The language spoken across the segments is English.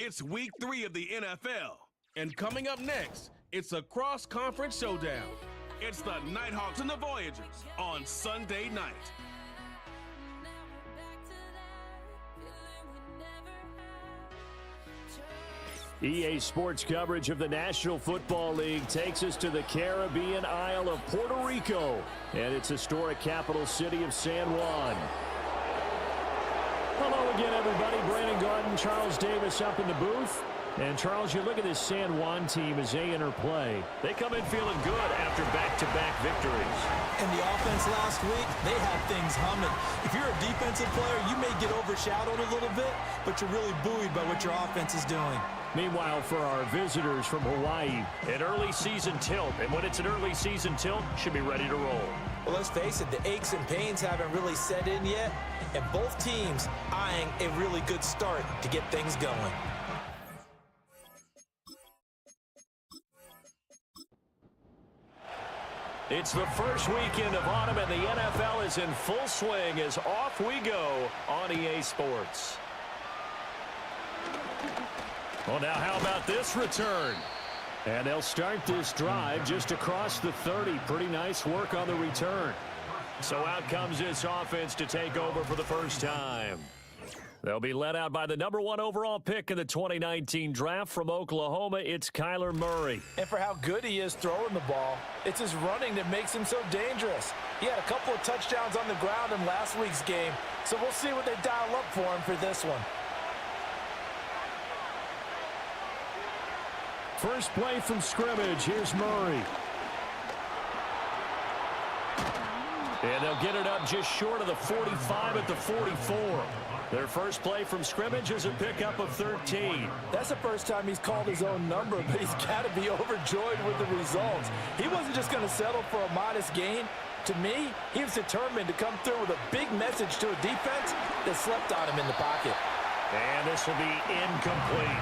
It's week 3 of the NFL. And coming up next, it's a cross-conference showdown. It's the Nighthawks and the Voyagers on Sunday night. EA Sports coverage of the National Football League takes us to the Caribbean Isle of Puerto Rico and its historic capital city of San Juan. Hello again, everybody. Brandon Garden, Charles Davis up in the booth. And, Charles, you look at this San Juan team as they enter play. They come in feeling good after back-to-back victories. And the offense last week, they had things humming. If you're a defensive player, you may get overshadowed a little bit, but you're really buoyed by what your offense is doing. Meanwhile, for our visitors from Hawaii, an early season tilt. And when it's an early season tilt, should be ready to roll. Well, let's face it, the aches and pains haven't really set in yet, and both teams eyeing a really good start to get things going. It's the first weekend of autumn, and the NFL is in full swing as off we go on EA Sports. Well, now how about this return? And they'll start this drive just across the 30. Pretty nice work on the return. So out comes this offense to take over for the first time. They'll be led out by the #1 overall pick in the 2019 draft from Oklahoma. It's Kyler Murray. And for how good he is throwing the ball, it's his running that makes him so dangerous. He had a couple of touchdowns on the ground in last week's game, so we'll see what they dial up for him for this one. First play from scrimmage. Here's Murray. And they'll get it up just short of the 45 at the 44. Their first play from scrimmage is a pickup of 13. That's the first time he's called his own number, but he's got to be overjoyed with the results. He wasn't just going to settle for a modest gain. To me, he was determined to come through with a big message to a defense that slept on him in the pocket. And this will be incomplete.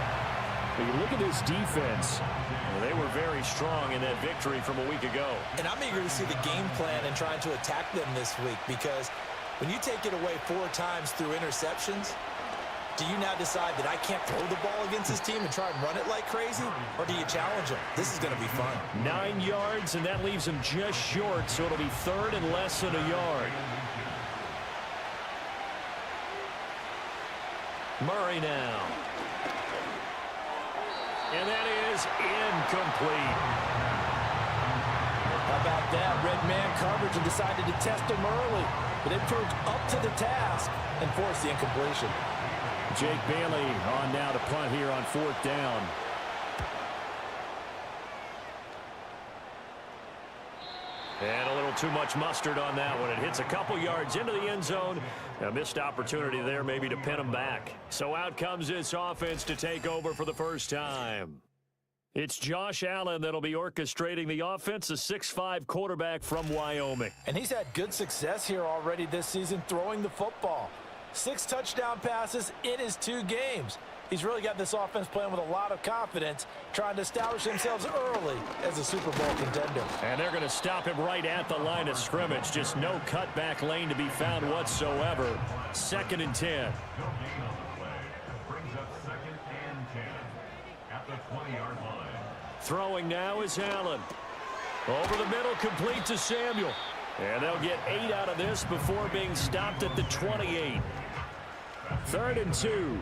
But you look at this defense. They were very strong in that victory from a week ago. And I'm eager to see the game plan and trying to attack them this week, because when you take it away 4 times through interceptions, do you now decide that I can't throw the ball against this team and try and run it like crazy? Or do you challenge them? This is going to be fun. 9 yards, and that leaves them just short, so it'll be 3rd and less than a yard. Murray now. And that is incomplete. How about that? Red man coverage and decided to test him early. But they proved up to the task and forced the incompletion. Jake Bailey on now to punt here on 4th down. And a little too much mustard on that one. It hits a couple yards into the end zone. A missed opportunity there maybe to pin him back. So out comes this offense to take over for the first time. It's Josh Allen that'll be orchestrating the offense, a 6'5" quarterback from Wyoming. And he's had good success here already this season throwing the football. 6 touchdown passes in his 2 games. He's really got this offense playing with a lot of confidence, trying to establish themselves early as a Super Bowl contender. And they're going to stop him right at the line of scrimmage. Just no cutback lane to be found whatsoever. 2nd and 10. Throwing now is Allen. Over the middle, complete to Samuel. And they'll get 8 out of this before being stopped at the 28. 3rd and 2.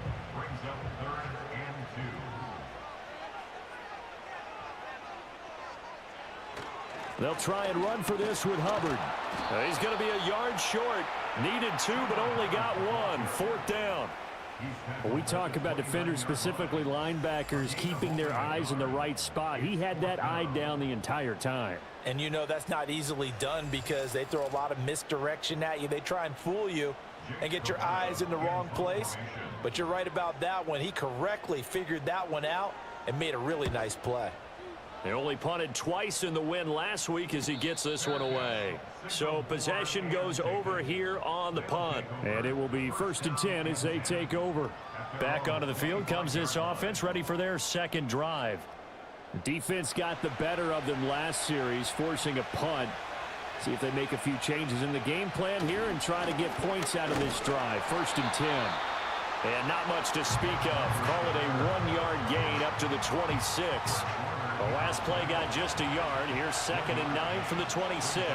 They'll try and run for this with Hubbard. He's going to be a yard short. Needed 2, but only got 1. 4th down. When we talk about defenders, specifically linebackers, keeping their eyes in the right spot, he had that eye down the entire time. And you know that's not easily done because they throw a lot of misdirection at you. They try and fool you and get your eyes in the wrong place. But you're right about that one. He correctly figured that one out and made a really nice play. They only punted twice in the win last week as he gets this one away. So possession goes over here on the punt. And it will be 1st and 10 as they take over. Back onto the field comes this offense, ready for their 2nd drive. Defense got the better of them last series, forcing a punt. See if they make a few changes in the game plan here and try to get points out of this drive. 1st and 10. And not much to speak of. Call it a 1-yard gain up to the 26. The last play got just a yard. Here's 2nd and 9 from the 26.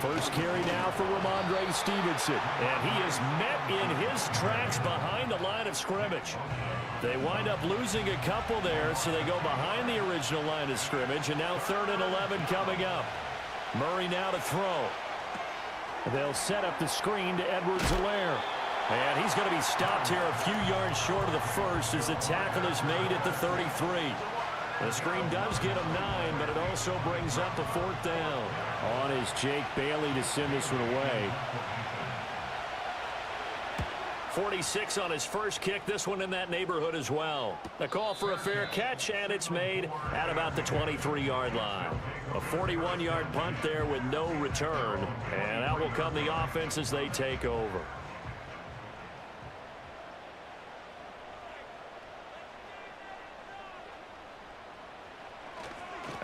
First carry now for Ramondre Stevenson. And he is met in his tracks behind the line of scrimmage. They wind up losing a couple there, so they go behind the original line of scrimmage. And now 3rd and 11 coming up. Murray now to throw. They'll set up the screen to Edwards-Helaire. And he's going to be stopped here a few yards short of the first as the tackle is made at the 33. The screen does get him 9, but it also brings up a 4th down. On is Jake Bailey to send this one away. 46 on his first kick. This one in that neighborhood as well. The call for a fair catch, and it's made at about the 23-yard line. A 41-yard punt there with no return. And out will come the offense as they take over.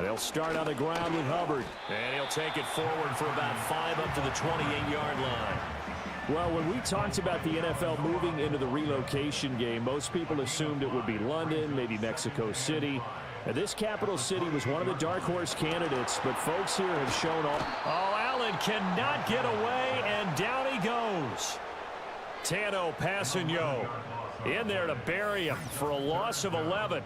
They'll start on the ground with Hubbard. And he'll take it forward for about 5 up to the 28-yard line. Well, when we talked about the NFL moving into the relocation game, most people assumed it would be London, maybe Mexico City. Now, this capital city was one of the dark horse candidates, but folks here have shown all. Oh, Allen cannot get away, and down he goes. Tano Passanio in there to bury him for a loss of 11.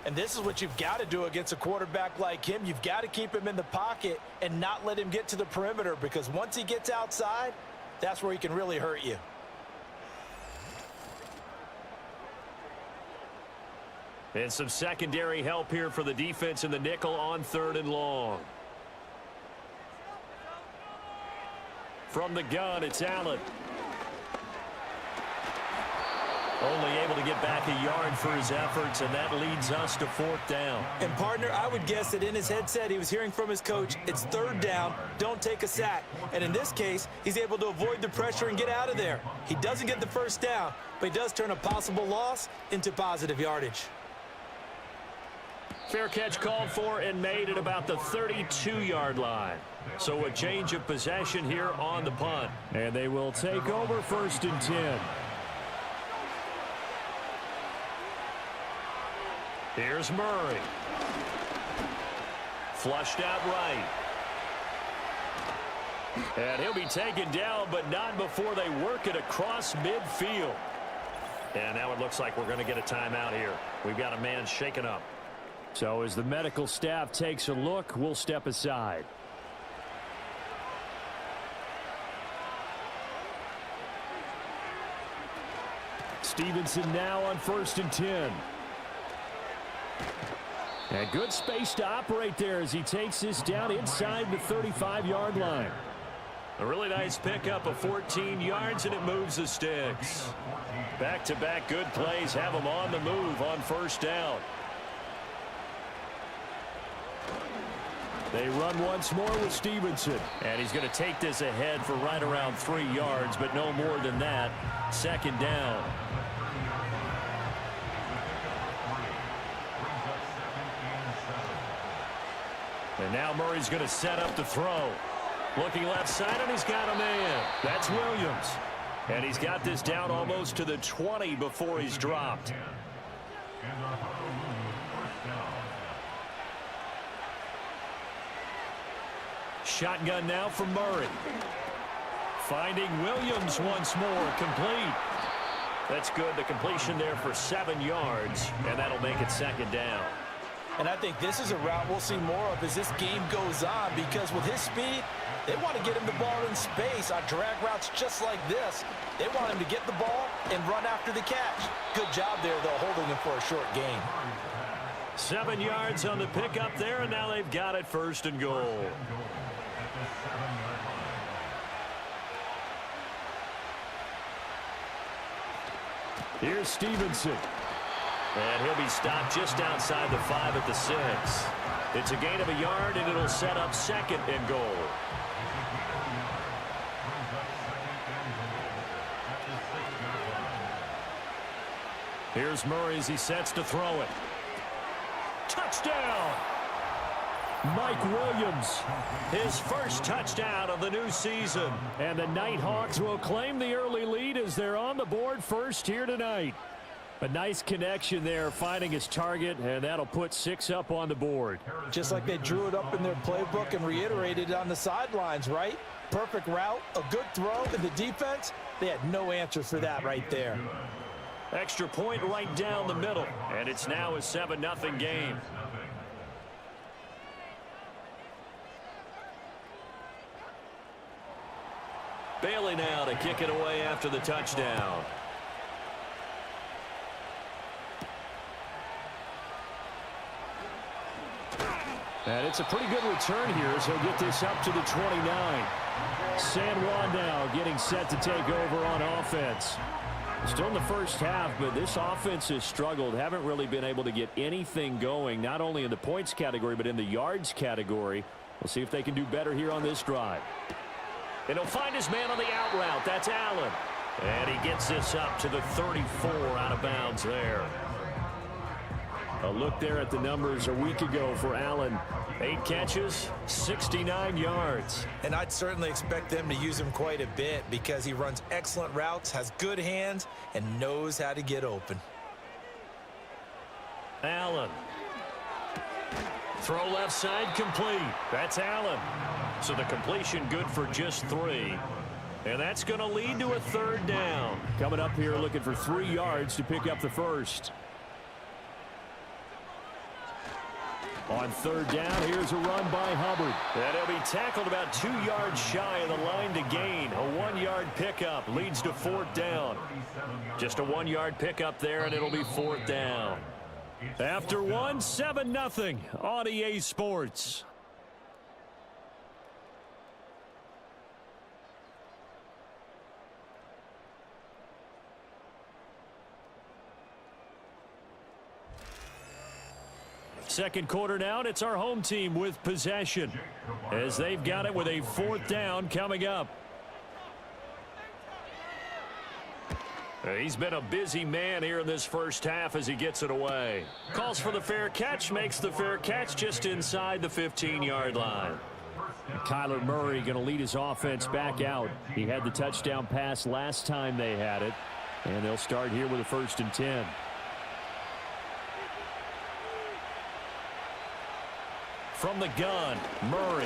And this is what you've got to do against a quarterback like him. You've got to keep him in the pocket and not let him get to the perimeter, because once he gets outside, that's where he can really hurt you. And some secondary help here for the defense in the nickel on 3rd and long. From the gun, it's Allen. Only able to get back a yard for his efforts, and that leads us to 4th down. And, partner, I would guess that in his headset he was hearing from his coach, it's 3rd down, don't take a sack. And in this case, he's able to avoid the pressure and get out of there. He doesn't get the first down, but he does turn a possible loss into positive yardage. Fair catch called for and made at about the 32-yard line. So a change of possession here on the punt. And they will take over 1st and 10. Here's Murray. Flushed out right. And he'll be taken down, but not before they work it across midfield. And now it looks like we're going to get a timeout here. We've got a man shaken up. So as the medical staff takes a look, we'll step aside. Stevenson now on 1st and 10. And good space to operate there as he takes this down inside the 35-yard line. A really nice pickup of 14 yards, and it moves the sticks. Back-to-back good plays have him on the move on 1st down. They run once more with Stevenson. And he's going to take this ahead for right around 3 yards, but no more than that. 2nd down. And now Murray's going to set up the throw. Looking left side, and he's got a man. That's Williams. And he's got this down almost to the 20 before he's dropped. Shotgun now from Murray. Finding Williams once more, complete. That's good. The completion there for 7 yards, and that'll make it 2nd down. And I think this is a route we'll see more of as this game goes on, because with his speed, they want to get him the ball in space on drag routes just like this. They want him to get the ball and run after the catch. Good job there, though, holding him for a short gain. 7 yards on the pickup there, and now they've got it 1st and goal. Here's Stevenson. And he'll be stopped just outside the 5 at the 6. It's a gain of a yard, and it'll set up 2nd and goal. Here's Murray as he sets to throw it. Touchdown! Mike Williams, his first touchdown of the new season. And the Nighthawks will claim the early lead as they're on the board first here tonight. A nice connection there, finding his target, and that'll put 6 up on the board. Just like they drew it up in their playbook and reiterated it on the sidelines, right? Perfect route, a good throw, and the defense, they had no answer for that right there. Extra point right down the middle, and it's now a 7-0 game. Bailey now to kick it away after the touchdown. And it's a pretty good return here as he'll get this up to the 29. San Juan now getting set to take over on offense. Still in the first half, but this offense has struggled. Haven't really been able to get anything going, not only in the points category, but in the yards category. We'll see if they can do better here on this drive. And he'll find his man on the out route. That's Allen. And he gets this up to the 34 out of bounds there. A look there at the numbers a week ago for Allen. 8 catches, 69 yards. And I'd certainly expect them to use him quite a bit because he runs excellent routes, has good hands, and knows how to get open. Allen. Throw left side complete. That's Allen. So the completion good for just 3. And that's going to lead to a 3rd down. Coming up here looking for 3 yards to pick up the first. On 3rd down, here's a run by Hubbard. And he'll be tackled about 2 yards shy of the line to gain. A 1-yard pickup leads to 4th down. Just a 1-yard pickup there, and it'll be 4th down. After 1, 7-0 on EA Sports. Second quarter now, and it's our home team with possession as they've got it with a 4th down coming up. He's been a busy man here in this first half as he gets it away. Calls for the fair catch, makes the fair catch just inside the 15-yard line. Kyler Murray going to lead his offense back out. He had the touchdown pass last time they had it, and they'll start here with a 1st and 10. From the gun, Murray.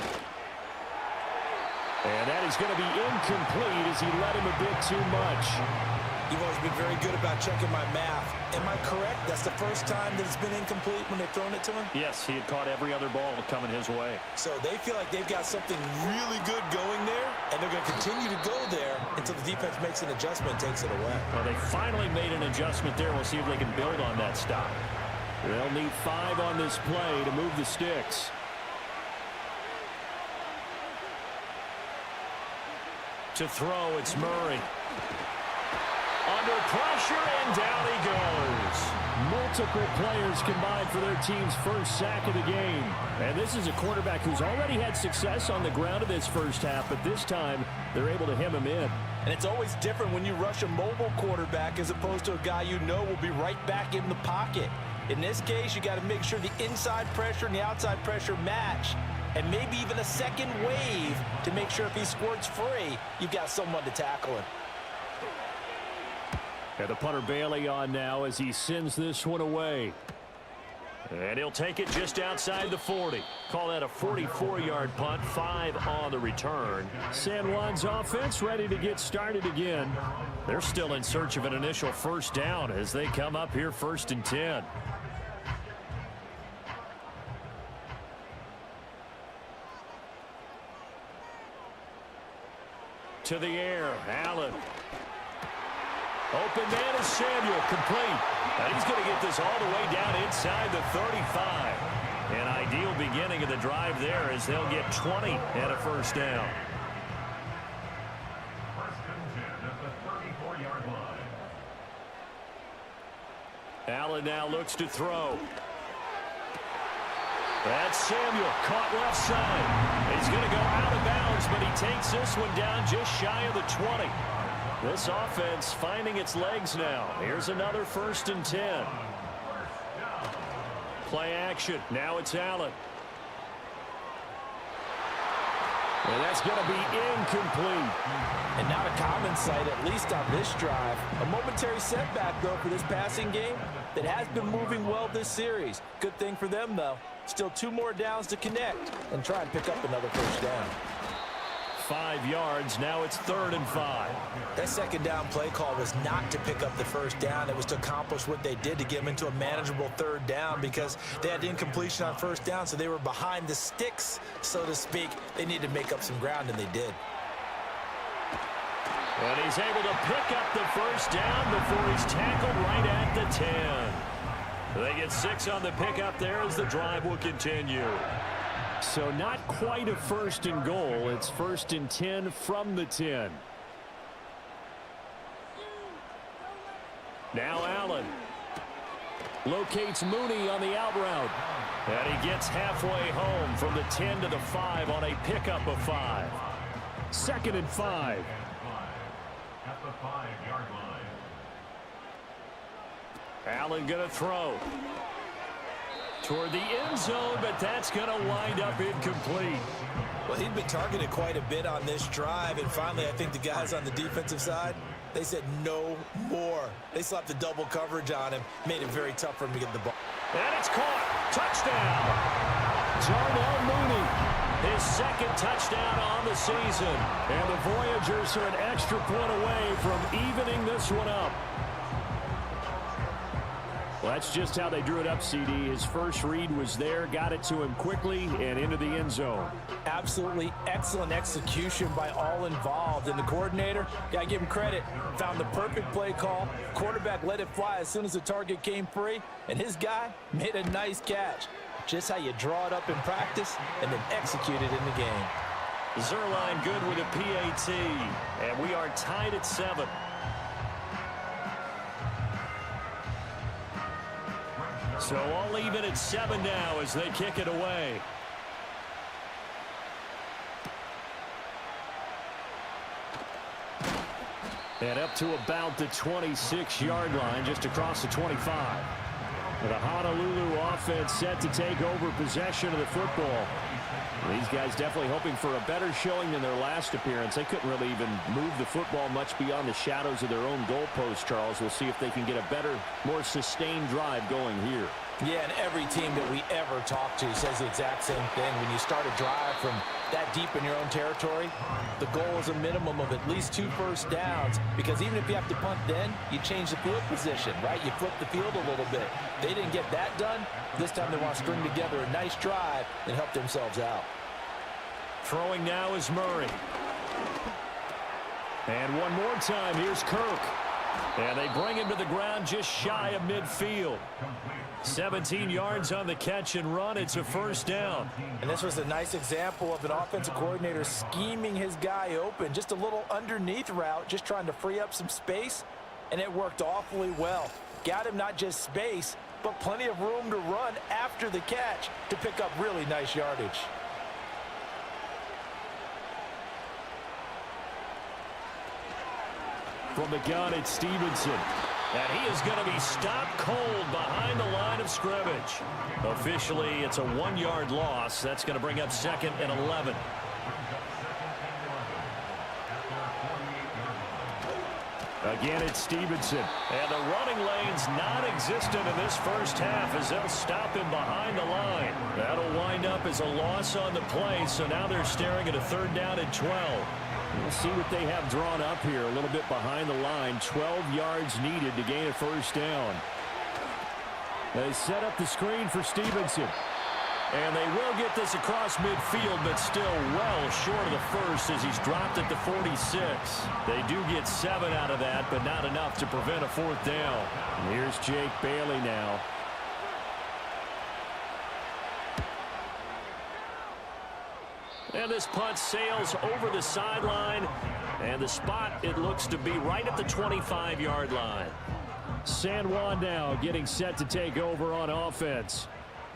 And that is going to be incomplete as he let him a bit too much. You've always been very good about checking my math. Am I correct? That's the first time that it's been incomplete when they've thrown it to him? Yes, he had caught every other ball coming his way. So they feel like they've got something really good going there, and they're going to continue to go there until the defense makes an adjustment and takes it away. Well, they finally made an adjustment there. We'll see if they can build on that stop. They'll need 5 on this play to move the sticks. To throw, it's Murray. Under pressure, and down he goes. Multiple players combined for their team's first sack of the game. And this is a quarterback who's already had success on the ground in this first half, but this time they're able to hem him in. And it's always different when you rush a mobile quarterback as opposed to a guy you know will be right back in the pocket. In this case, you got to make sure the inside pressure and the outside pressure match, and maybe even a second wave to make sure if he squirts free, you've got someone to tackle him. And the punter Bailey on now as he sends this one away. And he'll take it just outside the 40. Call that a 44-yard punt, 5 on the return. San Juan's offense ready to get started again. They're still in search of an initial 1st down as they come up here 1st and 10. To the air, Allen. Open man is Samuel, complete. And he's going to get this all the way down inside the 35. An ideal beginning of the drive there as they'll get 20 and a 1st down. Allen now looks to throw. That's Samuel, caught left side. He's going to go out of bounds, but he takes this one down just shy of the 20. This offense finding its legs now. Here's another 1st and 10. Play action. Now it's Allen. And that's going to be incomplete. And not a common sight, at least on this drive. A momentary setback, though, for this passing game that has been moving well this series. Good thing for them, though. Still 2 more downs to connect and try and pick up another first down. 5 yards. Now it's 3rd and 5. That second down play call was not to pick up the first down. It was to accomplish what they did to get them into a manageable 3rd down because they had incompletion on first down, so they were behind the sticks, so to speak. They needed to make up some ground, and they did. And he's able to pick up the first down before he's tackled right at the 10. They get 6 on the pickup there as the drive will continue. So not quite a 1st and goal. It's 1st and 10 from the 10. Now Allen locates Mooney on the out route. And he gets halfway home from the 10 to the 5 on a pickup of 5. 2nd and 5. At the 5-yard line. Allen going to throw toward the end zone, but that's going to wind up incomplete. Well, he'd been targeted quite a bit on this drive, and finally I think the guys on the defensive side, they said no more. They slapped the double coverage on him, made it very tough for him to get the ball. And it's caught. Touchdown. Darnell Mooney, his 2nd touchdown on the season. And the Voyagers are an extra point away from evening this one up. Well, that's just how they drew it up, CD. His first read was there, got it to him quickly, and into the end zone. Absolutely excellent execution by all involved. And the coordinator, gotta give him credit, found the perfect play call. Quarterback let it fly as soon as the target came free, and his guy made a nice catch. Just how you draw it up in practice and then execute it in the game. Zerline good with a PAT, and we are tied at 7. So all even at 7 now as they kick it away. And up to about the 26-yard line, just across the 25. The Honolulu offense set to take over possession of the football. These guys definitely hoping for a better showing than their last appearance. They couldn't really even move the football much beyond the shadows of their own goalpost, Charles. We'll see if they can get a better, more sustained drive going here. Yeah, and every team that we ever talk to says the exact same thing. When you start a drive from that deep in your own territory, the goal is a minimum of at least 2 first downs, because even if you have to punt then, you change the field position, right? You flip the field a little bit. They didn't get that done. This time they want to string together a nice drive and help themselves out. Throwing now is Murray. And one more time, here's Kirk. And they bring him to the ground just shy of midfield. 17 yards on the catch and run. It's a first down. And this was a nice example of an offensive coordinator scheming his guy open. Just a little underneath route, just trying to free up some space. And it worked awfully well. Got him not just space, but plenty of room to run after the catch to pick up really nice yardage. From the gun, it's Stevenson. And he is going to be stopped cold behind the line of scrimmage. Officially, it's a 1-yard loss. That's going to bring up 2nd and 11. Again, it's Stevenson. And the running lane's non-existent in this first half as they'll stop him behind the line. That'll wind up as a loss on the play, so now they're staring at a 3rd down and 12. We'll see what they have drawn up here a little bit behind the line. 12 yards needed to gain a first down. They set up the screen for Stevenson. And they will get this across midfield, but still well short of the first as he's dropped at the 46. They do get 7 out of that, but not enough to prevent a 4th down. And here's Jake Bailey now. And this punt sails over the sideline. And the spot, it looks to be right at the 25-yard line. San Juan now getting set to take over on offense.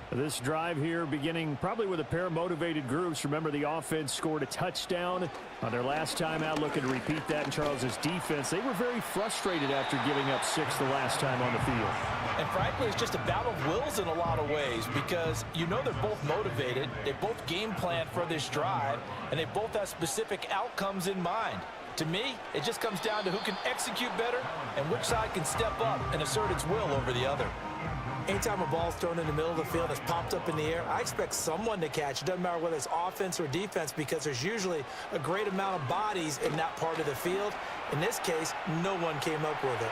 This drive here beginning probably with a pair of motivated groups. Remember, the offense scored a touchdown on their last time out, looking to repeat that in Charles's defense. They were very frustrated after giving up 6 the last time on the field. And frankly, it's just a battle of wills in a lot of ways because you know they're both motivated. They both game plan for this drive, and they both have specific outcomes in mind. To me, it just comes down to who can execute better and which side can step up and assert its will over the other. Anytime a ball's thrown in the middle of the field that's popped up in the air, I expect someone to catch. It doesn't matter whether it's offense or defense because there's usually a great amount of bodies in that part of the field. In this case, no one came up with it.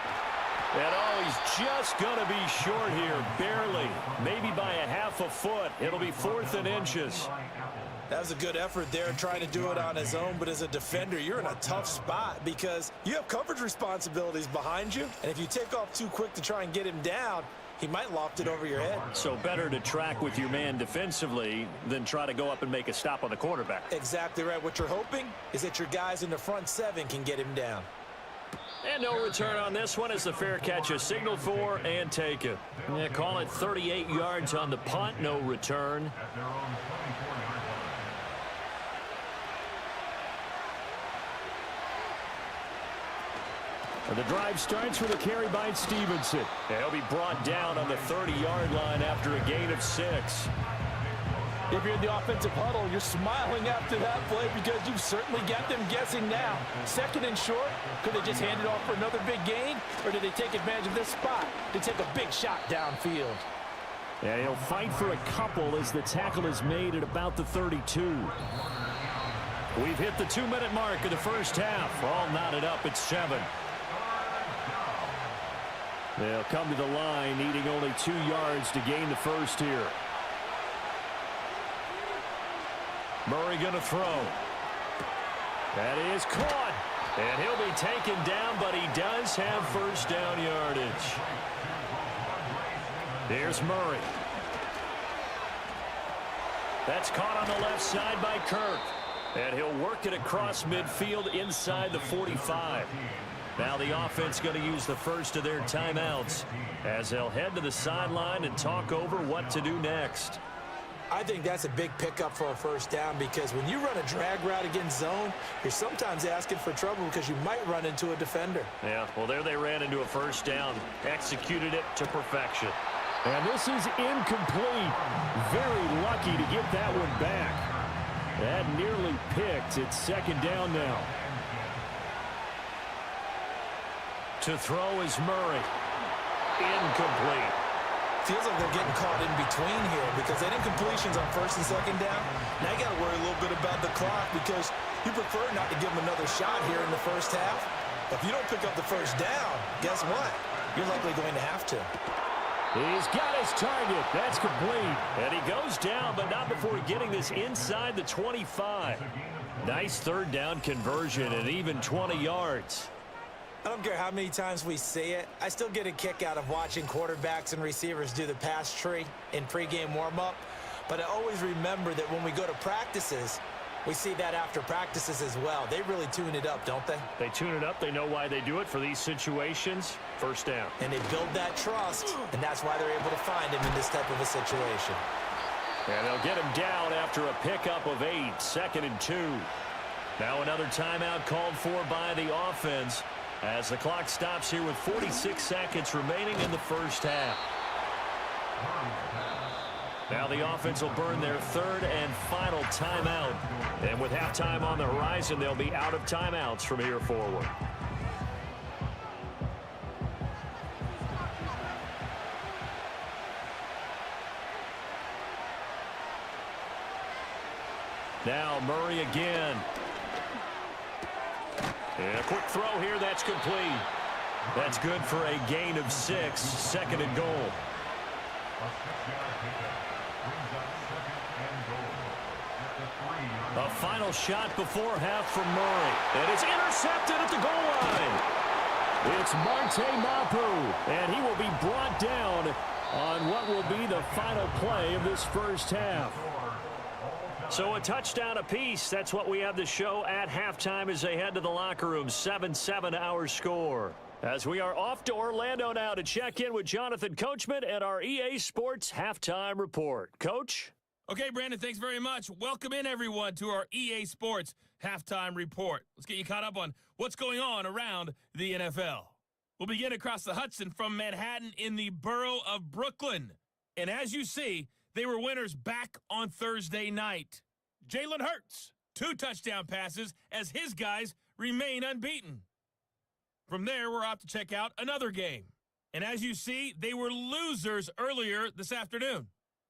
And oh, he's just going to be short here, barely, maybe by a half a foot. It'll be 4th and inches. That was a good effort there trying to do it on his own, but as a defender, you're in a tough spot because you have coverage responsibilities behind you, and if you take off too quick to try and get him down, he might loft it over your head. So better to track with your man defensively than try to go up and make a stop on the quarterback. Exactly right. What you're hoping is that your guys in the front 7 can get him down. And no return on this one as the fair catch is signaled for and taken. Yeah, call it 38 yards on the punt, no return. At their own 24-yard line. The drive starts with a carry by Stevenson. He'll be brought down on the 30-yard line after a gain of 6. If you're in the offensive huddle, you're smiling after that play because you've certainly got them guessing now. 2nd and short, could they just hand it off for another big gain, or did they take advantage of this spot to take a big shot downfield? Yeah, he'll fight for a couple as the tackle is made at about the 32. We've hit the 2-minute mark of the first half. All knotted up at 7. They'll come to the line, needing only 2 yards to gain the first here. Murray going to throw. That is caught. And he'll be taken down, but he does have first down yardage. Here's Murray. That's caught on the left side by Kirk. And he'll work it across midfield inside the 45. Now the offense going to use the first of their timeouts as they'll head to the sideline and talk over what to do next. I think that's a big pickup for a first down because when you run a drag route against zone, you're sometimes asking for trouble because you might run into a defender. Yeah, well, there they ran into a first down, executed it to perfection. And this is incomplete. Very lucky to get that one back. That nearly picked. It's 2nd down now. To throw is Murray. Incomplete. Feels like they're getting caught in between here because that incompletion's on 1st and 2nd down. Now you got to worry a little bit about the clock because you prefer not to give them another shot here in the first half. If you don't pick up the first down, guess what? You're likely going to have to. He's got his target. That's complete. And he goes down, but not before getting this inside the 25. Nice 3rd down conversion and even 20 yards. I don't care how many times we see it. I still get a kick out of watching quarterbacks and receivers do the pass tree in pregame warm-up. But I always remember that when we go to practices, we see that after practices as well. They really tune it up, don't they? They tune it up. They know why they do it for these situations. First down. And they build that trust, and that's why they're able to find him in this type of a situation. And they'll get him down after a pickup of 8, 2nd and 2. Now another timeout called for by the offense as the clock stops here with 46 seconds remaining in the first half. Now the offense will burn their 3rd and final timeout. And with halftime on the horizon, they'll be out of timeouts from here forward. Now Murray again. And a quick throw here, that's complete. That's good for a gain of 6, 2nd and goal. A final shot before half from Murray. And it's intercepted at the goal line. It's Marte Mapu, and he will be brought down on what will be the final play of this first half. So a touchdown apiece. That's what we have to show at halftime as they head to the locker room. 7-7 our score. As we are off to Orlando now to check in with Jonathan Coachman and our EA Sports Halftime Report. Coach? Okay, Brandon, thanks very much. Welcome in, everyone, to our EA Sports Halftime Report. Let's get you caught up on what's going on around the NFL. We'll begin across the Hudson from Manhattan in the borough of Brooklyn. And as you see, they were winners back on Thursday night. Jalen Hurts, 2 touchdown passes as his guys remain unbeaten. From there, we're off to check out another game. And as you see, they were losers earlier this afternoon.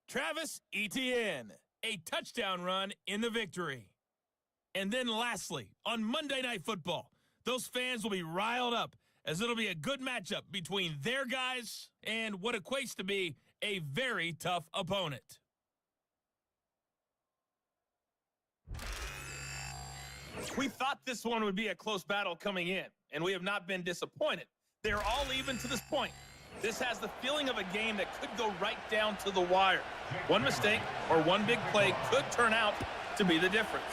Travis Etienne, a touchdown run in the victory. And then lastly, on Monday Night Football, those fans will be riled up as it'll be a good matchup between their guys and what equates to be a very tough opponent. We thought this one would be a close battle coming in, and we have not been disappointed. They're all even to this point. This has the feeling of a game that could go right down to the wire. One mistake or one big play could turn out to be the difference.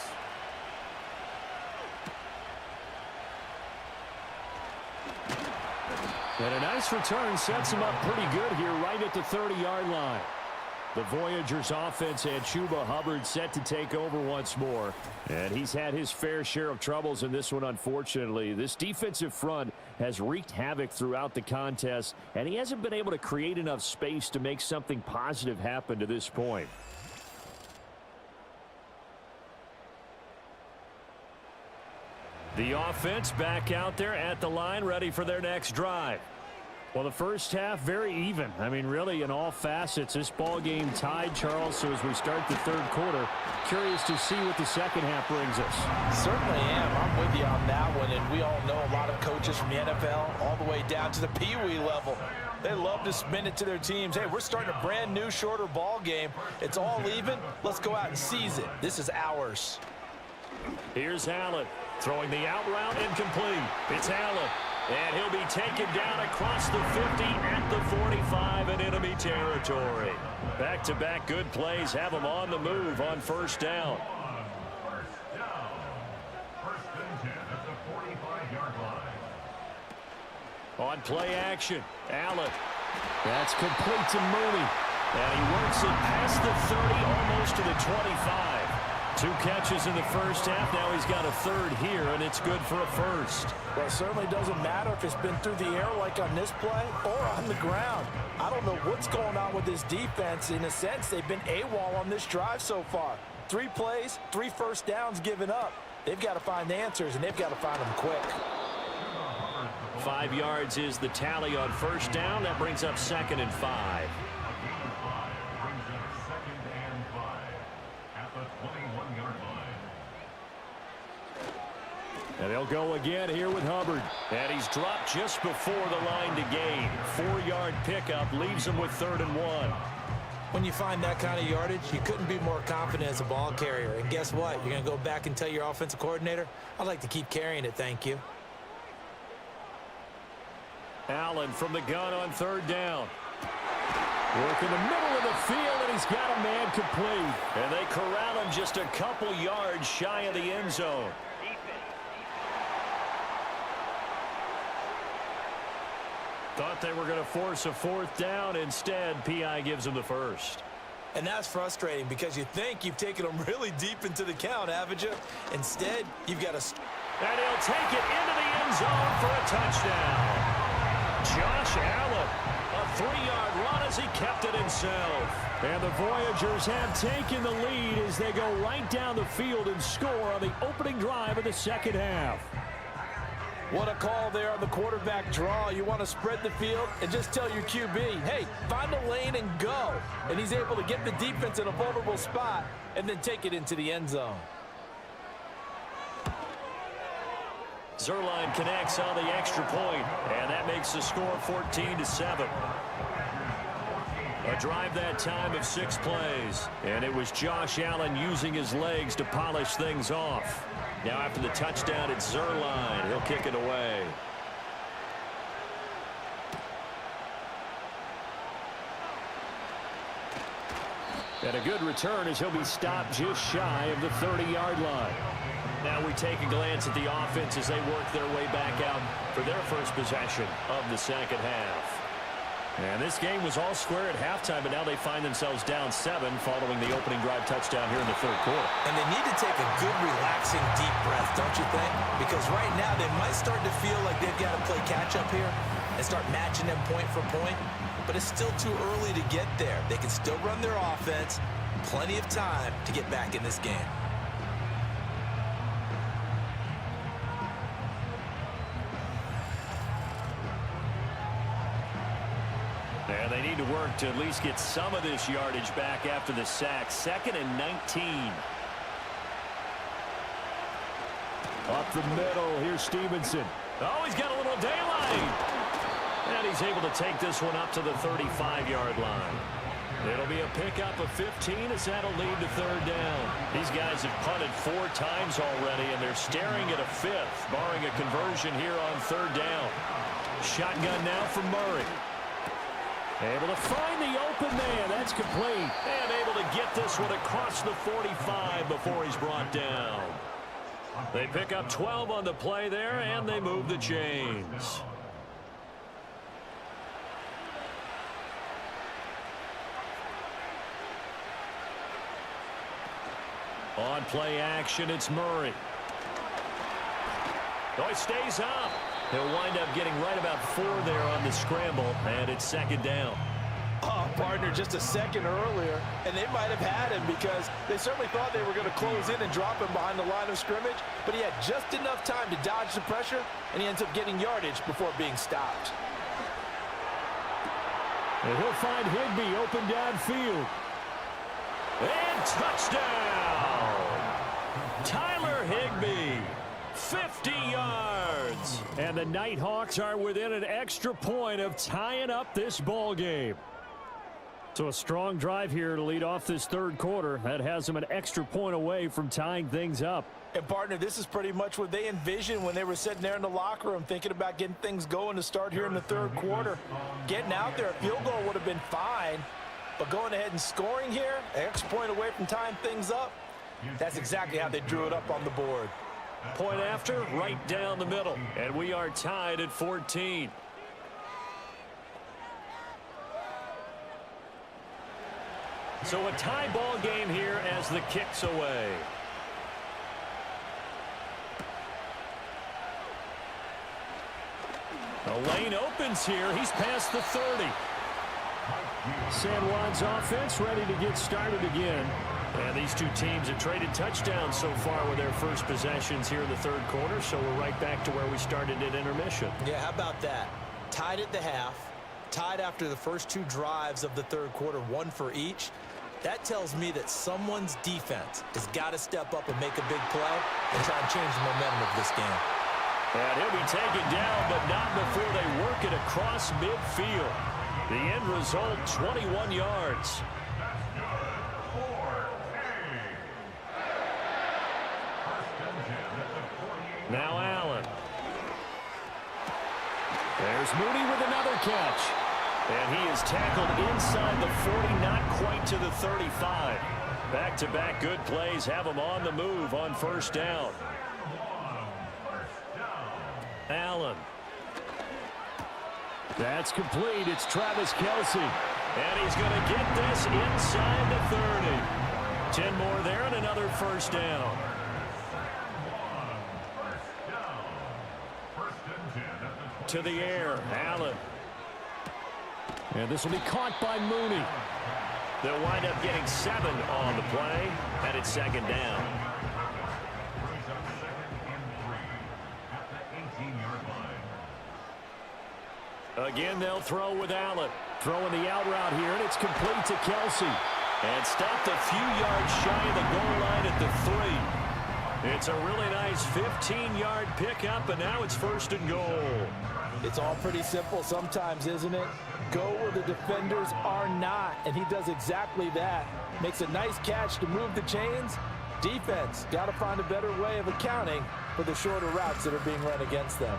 And a nice return sets him up pretty good here right at the 30-yard line. The Voyagers offense had Chuba Hubbard set to take over once more. And he's had his fair share of troubles in this one, unfortunately. This defensive front has wreaked havoc throughout the contest, and he hasn't been able to create enough space to make something positive happen to this point. The offense back out there at the line, ready for their next drive. Well, the first half, very even. I mean, really, in all facets, this ball game tied, Charles. So as we start the third quarter, curious to see what the second half brings us. Certainly am. I'm with you on that one. And we all know a lot of coaches from the NFL all the way down to the Pee Wee level. They love to spin it to their teams. Hey, we're starting a brand new, shorter ball game. It's all even. Let's go out and seize it. This is ours. Here's Allen throwing the out route incomplete. It's Allen. And he'll be taken down across the 50 at the 45 in enemy territory. Back-to-back good plays have him on the move on first down. First and 10 at the 45-yard line. On play action, Allen. That's complete to Mooney. And he works it past the 30, almost to the 25. 2 catches in the first half. Now he's got a third here, and it's good for a first. Well, it certainly doesn't matter if it's been through the air like on this play or on the ground. I don't know what's going on with this defense. In a sense, they've been AWOL on this drive so far. 3 plays, 3 first downs given up. They've got to find answers, and they've got to find them quick. 5 yards is the tally on first down. That brings up 2nd and 5. And they'll go again here with Hubbard. And he's dropped just before the line to gain. 4-yard pickup leaves him with 3rd and 1. When you find that kind of yardage, you couldn't be more confident as a ball carrier. And guess what? You're going to go back and tell your offensive coordinator, I'd like to keep carrying it, thank you. Allen from the gun on 3rd down. Work in the middle of the field, and he's got a man complete. And they corral him just a couple yards shy of the end zone. Thought they were going to force a 4th down. Instead, P.I. gives them the first. And that's frustrating because you think you've taken them really deep into the count, haven't you? Instead, you've got to... And he'll take it into the end zone for a touchdown. Josh Allen, a 3-yard run as he kept it himself. And the Voyagers have taken the lead as they go right down the field and score on the opening drive of the second half. What a call there on the quarterback draw. You want to spread the field and just tell your QB, hey, find a lane and go. And he's able to get the defense in a vulnerable spot and then take it into the end zone. Zerline connects on the extra point, and that makes the score 14-7. A drive that time of 6 plays, and it was Josh Allen using his legs to polish things off. Now after the touchdown, it's Zerline. He'll kick it away. And a good return as he'll be stopped just shy of the 30-yard line. Now we take a glance at the offense as they work their way back out for their first possession of the second half. And this game was all square at halftime, but now they find themselves down 7 following the opening drive touchdown here in the third quarter. And they need to take a good, relaxing, deep breath, don't you think? Because right now they might start to feel like they've got to play catch-up here and start matching them point for point. But it's still too early to get there. They can still run their offense. Plenty of time to get back in this game. And they need to work to at least get some of this yardage back after the sack. 2nd and 19. Up the middle, here's Stevenson. Oh, he's got a little daylight. And he's able to take this one up to the 35-yard line. It'll be a pickup of 15 as that'll lead to third down. These guys have punted 4 times already, and they're staring at a 5th, barring a conversion here on third down. Shotgun now for Murray. Able to find the open man. That's complete. And able to get this one across the 45 before he's brought down. They pick up 12 on the play there, and they move the chains. On play action, it's Murray. Oh, he stays up. He'll wind up getting right about 4 there on the scramble, and it's second down. Oh, partner, just a second earlier, and they might have had him because they certainly thought they were going to close in and drop him behind the line of scrimmage, but he had just enough time to dodge the pressure, and he ends up getting yardage before being stopped. And he'll find Higbee open downfield. And touchdown! Tyler Higbee, 50 yards. And the Nighthawks are within an extra point of tying up this ball game. So a strong drive here to lead off this third quarter. That has them an extra point away from tying things up. And, partner, this is pretty much what they envisioned when they were sitting there in the locker room thinking about getting things going to start here in the third quarter. Getting out there, a field goal would have been fine, but going ahead and scoring here, an extra point away from tying things up, that's exactly how they drew it up on the board. Point after, right down the middle. And we are tied at 14. So a tie ball game here as the kick's away. The lane opens here. He's past the 30. San Juan's offense ready to get started again. And these two teams have traded touchdowns so far with their first possessions here in the third quarter, so we're right back to where we started at intermission. Yeah, how about that? Tied at the half, tied after the first 2 drives of the third quarter, 1 for each. That tells me that someone's defense has got to step up and make a big play and try and change the momentum of this game. And he'll be taken down, but not before they work it across midfield. The end result, 21 yards. Now Allen. There's Mooney with another catch. And he is tackled inside the 40, not quite to the 35. Back-to-back good plays have him on the move on first down. Allen. That's complete. It's Travis Kelce. And he's going to get this inside the 30. 10 more there and another first down. To the air, Allen. And this will be caught by Mooney. They'll wind up getting 7 on the play, and it's second down. Again, they'll throw with Allen. Throwing the out route here, and it's complete to Kelce. And stopped a few yards shy of the goal line at the 3. It's a really nice 15-yard pickup, and now it's first and goal. It's all pretty simple sometimes, isn't it? Go where the defenders are not, and he does exactly that. Makes a nice catch to move the chains. Defense, got to find a better way of accounting for the shorter routes that are being run against them.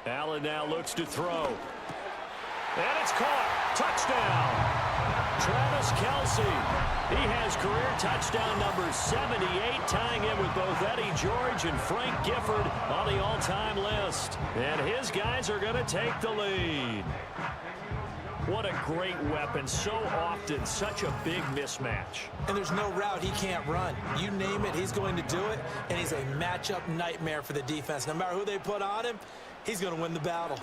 Allen now looks to throw. And it's caught. Touchdown. Travis Kelce. He has career touchdown number 78, tying in with both Eddie George and Frank Gifford on the all-time list. And his guys are going to take the lead. What a great weapon. So often, such a big mismatch. And there's no route he can't run. You name it, he's going to do it, and he's a matchup nightmare for the defense. No matter who they put on him, he's going to win the battle.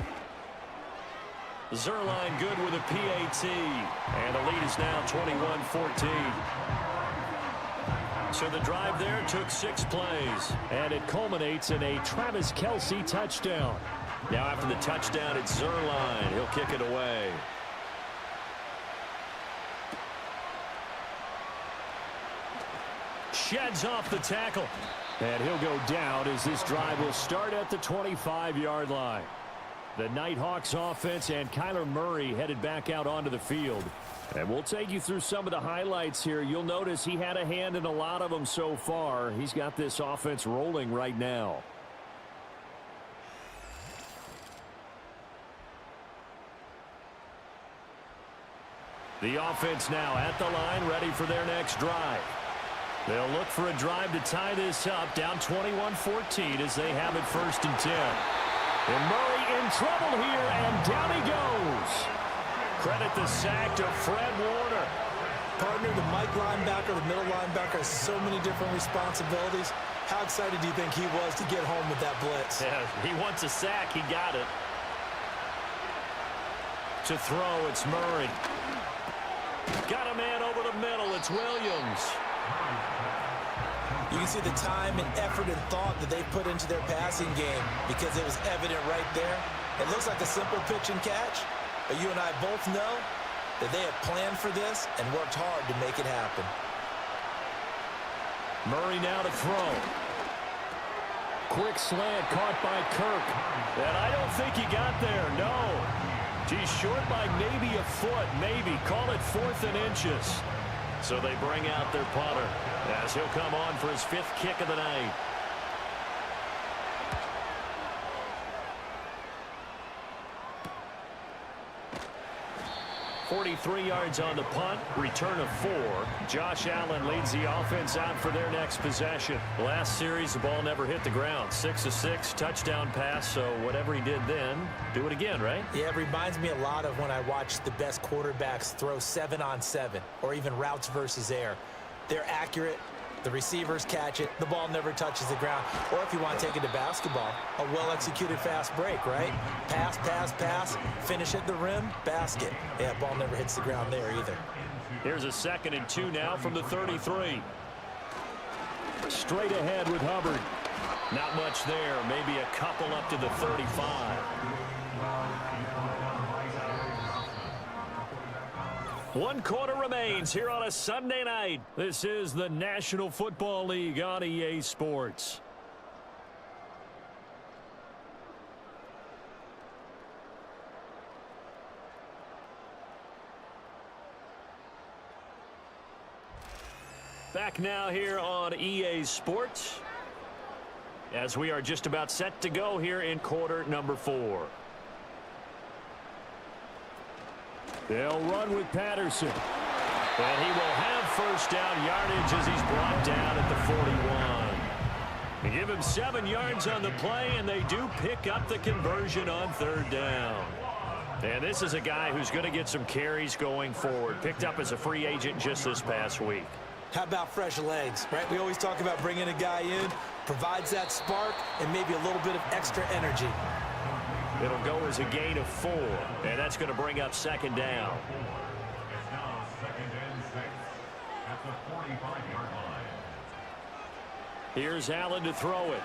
Zerline good with a PAT, and the lead is now 21-14. So the drive there took 6 plays, and it culminates in a Travis Kelce touchdown. Now after the touchdown, it's Zerline. He'll kick it away. Sheds off the tackle, and he'll go down as this drive will start at the 25-yard line. The Nighthawks offense and Kyler Murray headed back out onto the field. And we'll take you through some of the highlights here. You'll notice he had a hand in a lot of them so far. He's got this offense rolling right now. The offense now at the line, ready for their next drive. They'll look for a drive to tie this up, down 21-14 as they have it 1st and 10. And Murray in trouble here, and down he goes. Credit the sack to Fred Warner. Partner, the Mike linebacker, the middle linebacker has so many different responsibilities. How excited do you think he was to get home with that blitz? Yeah, he wants a sack. He got it. To throw, it's Murray. Got a man over the middle. It's Williams. You can see the time and effort and thought that they put into their passing game because it was evident right there. It looks like a simple pitch and catch, but you and I both know that they have planned for this and worked hard to make it happen. Murray now to throw. Quick slant caught by Kirk. And I don't think he got there, no. He's short by maybe a foot, maybe. Call it 4th and inches. So they bring out their punter as he'll come on for his 5th kick of the night. .43 yards on the punt, return of 4. Josh Allen leads the offense out for their next possession. Last series, the ball never hit the ground. 6 of 6, touchdown pass, so whatever he did then, do it again, right? Yeah, it reminds me a lot of when I watch the best quarterbacks throw 7-on-7 or even routes versus air. They're accurate. The receivers catch it. The ball never touches the ground. Or if you want to take it to basketball, a well-executed fast break, right? Pass, pass, pass, finish at the rim, basket. Yeah, ball never hits the ground there either. Here's a 2nd and 2 now from the 33. Straight ahead with Hubbard. Not much there. Maybe a couple up to the 35. One quarter remains here on a Sunday night. This is the National Football League on EA Sports. Back now here on EA Sports as we are just about set to go here in quarter number 4. They'll run with Patterson. And he will have 1st down yardage as he's brought down at the 41. They give him 7 yards on the play, and they do pick up the conversion on 3rd down. And this is a guy who's going to get some carries going forward. Picked up as a free agent just this past week. How about fresh legs, right? We always talk about bringing a guy in, provides that spark, and maybe a little bit of extra energy. It'll go as a gain of 4, and that's going to bring up 2nd down. It's now 2nd and 6 at the 45-yard line. Here's Allen to throw it.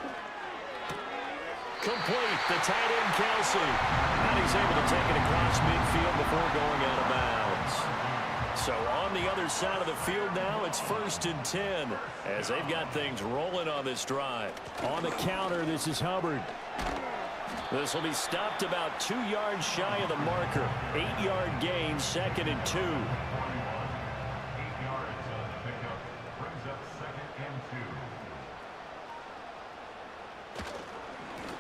Complete, the tight end Kelce. And he's able to take it across midfield before going out of bounds. So on the other side of the field now, it's 1st and 10 as they've got things rolling on this drive. On the counter, this is Hubbard. This will be stopped about 2 yards shy of the marker. 8-yard gain, 2nd and 2. 8 yards on the pickup brings up 2nd and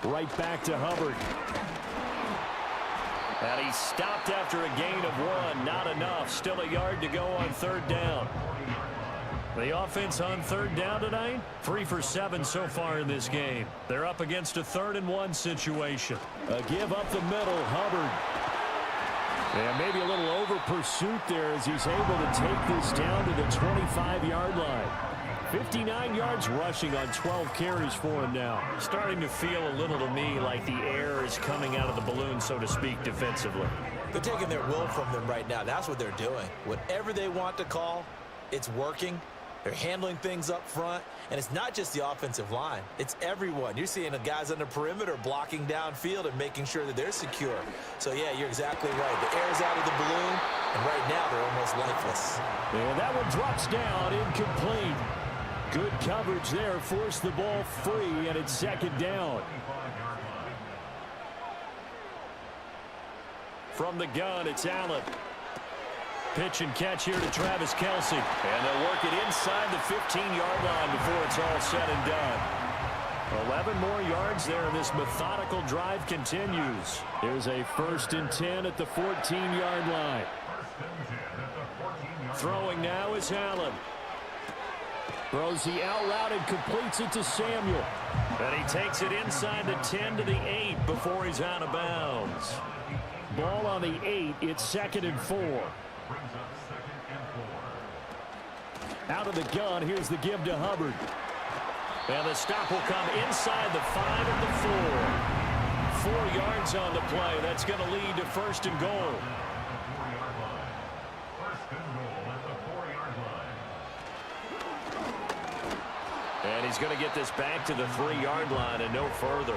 2. Right back to Hubbard. And he stopped after a gain of 1. Not enough. Still a yard to go on 3rd down. The offense on 3rd down tonight, 3 for 7 so far in this game. They're up against a 3rd and 1 situation. A give up the middle, Hubbard. And maybe a little over pursuit there as he's able to take this down to the 25-yard line. 59 yards rushing on 12 carries for him now. Starting to feel a little to me like the air is coming out of the balloon, so to speak, defensively. They're taking their will from them right now. That's what they're doing. Whatever they want to call, it's working. They're handling things up front, and it's not just the offensive line. It's everyone. You're seeing the guys on the perimeter blocking downfield and making sure that they're secure. So, yeah, you're exactly right. The air's out of the balloon, and right now they're almost lifeless. And that one drops down, incomplete. Good coverage there, forced the ball free, and it's 2nd down. From the gun, it's Allen. Pitch and catch here to Travis Kelce. And they'll work it inside the 15-yard line before it's all said and done. 11 more yards there, and this methodical drive continues. There's a 1st and 10 at the 14-yard line. Throwing now is Allen. Throws the out route and completes it to Samuel. And he takes it inside the 10 to the 8 before he's out of bounds. Ball on the 8. It's 2nd and 4. Out of the gun, here's the give to Hubbard. And the stop will come inside the 5 and the 4. 4 yards on the play. That's going to lead to 1st and goal. And he's going to get this back to the 3-yard line and no further.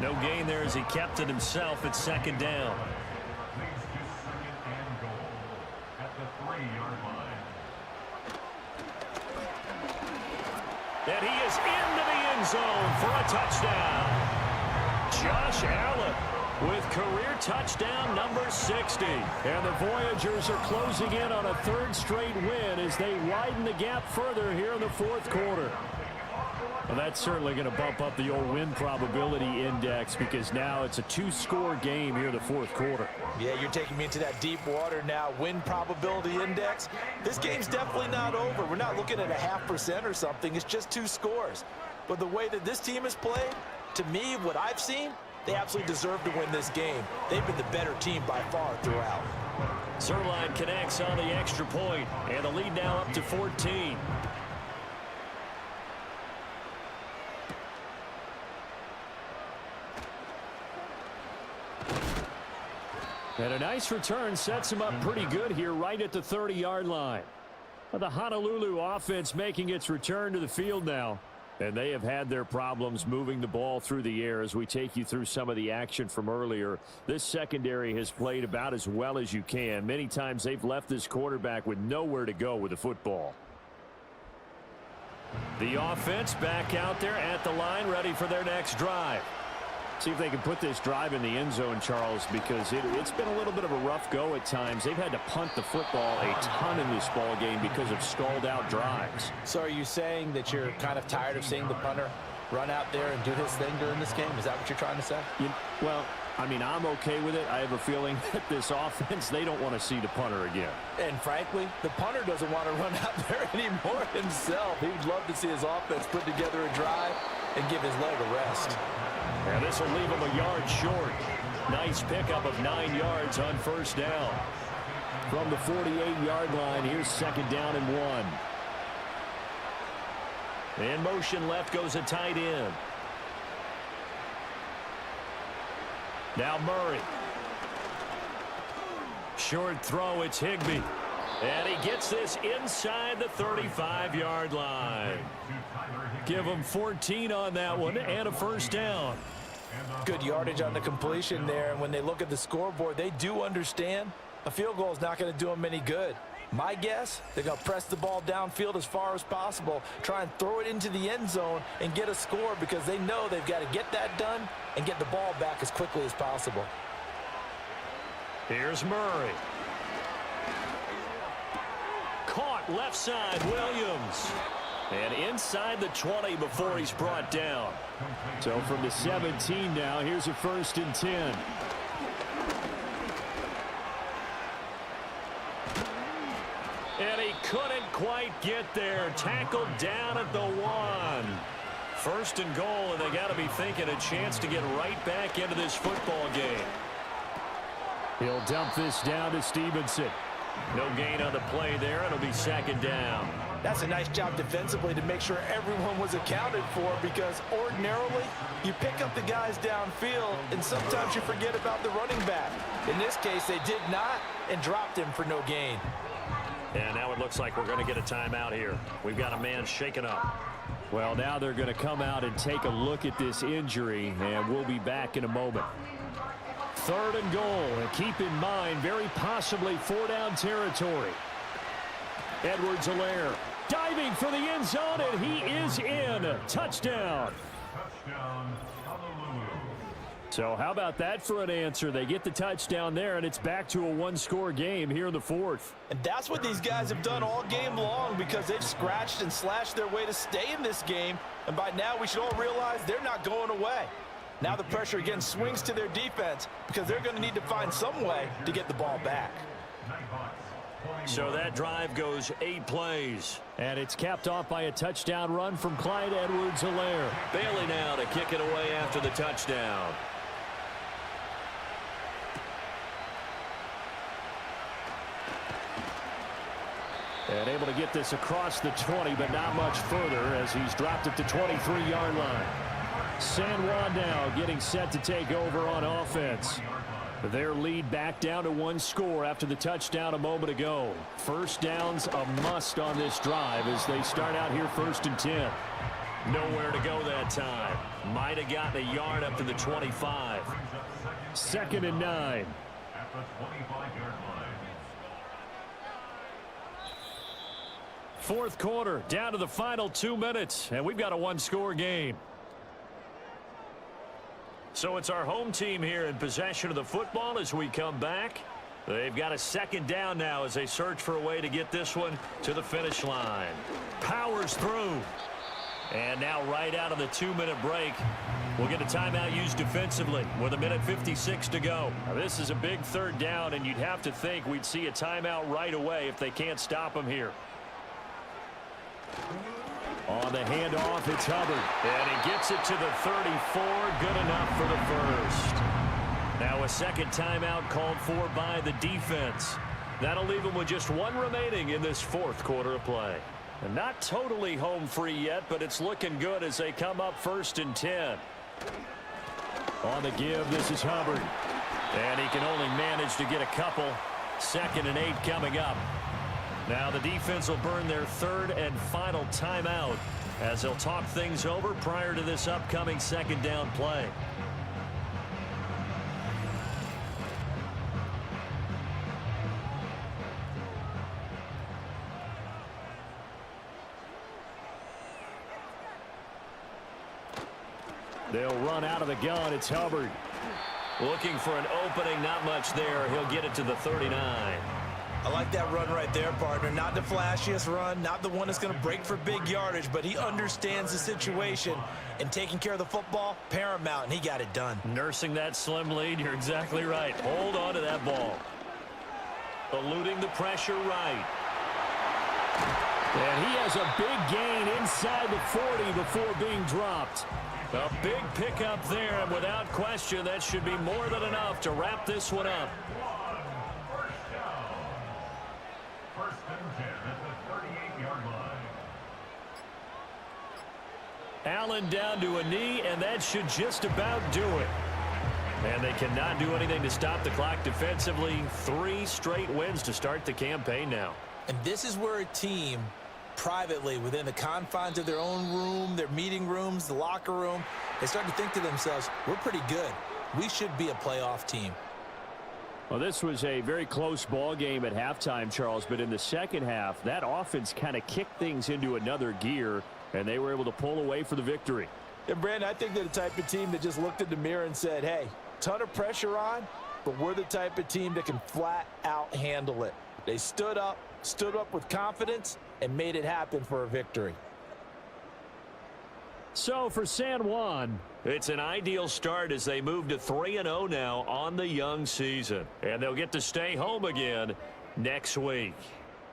No gain there as he kept it himself at 2nd down. And he is into the end zone for a touchdown. Josh Allen with career touchdown number 60. And the Voyagers are closing in on a 3rd straight win as they widen the gap further here in the 4th quarter. Well, that's certainly going to bump up the old win probability index because now it's a 2-score game here in the 4th quarter. Yeah, you're taking me into that deep water now. Win probability index. This game's definitely not over. We're not looking at a 0.5% or something. It's just 2 scores. But the way that this team has played, to me, what I've seen, they absolutely deserve to win this game. They've been the better team by far throughout. Zerline connects on the extra point, and the lead now up to 14. And a nice return sets him up pretty good here right at the 30-yard line. The Honolulu offense making its return to the field now. And they have had their problems moving the ball through the air as we take you through some of the action from earlier. This secondary has played about as well as you can. Many times they've left this quarterback with nowhere to go with the football. The offense back out there at the line, ready for their next drive. See if they can put this drive in the end zone, Charles, because it's been a little bit of a rough go at times. They've had to punt the football a ton in this ball game because of stalled-out drives. So are you saying that you're kind of tired of seeing the punter run out there and do his thing during this game? Is that what you're trying to say? Well, I mean, I'm okay with it. I have a feeling that this offense, they don't want to see the punter again. And frankly, the punter doesn't want to run out there anymore himself. He'd love to see his offense put together a drive and give his leg a rest. And this will leave him a yard short. Nice pickup of 9 yards on 1st down. From the 48-yard line, here's 2nd down and 1. In motion left goes a tight end. Now Murray. Short throw, it's Higbee. And he gets this inside the 35-yard line. Give him 14 on that one and a 1st down. Good yardage on the completion there. And when they look at the scoreboard, they do understand a field goal is not going to do them any good. My guess, they're going to press the ball downfield as far as possible, try and throw it into the end zone and get a score because they know they've got to get that done and get the ball back as quickly as possible. Here's Murray. Caught left side, Williams. And inside the 20 before he's brought down. So from the 17 now, here's a 1st and 10. quite get there. Tackled down at the 1. First and goal, and they got to be thinking a chance to get right back into this football game. He'll dump this down to Stevenson. No gain on the play there. It'll be second down. That's a nice job defensively to make sure everyone was accounted for, because ordinarily you pick up the guys downfield and sometimes you forget about the running back. In this case, they did not and dropped him for no gain. And now it looks like we're going to get a timeout here. We've got a man shaken up. Well, now they're going to come out and take a look at this injury, and we'll be back in a moment. Third and goal, and keep in mind, very possibly 4-down territory. Edwards-Helaire diving for the end zone, and he is in. Touchdown. Touchdown, Honolulu. So how about that for an answer? They get the touchdown there, and it's back to a one-score game here in the fourth. And that's what these guys have done all game long, because they've scratched and slashed their way to stay in this game. And by now, we should all realize they're not going away. Now the pressure again swings to their defense, because they're going to need to find some way to get the ball back. So that drive goes 8 plays. And it's capped off by a touchdown run from Clyde Edwards-Helaire. Bailey now to kick it away after the touchdown. And able to get this across the 20, but not much further, as he's dropped it to 23-yard line. San Juan now getting set to take over on offense. Their lead back down to 1 score after the touchdown a moment ago. First down's a must on this drive as they start out here 1st and 10. Nowhere to go that time. Might have gotten a yard up to the 25. 2nd and 9. At the 25-yard line. Fourth quarter, down to the final 2 minutes, and we've got a 1-score game. So it's our home team here in possession of the football as we come back. They've got a 2nd down now as they search for a way to get this one to the finish line. Powers through. And now right out of the 2-minute break, we'll get a timeout used defensively with 1:56 to go. Now, this is a big 3rd down, and you'd have to think we'd see a timeout right away if they can't stop them here. On the handoff, it's Hubbard. And he gets it to the 34. Good enough for the first. Now a 2nd timeout called for by the defense. That'll leave them with just 1 remaining in this 4th quarter of play. And not totally home free yet, but it's looking good as they come up 1st and 10. On the give, this is Hubbard. And he can only manage to get a couple. 2nd and 8 coming up. Now the defense will burn their 3rd and final timeout as they'll talk things over prior to this upcoming 2nd down play. They'll run out of the gun. It's Hubbard. Looking for an opening, not much there. He'll get it to the 39. I like that run right there, partner. Not the flashiest run, not the one that's going to break for big yardage, but he understands the situation, and taking care of the football, paramount, and he got it done. Nursing that slim lead, you're exactly right. Hold on to that ball. Eluding the pressure right. And he has a big gain inside the 40 before being dropped. A big pickup there, and without question, that should be more than enough to wrap this one up. First and 10 at the 38-yard line. Allen down to a knee, and that should just about do it. And they cannot do anything to stop the clock defensively. 3 straight wins to start the campaign now. And this is where a team, privately, within the confines of their own room, their meeting rooms, the locker room, they start to think to themselves, we're pretty good. We should be a playoff team. Well, this was a very close ball game at halftime, Charles, but in the second half, that offense kind of kicked things into another gear, and they were able to pull away for the victory. And, Brandon, I think they're the type of team that just looked in the mirror and said, hey, ton of pressure on, but we're the type of team that can flat out handle it. They stood up with confidence, and made it happen for a victory. So for San Juan, it's an ideal start as they move to 3-0 now on the young season. And they'll get to stay home again next week.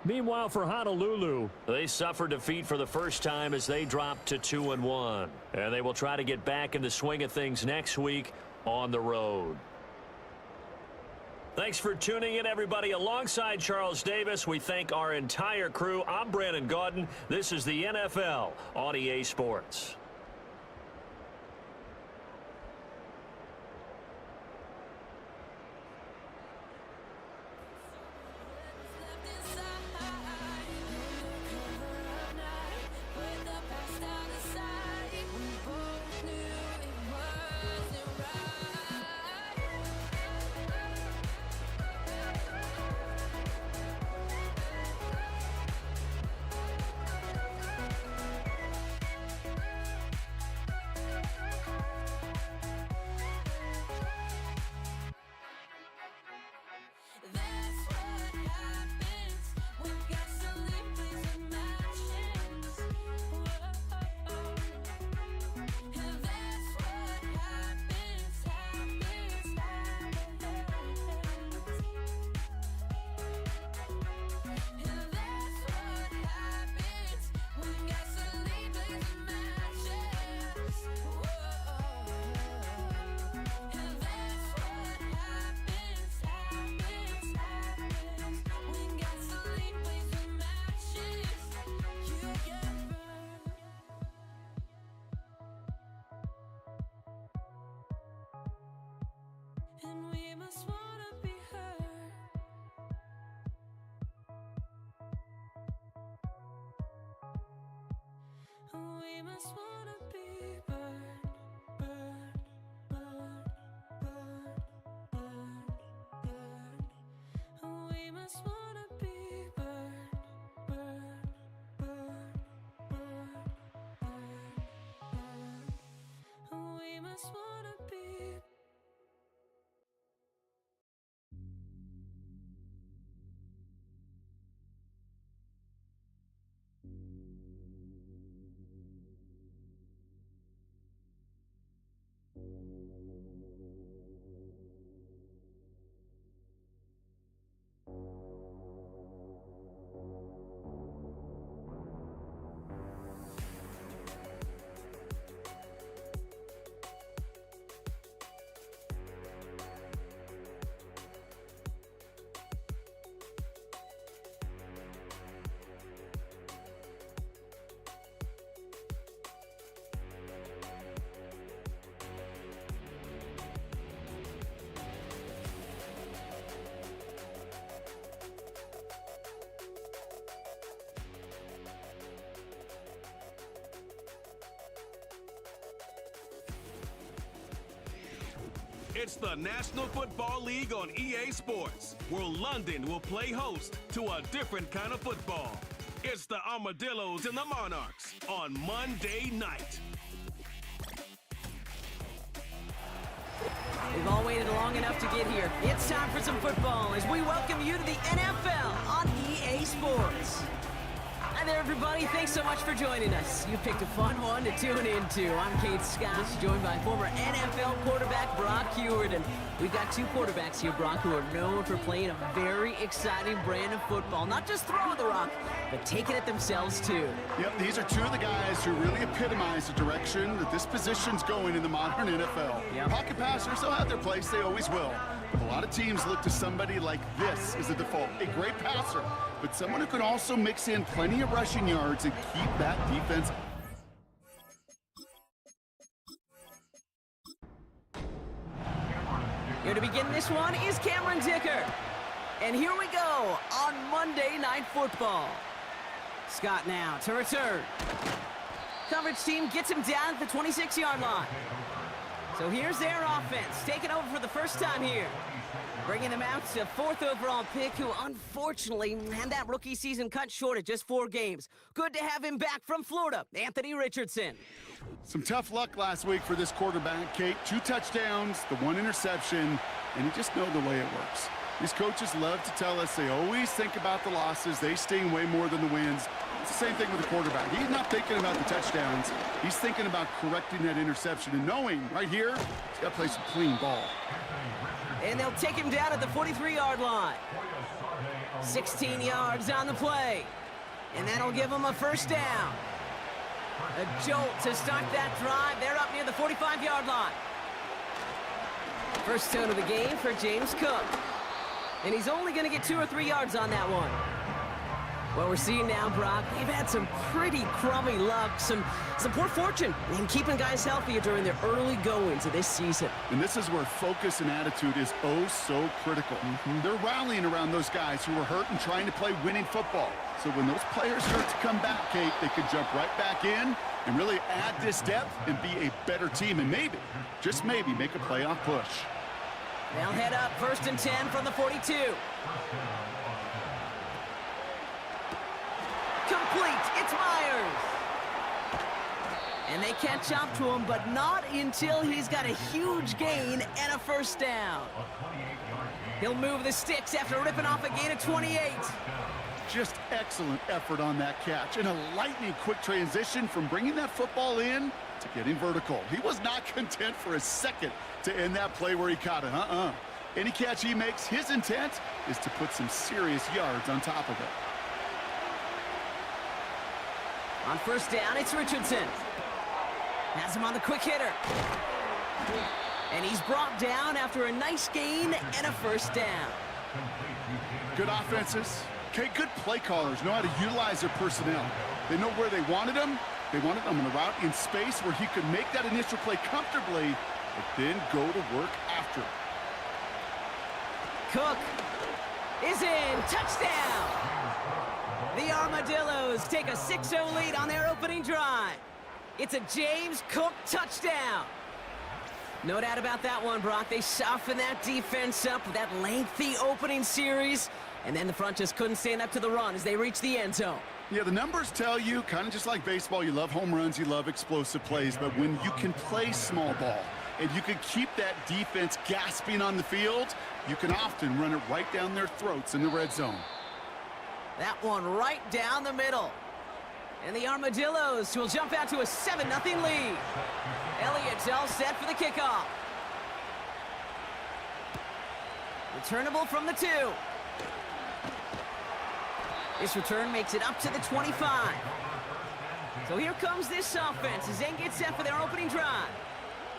Meanwhile, for Honolulu, they suffered defeat for the first time as they dropped to 2-1. And they will try to get back in the swing of things next week on the road. Thanks for tuning in, everybody. Alongside Charles Davis, we thank our entire crew. I'm Brandon Gaudin. This is the NFL on EA Sports. And we must wanna be heard. We must wanna be burned, burned, burned, burned, burned, burned. We must wanna be burned, burned, burned, burned, burned, burned. We must wanna be. It's the National Football League on EA Sports, where London will play host to a different kind of football. It's the Armadillos and the Monarchs on Monday night. We've all waited long enough to get here. It's time for some football as we welcome you to the NFL on EA Sports. Hi there, everybody. Thanks so much for joining us. You picked a fun one to tune into. I'm Kate Scott, joined by former NFL quarterback Brock Heward. And we've got two quarterbacks here, Brock, who are known for playing a very exciting brand of football. Not just throwing the rock, but taking it themselves, too. Yep, these are two of the guys who really epitomize the direction that this position's going in the modern NFL. Yep. Pocket passers, they'll have their place. They always will. A lot of teams look to somebody like this as a default. A great passer, but someone who can also mix in plenty of rushing yards and keep that defense. Here to begin this one is Cameron Dicker. And here we go on Monday Night Football. Scott now to return. Coverage team gets him down at the 26-yard line. So here's their offense, taking over for the first time here. Bringing them out to 4th overall pick, who unfortunately had that rookie season cut short at just 4 games. Good to have him back from Florida, Anthony Richardson. Some tough luck last week for this quarterback, Kate. 2 touchdowns, the 1 interception, and you just know the way it works. These coaches love to tell us they always think about the losses. They sting way more than the wins. It's the same thing with the quarterback. He's not thinking about the touchdowns. He's thinking about correcting that interception and knowing right here, he's got to play some clean ball. And they'll take him down at the 43-yard line. 16 yards on the play. And that'll give them a first down. A jolt to start that drive. They're up near the 45-yard line. First tone of the game for James Cook. And he's only going to get 2 or 3 yards on that one. What we're seeing now, Brock, they've had some pretty crummy luck, some poor fortune in keeping guys healthier during their early goings of this season. And this is where focus and attitude is oh so critical. They're rallying around those guys who were hurt and trying to play winning football. So when those players start to come back, Kate, they could jump right back in and really add this depth and be a better team and maybe, just maybe, make a playoff push. They'll head up 1st and 10 from the 42. Complete. It's Myers. And they catch up to him, but not until he's got a huge gain and a first down. He'll move the sticks after ripping off a gain of 28. Just excellent effort on that catch and a lightning quick transition from bringing that football in to getting vertical. He was not content for a second to end that play where he caught it. Any catch he makes, his intent is to put some serious yards on top of it. On first down, it's Richardson. Has him on the quick hitter. And he's brought down after a nice gain and a first down. Good offenses. Okay, good play callers know how to utilize their personnel. They know where they wanted them. They wanted them on a route in space where he could make that initial play comfortably, but then go to work after. Cook is in. Touchdown! The Armadillos take a 6-0 lead on their opening drive. It's a James Cook touchdown. No doubt about that one, Brock. They softened that defense up with that lengthy opening series, and then the front just couldn't stand up to the run as they reached the end zone. Yeah, the numbers tell you, kind of just like baseball, you love home runs, you love explosive plays, but when you can play small ball and you can keep that defense gasping on the field, you can often run it right down their throats in the red zone. That one right down the middle. And the Armadillos will jump out to a 7-0 lead. Elliott's all set for the kickoff. Returnable from the 2. This return makes it up to the 25. So here comes this offense as they get set for their opening drive.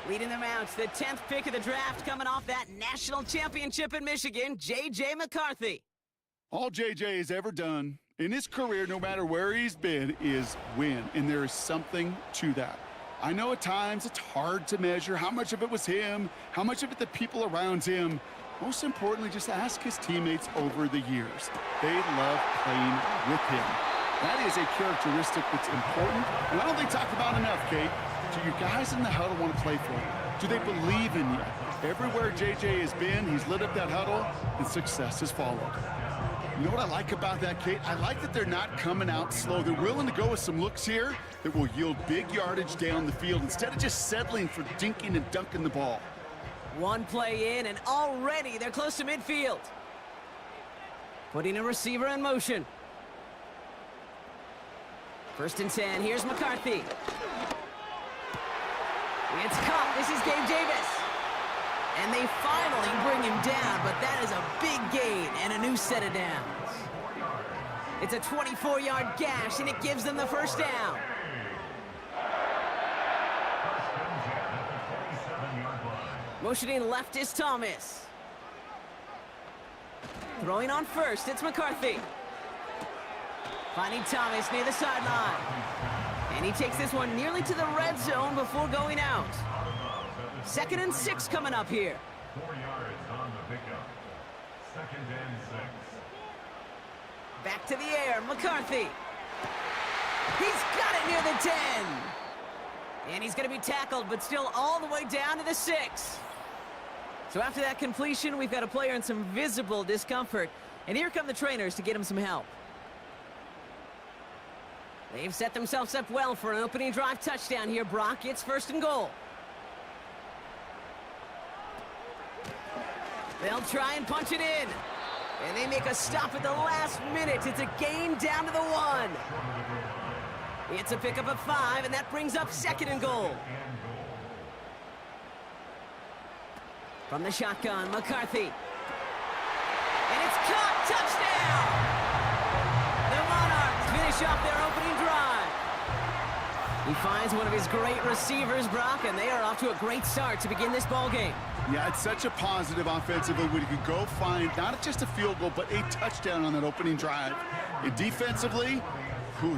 Leading them out to the 10th pick of the draft, coming off that national championship in Michigan, J.J. McCarthy. All J.J. has ever done in his career, no matter where he's been, is win. And there is something to that. I know at times it's hard to measure how much of it was him, how much of it the people around him. Most importantly, just ask his teammates over the years. They love playing with him. That is a characteristic that's important, and I don't think talked about enough, Kate. Do your guys in the huddle want to play for you? Do they believe in you? Everywhere JJ has been, he's lit up that huddle, and success has followed. You know what I like about that, Kate? I like that they're not coming out slow. They're willing to go with some looks here that will yield big yardage down the field instead of just settling for dinking and dunking the ball. One play in, and already they're close to midfield. Putting a receiver in motion. 1st and 10, here's McCarthy. It's caught, this is Gabe Davis. And they finally bring him down, but that is a big gain and a new set of downs. It's a 24-yard gash, and it gives them the first down. Motioning left is Thomas. Throwing on first, it's McCarthy. Finding Thomas near the sideline. And he takes this one nearly to the red zone before going out. 2nd and 6 coming up here. 4 yards on the pickup. 2nd and 6. Back to the air, McCarthy. He's got it near the 10. And he's going to be tackled, but still all the way down to the 6. So after that completion, we've got a player in some visible discomfort. And here come the trainers to get him some help. They've set themselves up well for an opening drive touchdown here, Brock. It's 1st and goal. They'll try and punch it in. And they make a stop at the last minute. It's a gain down to the 1. It's a pickup of 5, and that brings up 2nd and goal. From the shotgun, McCarthy. And it's caught, touchdown! The Monarchs finish off their opening drive. He finds one of his great receivers, Brock, and they are off to a great start to begin this ball game. Yeah, it's such a positive offensively when you can go find not just a field goal, but a touchdown on that opening drive. And defensively,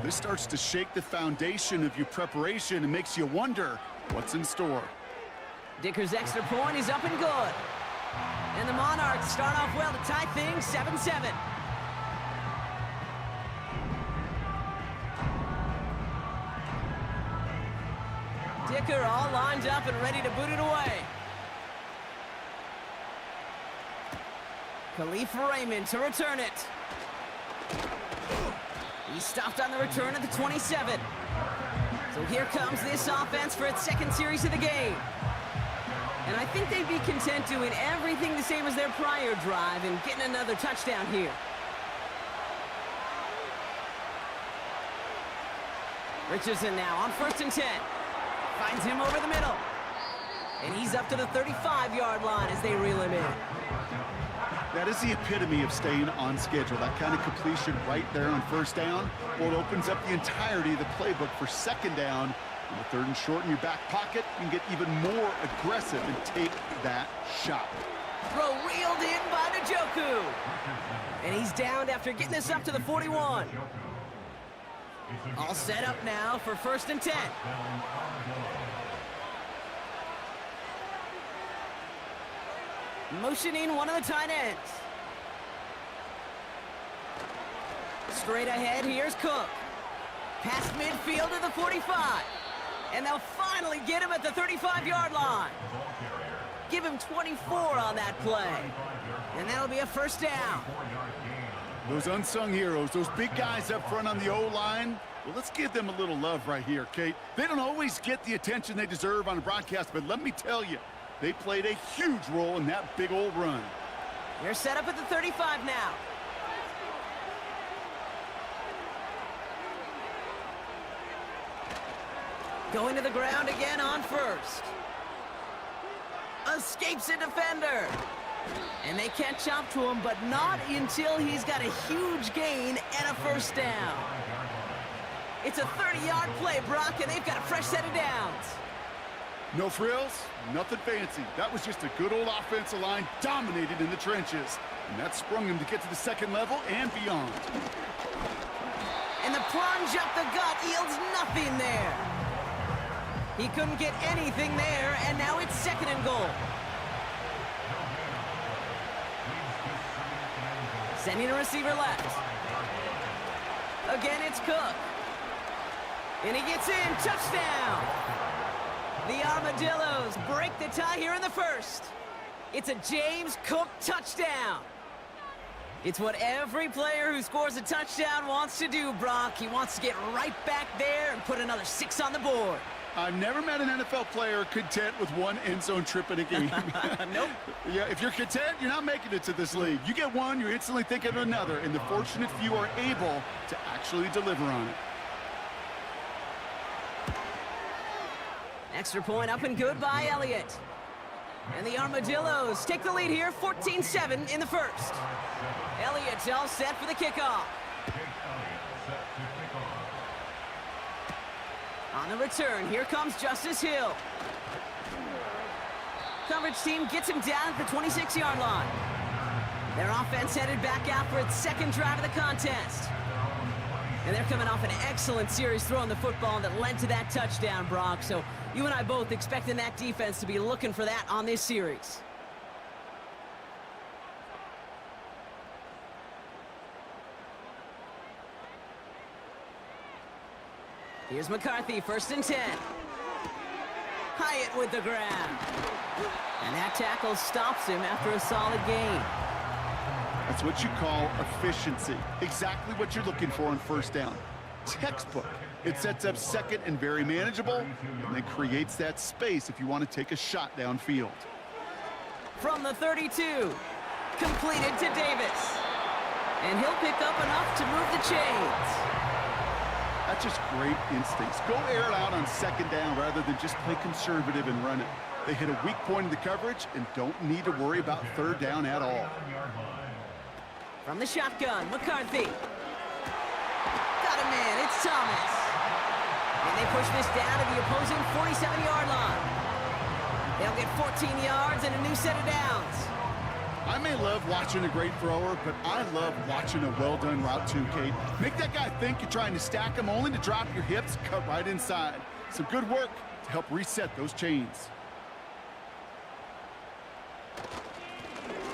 this starts to shake the foundation of your preparation and makes you wonder what's in store. Dicker's extra point is up and good. And the Monarchs start off well to tie things 7-7. Dicker all lined up and ready to boot it away. Khalif Raymond to return it. He stopped on the return at the 27. So here comes this offense for its second series of the game. And I think they'd be content doing everything the same as their prior drive and getting another touchdown here. Richardson now on 1st and 10. Finds him over the middle. And he's up to the 35-yard line as they reel him in. That is the epitome of staying on schedule. That kind of completion right there on 1st down. Well, it opens up the entirety of the playbook for 2nd down. On the 3rd and short in your back pocket, you can get even more aggressive and take that shot. Throw reeled in by Njoku. And he's downed after getting this up to the 41. All set up now for 1st and 10. Motioning one of the tight ends. Straight ahead, here's Cook. Past midfield to the 45. And they'll finally get him at the 35-yard line. Give him 24 on that play. And that'll be a 1st down. Those unsung heroes, those big guys up front on the O-line, well, let's give them a little love right here, Kate. They don't always get the attention they deserve on a broadcast, but let me tell you, they played a huge role in that big old run. They're set up at the 35 now. Going to the ground again on 1st. Escapes a defender. And they catch up to him, but not until he's got a huge gain and a 1st down. It's a 30-yard play, Brock, and they've got a fresh set of downs. No frills, nothing fancy. That was just a good old offensive line dominated in the trenches. And that sprung him to get to the 2nd level and beyond. And the plunge up the gut yields nothing there. He couldn't get anything there, and now it's 2nd and goal. Sending a receiver left. Again, it's Cook. And he gets in, touchdown! The Armadillos break the tie here in the 1st. It's a James Cook touchdown. It's what every player who scores a touchdown wants to do, Brock. He wants to get right back there and put another 6 on the board. I've never met an NFL player content with one end zone trip in a game. Nope. Yeah, if you're content, you're not making it to this league. You get one, you're instantly thinking of another, and the fortunate few are able to actually deliver on it. Extra point up and good by Elliott. And the Armadillos take the lead here, 14-7 in the 1st. Elliott's all set for the kickoff. On the return, here comes Justice Hill. Coverage team gets him down at the 26-yard line. Their offense headed back out for its 2nd drive of the contest. And they're coming off an excellent series throwing the football that led to that touchdown, Brock. So you and I both expecting that defense to be looking for that on this series. Here's McCarthy, 1st and 10. Hyatt with the grab. And that tackle stops him after a solid gain. That's what you call efficiency. Exactly what you're looking for on 1st down. Textbook. It sets up 2nd and very manageable, and then creates that space if you want to take a shot downfield. From the 32, completed to Davis. And he'll pick up enough to move the chains. That's just great instincts. Go air it out on 2nd down rather than just play conservative and run it. They hit a weak point in the coverage and don't need to worry about 3rd down at all. From the shotgun, McCarthy. Got him in, it's Thomas. And they push this down to the opposing 47-yard line. They'll get 14 yards and a new set of downs. I may love watching a great thrower, but I love watching a well-done route too, Kate. Make that guy think you're trying to stack him only to drop your hips, cut right inside. Some good work to help reset those chains.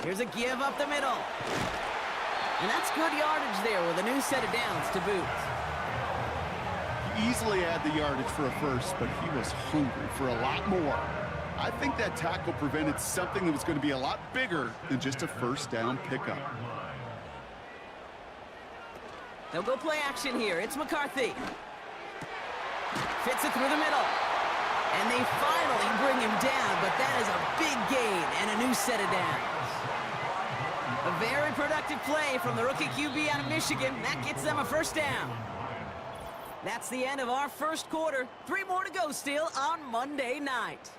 Here's a give up the middle. And that's good yardage there with a new set of downs to boot. He easily had the yardage for a first, but he was hungry for a lot more. I think that tackle prevented something that was going to be a lot bigger than just a first down pickup. They'll go play action here. It's McCarthy. Fits it through the middle. And they finally bring him down, but that is a big gain and a new set of downs. A very productive play from the rookie QB out of Michigan. That gets them a first down. That's the end of our first quarter. 3 more to go still on Monday night.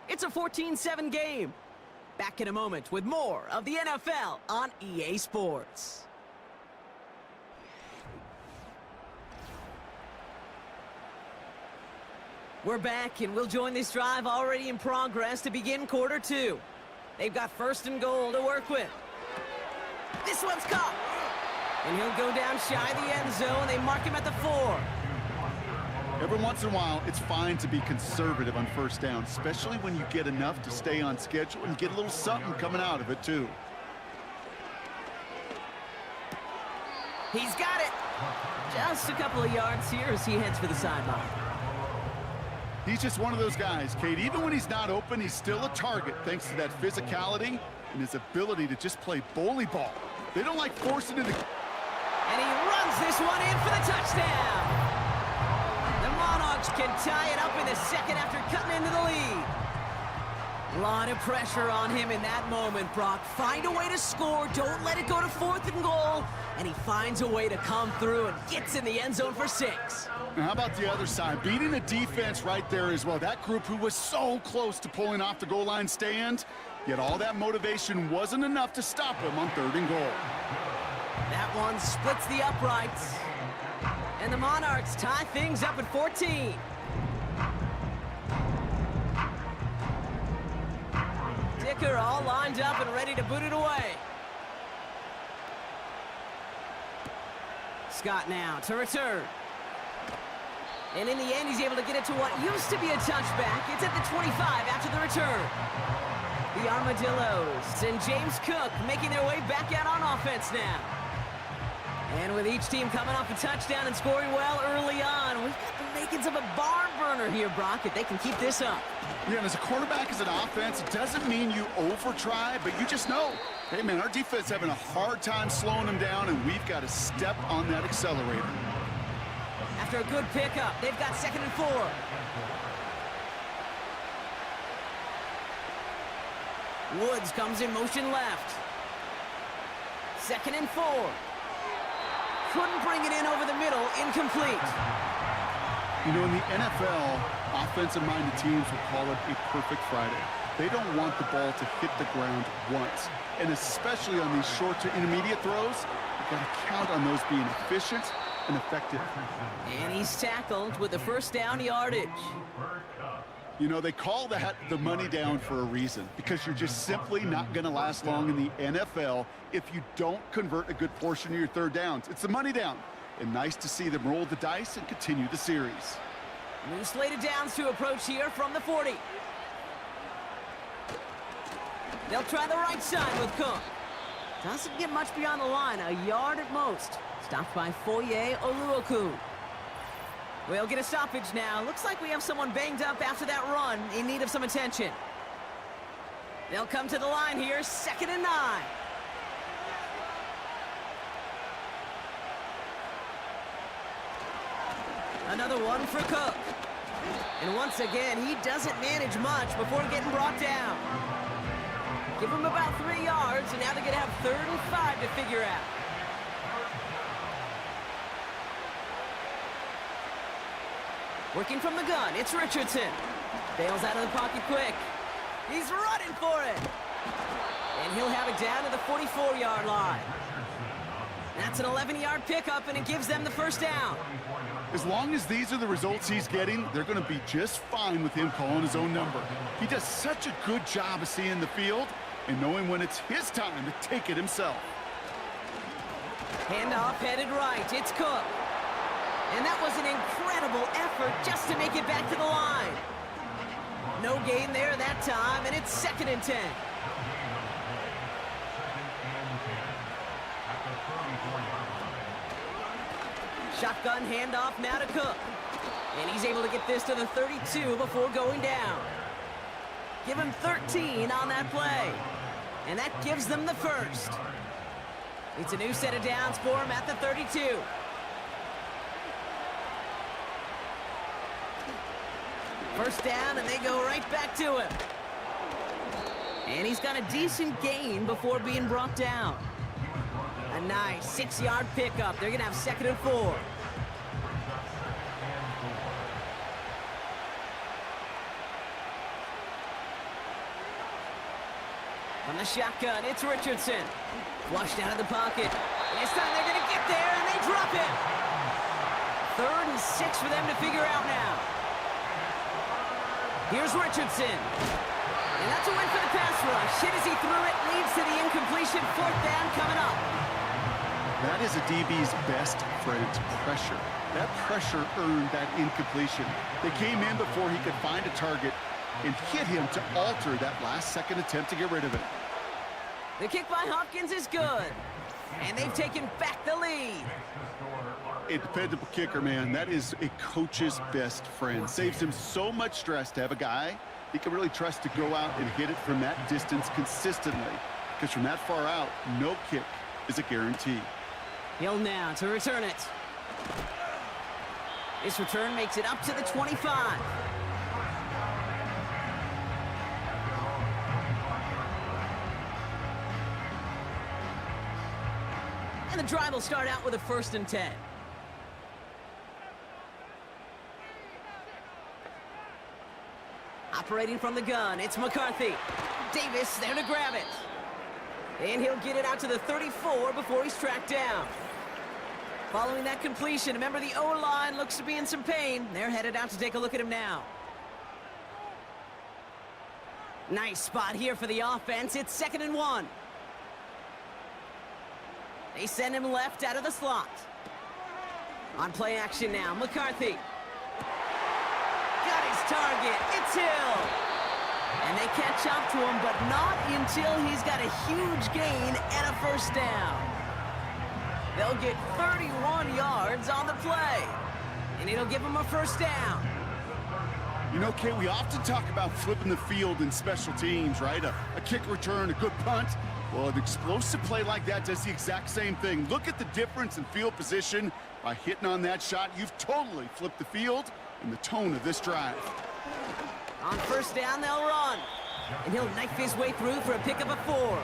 It's a 14-7 game. Back in a moment with more of the NFL on EA Sports. We're back, and we'll join this drive already in progress to begin quarter 2. They've got 1st and goal to work with. This one's caught. And he'll go down shy of the end zone. They mark him at the 4. Every once in a while, it's fine to be conservative on first down, especially when you get enough to stay on schedule and get a little something coming out of it, too. He's got it. Just a couple of yards here as he heads for the sideline. He's just one of those guys, Kate. Even when he's not open, he's still a target thanks to that physicality and his ability to just play bully ball. They don't like forcing it. And he runs this one in for the touchdown. The Monarchs can tie it up in the second after cutting into the lead. A lot of pressure on him in that moment, Brock. Find a way to score. Don't let it go to 4th and goal. And he finds a way to come through and gets in the end zone for 6. Now, how about the other side? Beating the defense right there as well. That group who was so close to pulling off the goal line stand, yet all that motivation wasn't enough to stop him on 3rd and goal. That one splits the uprights. And the Monarchs tie things up at 14. Dicker all lined up and ready to boot it away. Scott now to return. And in the end, he's able to get it to what used to be a touchback. It's at the 25 after the return. The Armadillos and James Cook making their way back out on offense now. And with each team coming off a touchdown and scoring well early on, we've got the makings of a barn burner here, Brock, if they can keep this up. Yeah, and as a quarterback, as an offense, it doesn't mean you over-try, but you just know, hey, man, our defense is having a hard time slowing them down, and we've got to step on that accelerator. After a good pickup, they've got 2nd and 4. Woods comes in motion left. 2nd and 4. Couldn't bring it in over the middle, incomplete. You know, in the NFL, offensive-minded teams will call it a perfect Friday. They don't want the ball to hit the ground once. And especially on these short to intermediate throws, you've got to count on those being efficient and effective. And he's tackled with the first down yardage. You know, they call that the money down for a reason, because you're just simply not going to last long in the NFL if you don't convert a good portion of your 3rd downs. It's the money down. And nice to see them roll the dice and continue the series. New slate of downs to approach here from the 40. They'll try the right side with Cook. Doesn't get much beyond the line, a yard at most. Stopped by Foye Oluokun. We'll get a stoppage now. Looks like we have someone banged up after that run, in need of some attention. They'll come to the line here, 2nd and 9. Another one for Cook. And once again, he doesn't manage much before getting brought down. Give him about 3 yards, and now they're going to have 3rd and 5 to figure out. Working from the gun, it's Richardson. Bails out of the pocket quick. He's running for it. And he'll have it down to the 44-yard line. That's an 11-yard pickup, and it gives them the first down. As long as these are the results he's getting, they're going to be just fine with him calling his own number. He does such a good job of seeing the field and knowing when it's his time to take it himself. Handoff headed right. It's Cook. And that was an incredible effort just to make it back to the line. No gain there that time, and it's 2nd and 10. Shotgun handoff now to Cook. And he's able to get this to the 32 before going down. Give him 13 on that play. And that gives them the first. It's a new set of downs for him at the 32. First down, and they go right back to him. And he's got a decent gain before being brought down. A nice 6-yard pickup. They're going to have 2nd and 4. From the shotgun, it's Richardson. Flushed out of the pocket. And this time they're going to get there, and they drop it. 3rd and 6 for them to figure out now. Here's Richardson. And that's a win for the pass rush. Hit as he threw it, leads to the incompletion. 4th down coming up. That is a DB's best friend, pressure. That pressure earned that incompletion. They came in before he could find a target and hit him to alter that last-second attempt to get rid of it. The kick by Hopkins is good. And they've taken back the lead. A dependable kicker, man. That is a coach's best friend. Saves him so much stress to have a guy he can really trust to go out and hit it from that distance consistently. Because from that far out, no kick is a guarantee. Hill now to return it. This return makes it up to the 25. And the drive will start out with a 1st and 10. Operating from the gun, it's McCarthy. Davis there to grab it. And he'll get it out to the 34 before he's tracked down. Following that completion, remember the O-line looks to be in some pain. They're headed out to take a look at him now. Nice spot here for the offense. It's 2nd and 1. They send him left out of the slot. On play action now, McCarthy. Got his target. It's Hill. And they catch up to him, but not until he's got a huge gain and a 1st down. They'll get 31 yards on the play. And it'll give them a 1st down. You know, Kate, we often talk about flipping the field in special teams, right? A kick return, a good punt. Well, an explosive play like that does the exact same thing. Look at the difference in field position. By hitting on that shot, you've totally flipped the field and the tone of this drive. On 1st down, they'll run. And he'll knife his way through for a pickup of 4.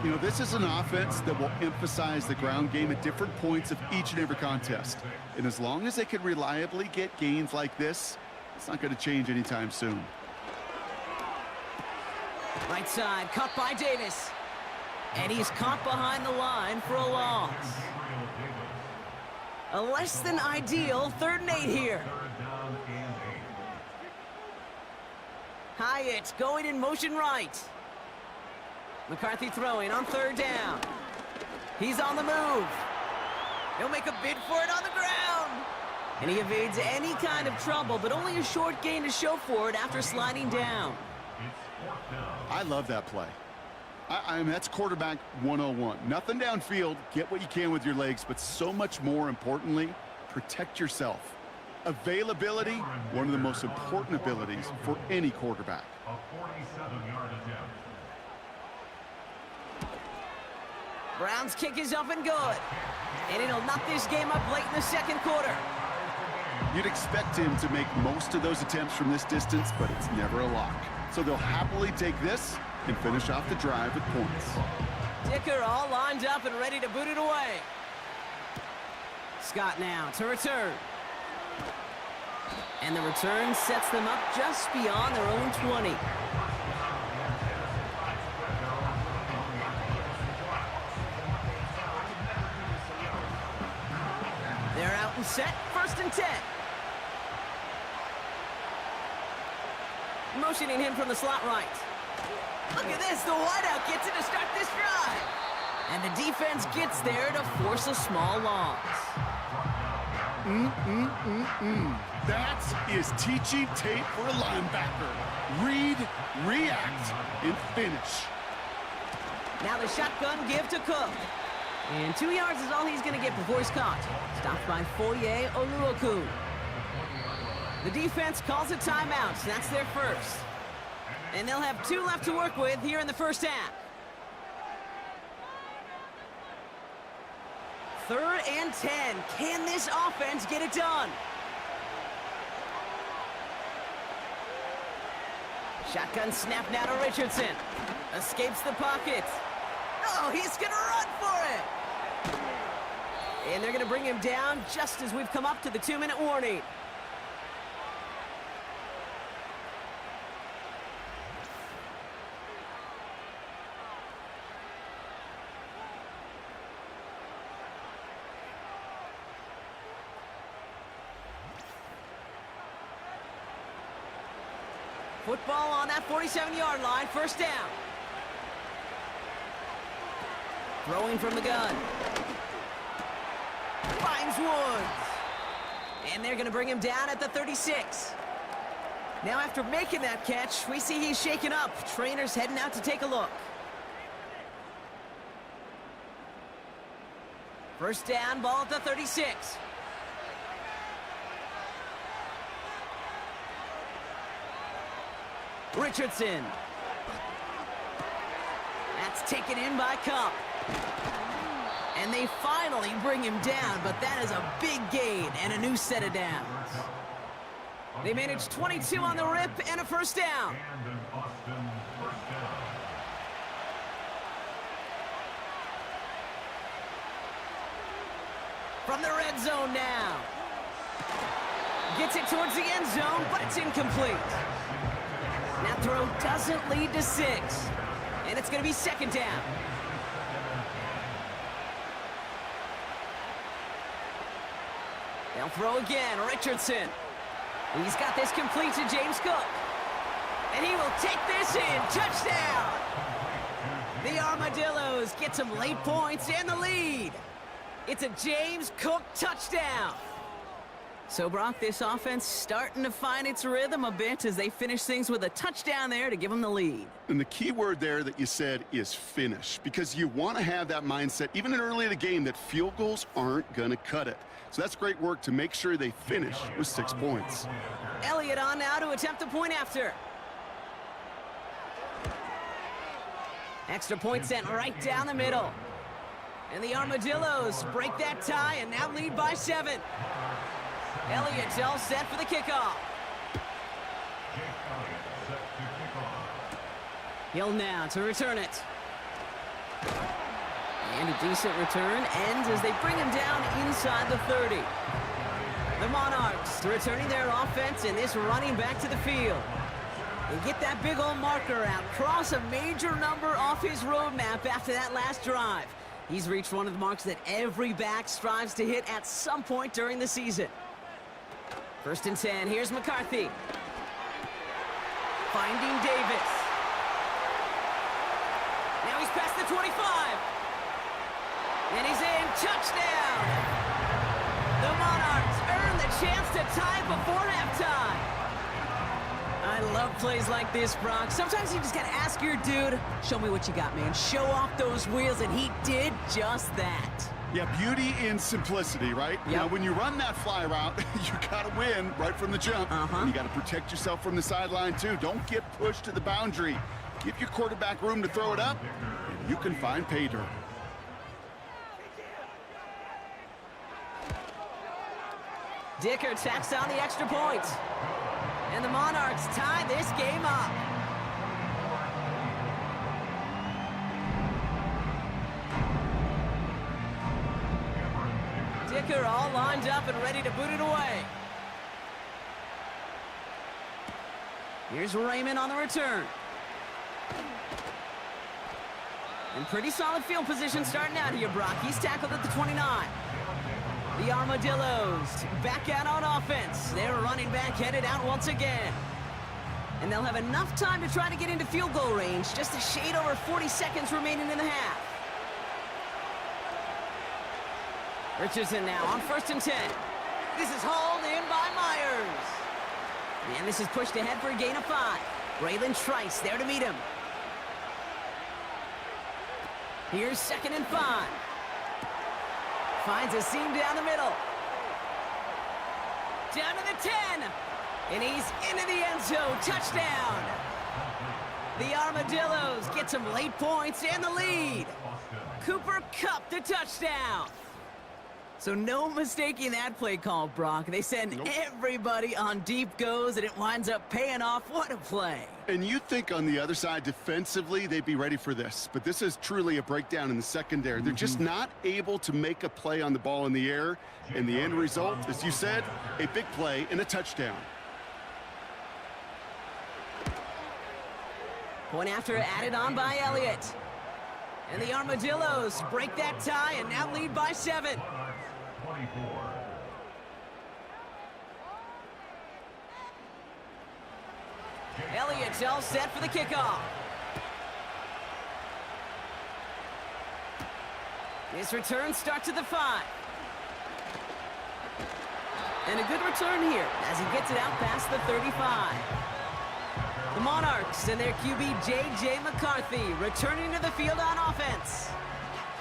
You know, this is an offense that will emphasize the ground game at different points of each and every contest. And as long as they can reliably get gains like this, it's not going to change anytime soon. Right side, cut by Davis. And he's caught behind the line for a loss. A less than ideal 3rd and 8 here. Hyatt going in motion right. McCarthy throwing on 3rd down. He's on the move. He'll make a bid for it on the ground. And he evades any kind of trouble, but only a short gain to show for it after sliding down. I love that play. I mean, that's quarterback 101. Nothing downfield, get what you can with your legs, but so much more importantly, protect yourself. Availability, one of the most important abilities for any quarterback. A 47-yard attempt. Brown's kick is up and good. And it'll knock this game up late in the 2nd quarter. You'd expect him to make most of those attempts from this distance, but it's never a lock. So they'll happily take this and finish off the drive with points. Dicker all lined up and ready to boot it away. Scott now to return. And the return sets them up just beyond their own 20. and set, 1st and 10. Motioning him from the slot right. Look at this, the wideout gets it to start this drive. And the defense gets there to force a small loss. That is teaching tape for a linebacker. Read, react, and finish. Now the shotgun give to Cook. And 2 yards is all he's going to get before he's caught. Stopped by Foye Oluoku. The defense calls a timeout, so that's their first. And they'll have 2 left to work with here in the first half. 3rd and 10. Can this offense get it done? Shotgun snap now to Richardson. Escapes the pocket. Oh, he's going to run for it. And they're going to bring him down just as we've come up to the 2-minute warning. Football on that 47-yard line, 1st down. Throwing from the gun. Finds Woods. And they're going to bring him down at the 36. Now after making that catch, we see he's shaken up. Trainer's heading out to take a look. 1st down, ball at the 36. Richardson. That's taken in by Cup. And they finally bring him down, but that is a big gain and a new set of downs. They managed 22 on the rip and a 1st down. From the red zone now. Gets it towards the end zone, but it's incomplete. That throw doesn't lead to 6. And it's going to be 2nd down. They'll throw again. Richardson. He's got this complete to James Cook. And he will take this in. Touchdown! The Armadillos get some late points and the lead. It's a James Cook touchdown. So, Brock, this offense starting to find its rhythm a bit as they finish things with a touchdown there to give them the lead. And the key word there that you said is finish, because you want to have that mindset, even early in the game, that field goals aren't going to cut it. So that's great work to make sure they finish with 6 points. Elliott on now to attempt a point after. Extra point sent right down the middle. And the Armadillos break that tie and now lead by 7. Elliott's all set for the kickoff. Hill now to return it. And a decent return ends as they bring him down inside the 30. The Monarchs returning their offense and this running back to the field. They get that big old marker out, cross a major number off his roadmap after that last drive. He's reached one of the marks that every back strives to hit at some point during the season. 1st and 10, here's McCarthy. Finding Davis. Now he's past the 25. And he's in, touchdown! The Monarchs earn the chance to tie before halftime. I love plays like this, Brock. Sometimes you just gotta ask your dude, show me what you got, man. Show off those wheels, and he did just that. Yeah, beauty in simplicity, right? Yep. Now, when you run that fly route, you gotta win right from the jump. And you gotta protect yourself from the sideline, too. Don't get pushed to the boundary. Give your quarterback room to throw it up, and you can find pay dirt. Dicker tacks on the extra point. And the Monarchs tie this game up. Dicker all lined up and ready to boot it away. Here's Raymond on the return. And pretty solid field position starting out here, Brock. He's tackled at the 29. The Armadillos back out on offense. Their running back headed out once again. And they'll have enough time to try to get into field goal range. Just a shade over 40 seconds remaining in the half. Richardson now on 1st and 10. This is hauled in by Myers. And this is pushed ahead for a gain of 5. Braylon Trice there to meet him. Here's 2nd and 5. Finds a seam down the middle. Down to the 10. And he's into the end zone. Touchdown. The Armadillos get some late points and the lead. Cooper Kupp the touchdown. So no mistaking that play call, Brock. They send everybody on deep goes, and it winds up paying off. What a play. And you think on the other side defensively they'd be ready for this, but this is truly a breakdown in the secondary. They're just not able to make a play on the ball in the air, and the end result, as you said, a big play and a touchdown. Point after added on by Elliott. And the Armadillos break that tie and now lead by 7. 24. Elliott's all set for the kickoff. This return starts at the 5. And a good return here as he gets it out past the 35. The Monarchs and their QB J.J. McCarthy returning to the field on offense.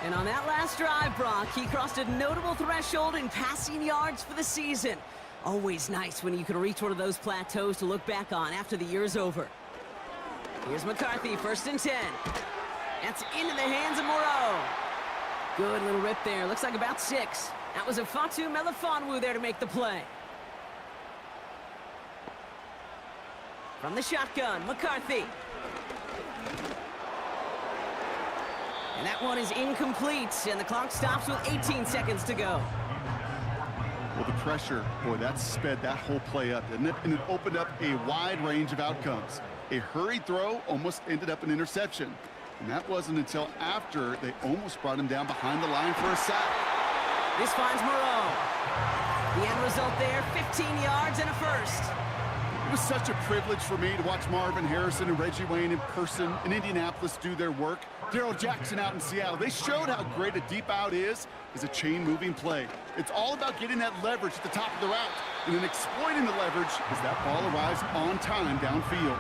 And on that last drive, Brock, he crossed a notable threshold in passing yards for the season. Always nice when you can reach one of those plateaus to look back on after the year's over. Here's McCarthy, 1st and 10. That's into the hands of Moreau. Good little rip there. Looks like about 6. That was a Fatu Melifonwu there to make the play. From the shotgun, McCarthy. And that one is incomplete, and the clock stops with 18 seconds to go. Well, the pressure, boy, that sped that whole play up, didn't it? And it opened up a wide range of outcomes. A hurried throw almost ended up an interception. And that wasn't until after they almost brought him down behind the line for a sack. This finds Moreau. The end result there, 15 yards and a first. It was such a privilege for me to watch Marvin Harrison and Reggie Wayne in person in Indianapolis do their work. Darrell Jackson out in Seattle. They showed how great a deep out is a chain-moving play. It's all about getting that leverage at the top of the route and then exploiting the leverage as that ball arrives on time downfield.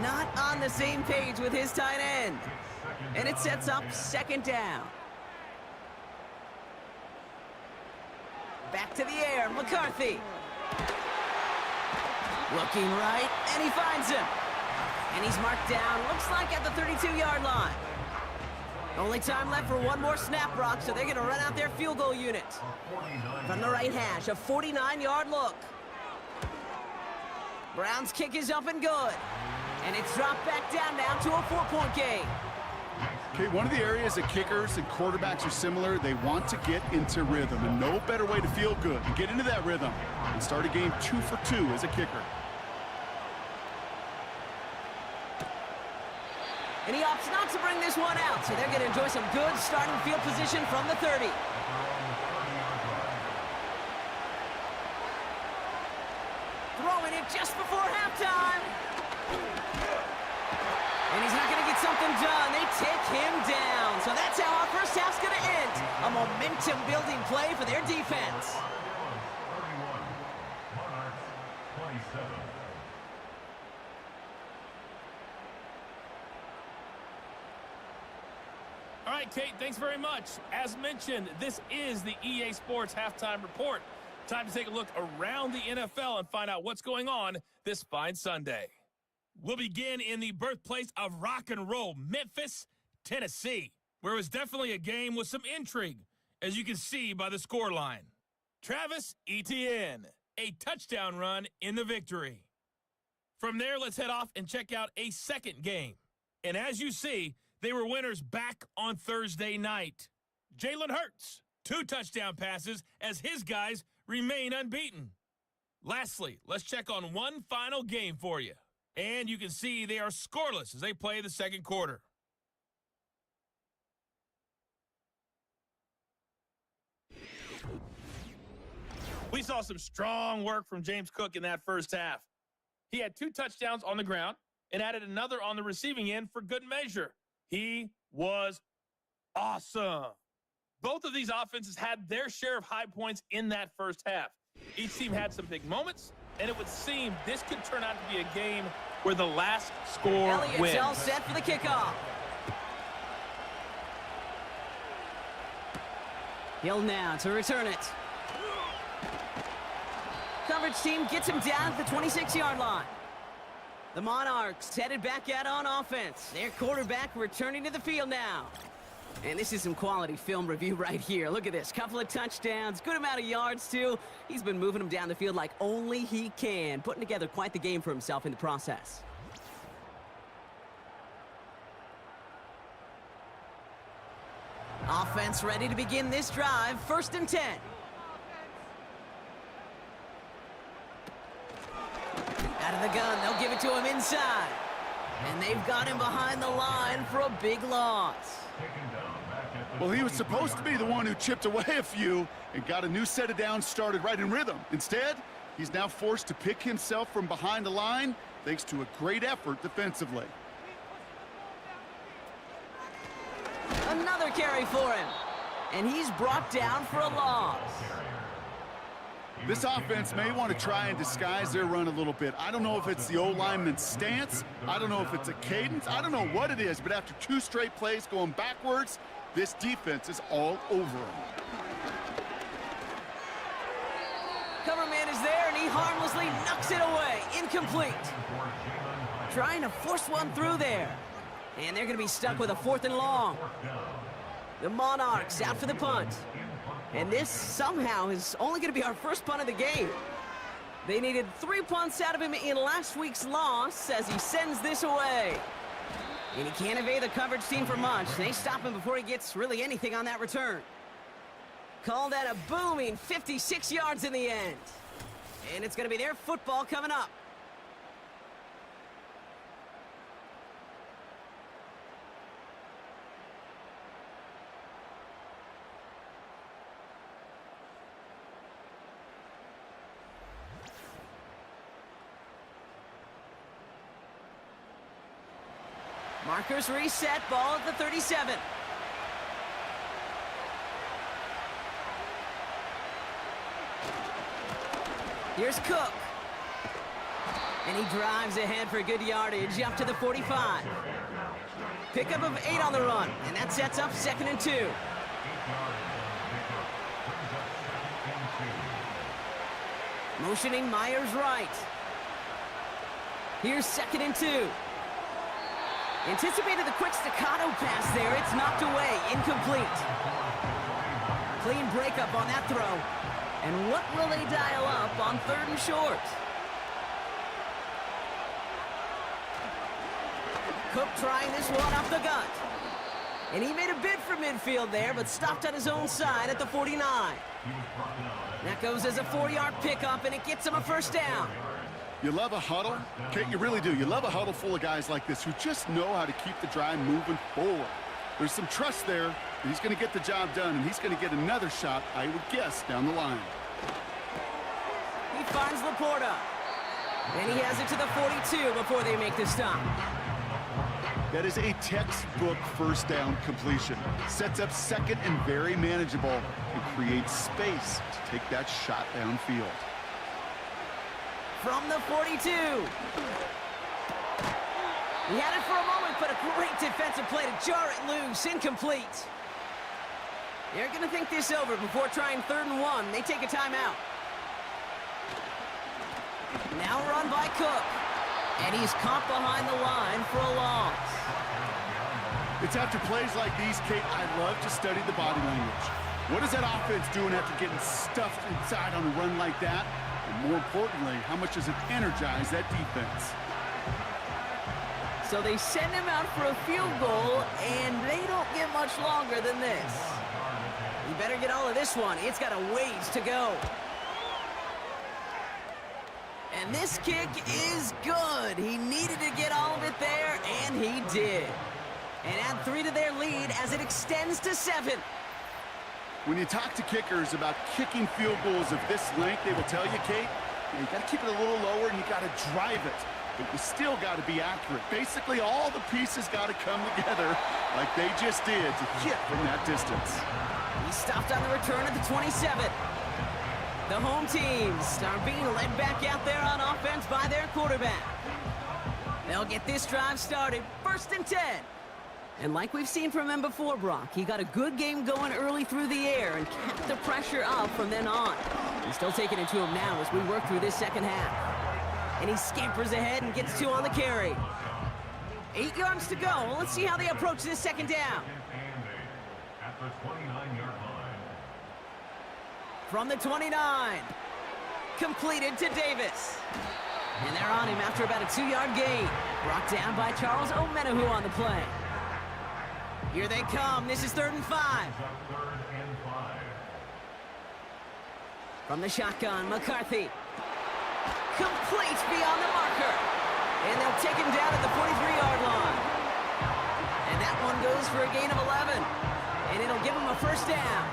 Not on the same page with his tight end. And it sets up 2nd down. Back to the air, McCarthy. Looking right, and he finds him. And he's marked down, looks like at the 32-yard line. Only time left for one more snap, Brock, so they're going to run out their field goal unit. From the right hash, a 49-yard look. Brown's kick is up and good. And it's dropped back down now to a 4-point game. Okay, one of the areas that kickers and quarterbacks are similar, they want to get into rhythm. And no better way to feel good and get into that rhythm and start a game 2 for 2 as a kicker. And he opts not to bring this one out, so they're going to enjoy some good starting field position from the 30. Throwing it just before halftime. And he's not going to get something done. They take him down. So that's how our first half's going to end. A momentum-building play for their defense. 31. Monarchs 27. All right, Kate, thanks very much. As mentioned, this is the EA Sports Halftime Report. Time to take a look around the NFL and find out what's going on this fine Sunday. We'll begin in the birthplace of rock and roll, Memphis, Tennessee, where it was definitely a game with some intrigue, as you can see by the scoreline. Travis Etienne, a touchdown run in the victory. From there, let's head off and check out a second game. And as you see, they were winners back on Thursday night. Jalen Hurts, 2 touchdown passes as his guys remain unbeaten. Lastly, let's check on one final game for you. And you can see they are scoreless as they play the second quarter. We saw some strong work from James Cook in that first half. He had 2 touchdowns on the ground and added another on the receiving end for good measure. He was awesome. Both of these offenses had their share of high points in that first half. Each team had some big moments, and it would seem this could turn out to be a game where the last score Elliott's wins. all set for the kickoff. He'll now to return it. Coverage team gets him down at the 26-yard line. The Monarchs headed back out on offense. Their quarterback returning to the field now. And this is some quality film review right here. Look at this. Couple of touchdowns, good amount of yards, too. He's been moving them down the field like only he can, putting together quite the game for himself in the process. Offense ready to begin this drive. 1st and 10. Out of the gun, they'll give it to him inside. And they've got him behind the line for a big loss. Well, he was supposed to be the one who chipped away a few and got a new set of downs started right in rhythm. Instead, he's now forced to pick himself from behind the line thanks to a great effort defensively. Another carry for him. And he's brought down for a loss. This offense may want to try and disguise their run a little bit. I don't know if it's the O-lineman's stance. I don't know if it's a cadence. I don't know what it is, but after 2 straight plays going backwards, this defense is all over him. Cover man is there, and he harmlessly knocks it away. Incomplete. Trying to force one through there. And they're going to be stuck with a 4th and long. The Monarchs out for the punt. And this somehow is only going to be our first punt of the game. They needed 3 punts out of him in last week's loss as he sends this away. And he can't evade the coverage team for much. They stop him before he gets really anything on that return. Called that a booming 56 yards in the end. And it's going to be their football coming up. Markers reset, ball at the 37. Here's Cook. And he drives ahead for good yardage up to the 45. Pickup of 8 on the run, and that sets up 2nd and 2. Motioning Myers right. Here's 2nd and 2. Anticipated the quick staccato pass there. It's knocked away. Incomplete. Clean breakup on that throw. And what will they dial up on 3rd and short? Cook trying this one off the gut. And he made a bid for midfield there, but stopped on his own side at the 49. That goes as a 4-yard pickup, and it gets him a 1st down. You love a huddle? Okay, you really do. You love a huddle full of guys like this who just know how to keep the drive moving forward. There's some trust there that he's going to get the job done, and he's going to get another shot, I would guess, down the line. He finds Laporta. And he has it to the 42 before they make the stop. That is a textbook 1st down completion. Sets up 2nd and very manageable and creates space to take that shot downfield. From the 42. He had it for a moment, but a great defensive play to jar it loose. Incomplete. They're going to think this over before trying 3rd and 1. They take a timeout. Now run by Cook. And he's caught behind the line for a loss. It's after plays like these, Kate, I love to study the body language. What is that offense doing after getting stuffed inside on a run like that? And more importantly, how much does it energize that defense? So they send him out for a field goal, and they don't get much longer than this. You better get all of this one. It's got a ways to go. And this kick is good. He needed to get all of it there, and he did. And add 3 to their lead as it extends to 7. When you talk to kickers about kicking field goals of this length, they will tell you, Kate, you got to keep it a little lower and you got to drive it. But you still got to be accurate. Basically, all the pieces got to come together like they just did to hit from that distance. He stopped on the return at the 27. The home teams are being led back out there on offense by their quarterback. They'll get this drive started, 1st and 10. And like we've seen from him before, Brock, he got a good game going early through the air and kept the pressure up from then on. He's still taking it to him now as we work through this second half. And he scampers ahead and gets 2 on the carry. 8 yards to go. Well, let's see how they approach this second down. At the 29-yard line. From the 29. Completed to Davis. And they're on him after about a 2-yard gain. Brought down by Charles Omenahu on the play. Here they come. This is 3rd and 5. From the shotgun, McCarthy. Complete beyond the marker. And they'll take him down at the 43-yard line. And that one goes for a gain of 11. And it'll give him a 1st down.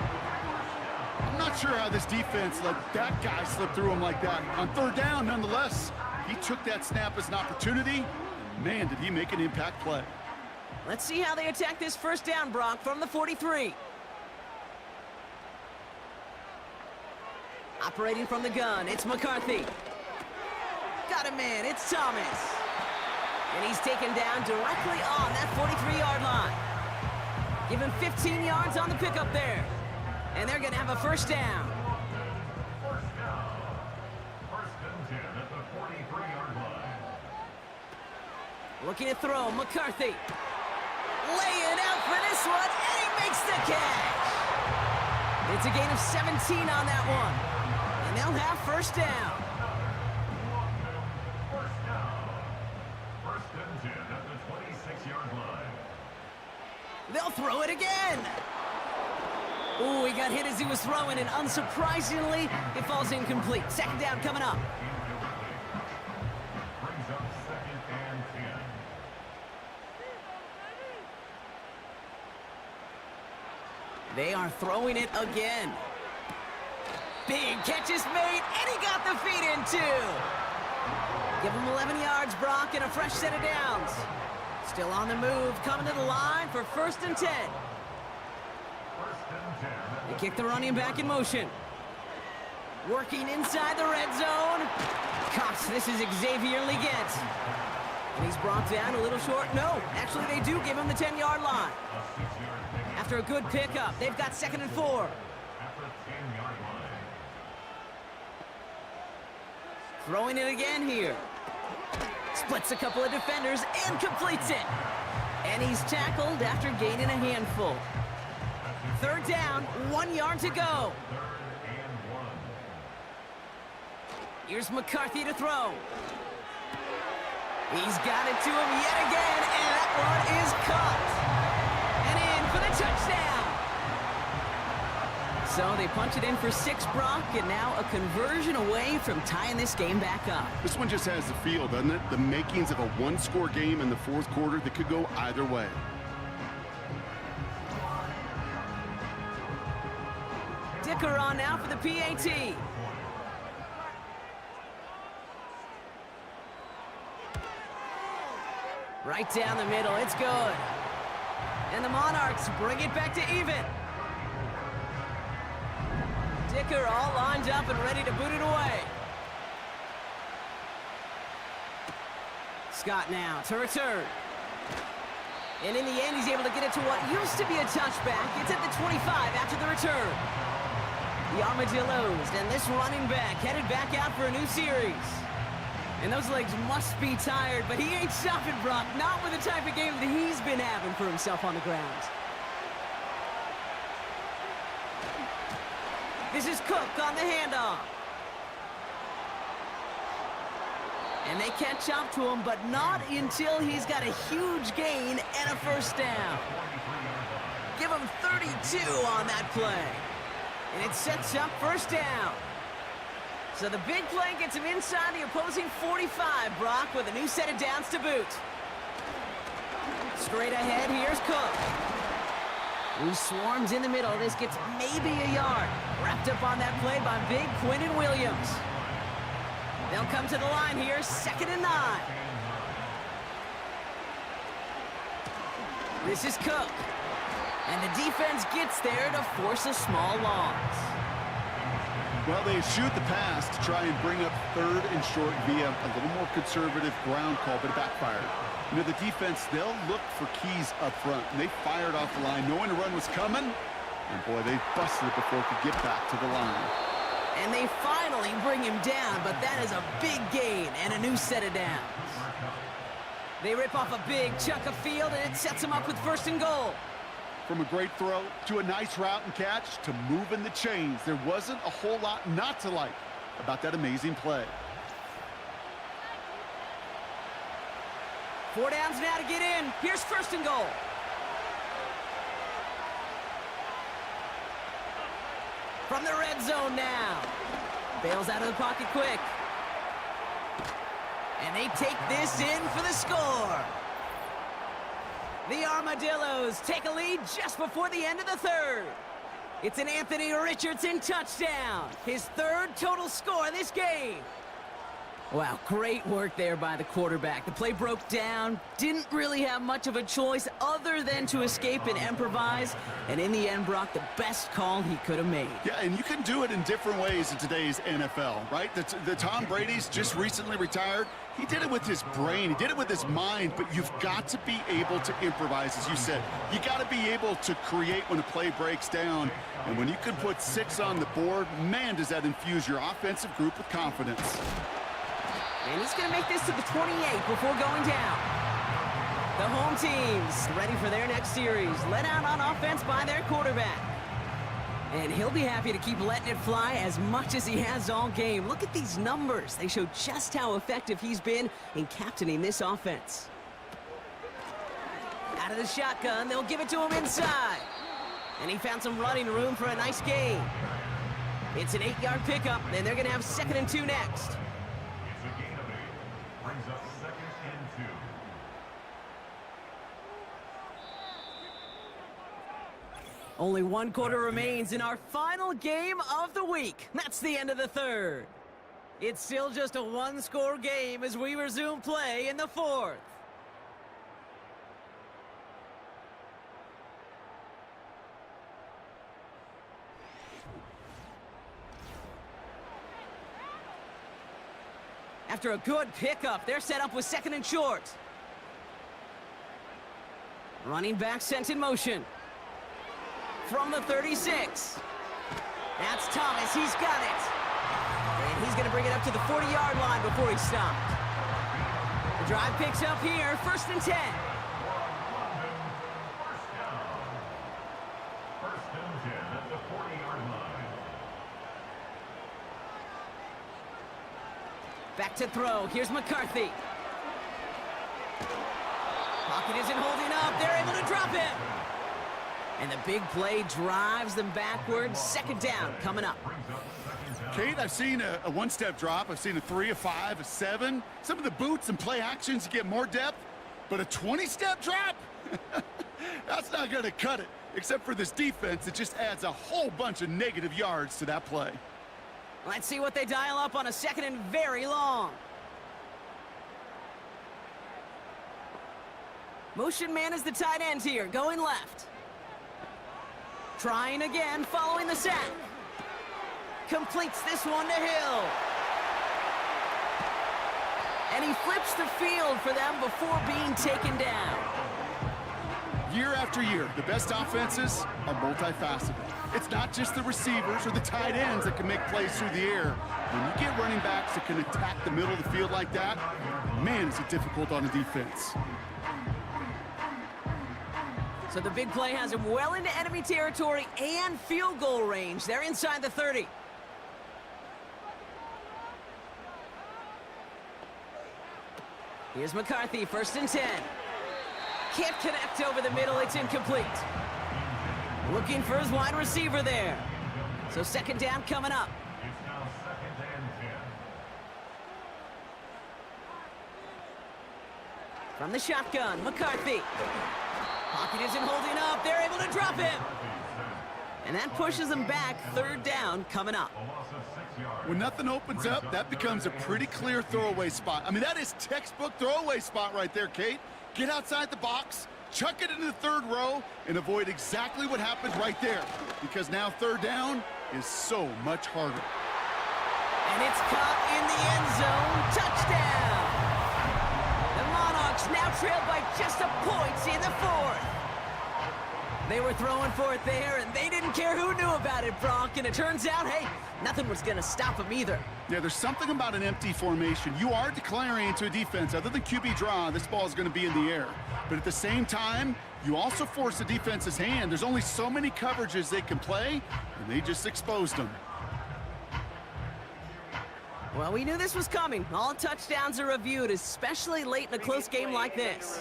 I'm not sure how this defense let that guy slip through him like that. On 3rd down, nonetheless, he took that snap as an opportunity. Man, did he make an impact play. Let's see how they attack this 1st down, Brock, from the 43. Operating from the gun, it's McCarthy. Got him in, it's Thomas. And he's taken down directly on that 43-yard line. Give him 15 yards on the pickup there. And they're going to have a 1st down. 1st and 10 at the 43-yard line. Looking to throw, McCarthy. Laying out for this one, and he makes the catch. It's a gain of 17 on that one. And they'll have 1st down. 1st down. 1st and 10 at the 26-yard line. They'll throw it again. Ooh, he got hit as he was throwing, and unsurprisingly, it falls incomplete. 2nd down coming up. Brings up 2nd and 10. They are throwing it again. Big catch is made, and he got the feet in too. Give him 11 yards, Brock, and a fresh set of downs. Still on the move, coming to the line for 1st and 10. 1st and 10. They kick the running back in motion. Working inside the red zone. Cox, this is Xavier Leggett. And he's brought down a little short. No, actually they do give him the 10-yard line. After a good pickup, they've got 2nd and 4. At the 10-yard line. Throwing it again here. Splits a couple of defenders and completes it. And he's tackled after gaining a handful. 3rd down, 1 yard to go. 3rd and 1. Here's McCarthy to throw. He's got it to him yet again, and that one is caught. And in for the touchdown. So they punch it in for 6, Brock, and now a conversion away from tying this game back up. This one just has the feel, doesn't it? The makings of a 1-score game in the 4th quarter that could go either way. Dicker on now for the PAT. Right down the middle, it's good. And the Monarchs bring it back to even. Dicker all lined up and ready to boot it away. Scott now to return. And in the end, he's able to get it to what used to be a touchback. It's at the 25 after the return. The Armadillos and this running back headed back out for a new series. And those legs must be tired, but he ain't stopping, Brock. Not with the type of game that he's been having for himself on the ground. This is Cook on the handoff. And they catch up to him, but not until he's got a huge gain and a 1st down. Give him 32 on that play. And it sets up 1st down. So the big play gets him inside the opposing 45, Brock, with a new set of downs to boot. Straight ahead, here's Cook. Who swarms in the middle. This gets maybe a yard. Wrapped up on that play by big Quinton Williams. They'll come to the line here, 2nd and 9. This is Cook. And the defense gets there to force a small loss. Well, they shoot the pass to try and bring up 3rd and short via a little more conservative ground call, but it backfired. You know, the defense, they'll look for keys up front. And they fired off the line knowing the run was coming. And, boy, they busted it before it could get back to the line. And they finally bring him down, but that is a big gain and a new set of downs. They rip off a big chunk of field, and it sets them up with 1st and goal. From a great throw to a nice route and catch to moving the chains, there wasn't a whole lot not to like about that amazing play. 4 downs now to get in. Here's 1st and goal. From the red zone now. Bails out of the pocket quick. And they take this in for the score. The Armadillos take a lead just before the end of the 3rd. It's an Anthony Richardson touchdown. His 3rd total score in this game. Wow, great work there by the quarterback. The play broke down, didn't really have much of a choice other than to escape and improvise, and in the end, Brock, the best call he could have made. Yeah, and you can do it in different ways in today's NFL, right? The Tom Brady's just recently retired. He did it with his brain. He did it with his mind, but you've got to be able to improvise, as you said. You got to be able to create when a play breaks down, and when you can put 6 on the board, man, does that infuse your offensive group with confidence. And he's going to make this to the 28 before going down. The home team's ready for their next series. Let out on offense by their quarterback. And he'll be happy to keep letting it fly as much as he has all game. Look at these numbers. They show just how effective he's been in captaining this offense. Out of the shotgun, they'll give it to him inside. And he found some running room for a nice gain. It's an 8-yard pickup, and they're going to have 2nd and 2 next. Brings up 2nd and 2. Only 1 quarter remains in our final game of the week. That's the end of the 3rd. It's still just a 1-score game as we resume play in the 4th. After a good pickup, they're set up with 2nd and short. Running back sent in motion. From the 36. That's Thomas. He's got it. And he's going to bring it up to the 40-yard line before he's stopped. The drive picks up here, 1st and 10. First and 10 at the 40-yard line. Back to throw. Here's McCarthy. Pocket isn't holding up. They're able to drop him. And the big play drives them backwards. 2nd down coming up. Kate, I've seen a 1-step drop. I've seen a 3, a 5, a 7. Some of the boots and play actions get more depth, but a 20-step drop? That's not going to cut it, except for this defense that just adds a whole bunch of negative yards to that play. Let's see what they dial up on a 2nd and very long. Motion man is the tight end here, going left. Trying again, following the sack. Completes this one to Hill. And he flips the field for them before being taken down. Year after year, the best offenses are multifaceted. It's not just the receivers or the tight ends that can make plays through the air. When you get running backs that can attack the middle of the field like that, man, is it difficult on the defense. So the big play has him well into enemy territory and field goal range. They're inside the 30. Here's McCarthy, 1st and 10. Can't connect over the middle, it's incomplete. Looking for his wide receiver there. So 2nd down coming up. It's now 2nd and 10. From the shotgun, McCarthy. Pocket isn't holding up. They're able to drop stop him. And that pushes them back. Third down coming up. When nothing opens up, that becomes a pretty clear throwaway spot. I mean, that is textbook throwaway spot right there, Kate. Get outside the box, chuck it into the third row, and avoid exactly what happened right there. Because now third down is so much harder. And it's caught in the end zone. Touchdown! The Monarchs now trail by just a point in the fourth. They were throwing for it there, and they didn't care who knew about it, Brock. And it turns out, hey, nothing was going to stop them either. Yeah, there's something about an empty formation. You are declaring into a defense. Other than QB draw, this ball is going to be in the air. But at the same time, you also force the defense's hand. There's only so many coverages they can play, and they just exposed them. Well, we knew this was coming. All touchdowns are reviewed, especially late in a close game like this.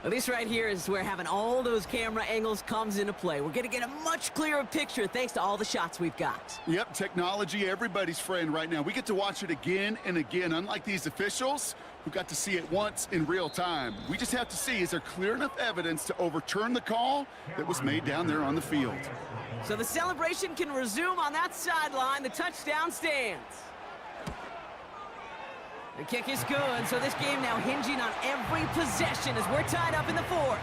Well, this right here is where having all those camera angles comes into play. We're going to get a much clearer picture thanks to all the shots we've got. Yep, technology, everybody's friend right now. We get to watch it again and again, unlike these officials who got to see it once in real time. We just have to see, is there clear enough evidence to overturn the call that was made down there on the field? So the celebration can resume on that sideline. The touchdown stands. The kick is good, so this game now hinging on every possession as we're tied up in the fourth.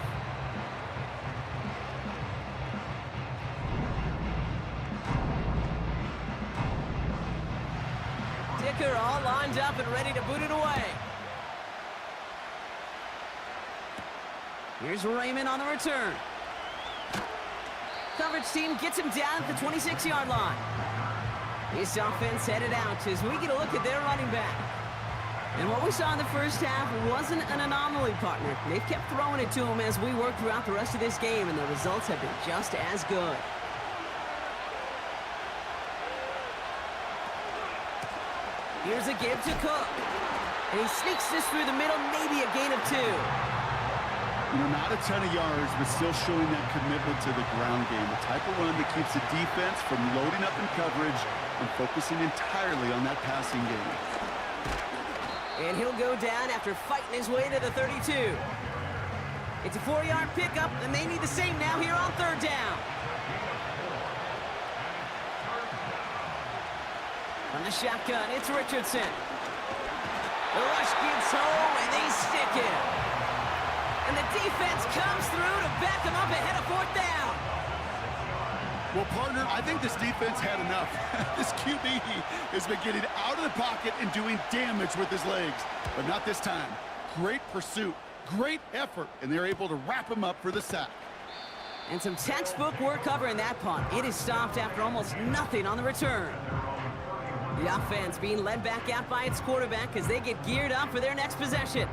Dicker all lined up and ready to boot it away. Here's Raymond on the return. Coverage team gets him down at the 26-yard line. This offense headed out as we get a look at their running back. And what we saw in the first half wasn't an anomaly, partner. They've kept throwing it to him as we work throughout the rest of this game, and the results have been just as good. Here's a give to Cook. And he sneaks this through the middle, maybe a gain of 2. You know, not a ton of yards, but still showing that commitment to the ground game. The type of run that keeps the defense from loading up in coverage and focusing entirely on that passing game. And he'll go down after fighting his way to the 32. It's a 4-yard pickup, and they need the same now here on third down. On the shotgun, it's Richardson. The rush gets home, and they stick it. And the defense comes through to back them up ahead of fourth down. Well, partner, I think this defense had enough. This QB has been getting out of the pocket and doing damage with his legs, but not this time. Great pursuit, great effort, and they're able to wrap him up for the sack. And some textbook work covering that punt. It is stopped after almost nothing on the return. The offense being led back out by its quarterback as they get geared up for their next possession.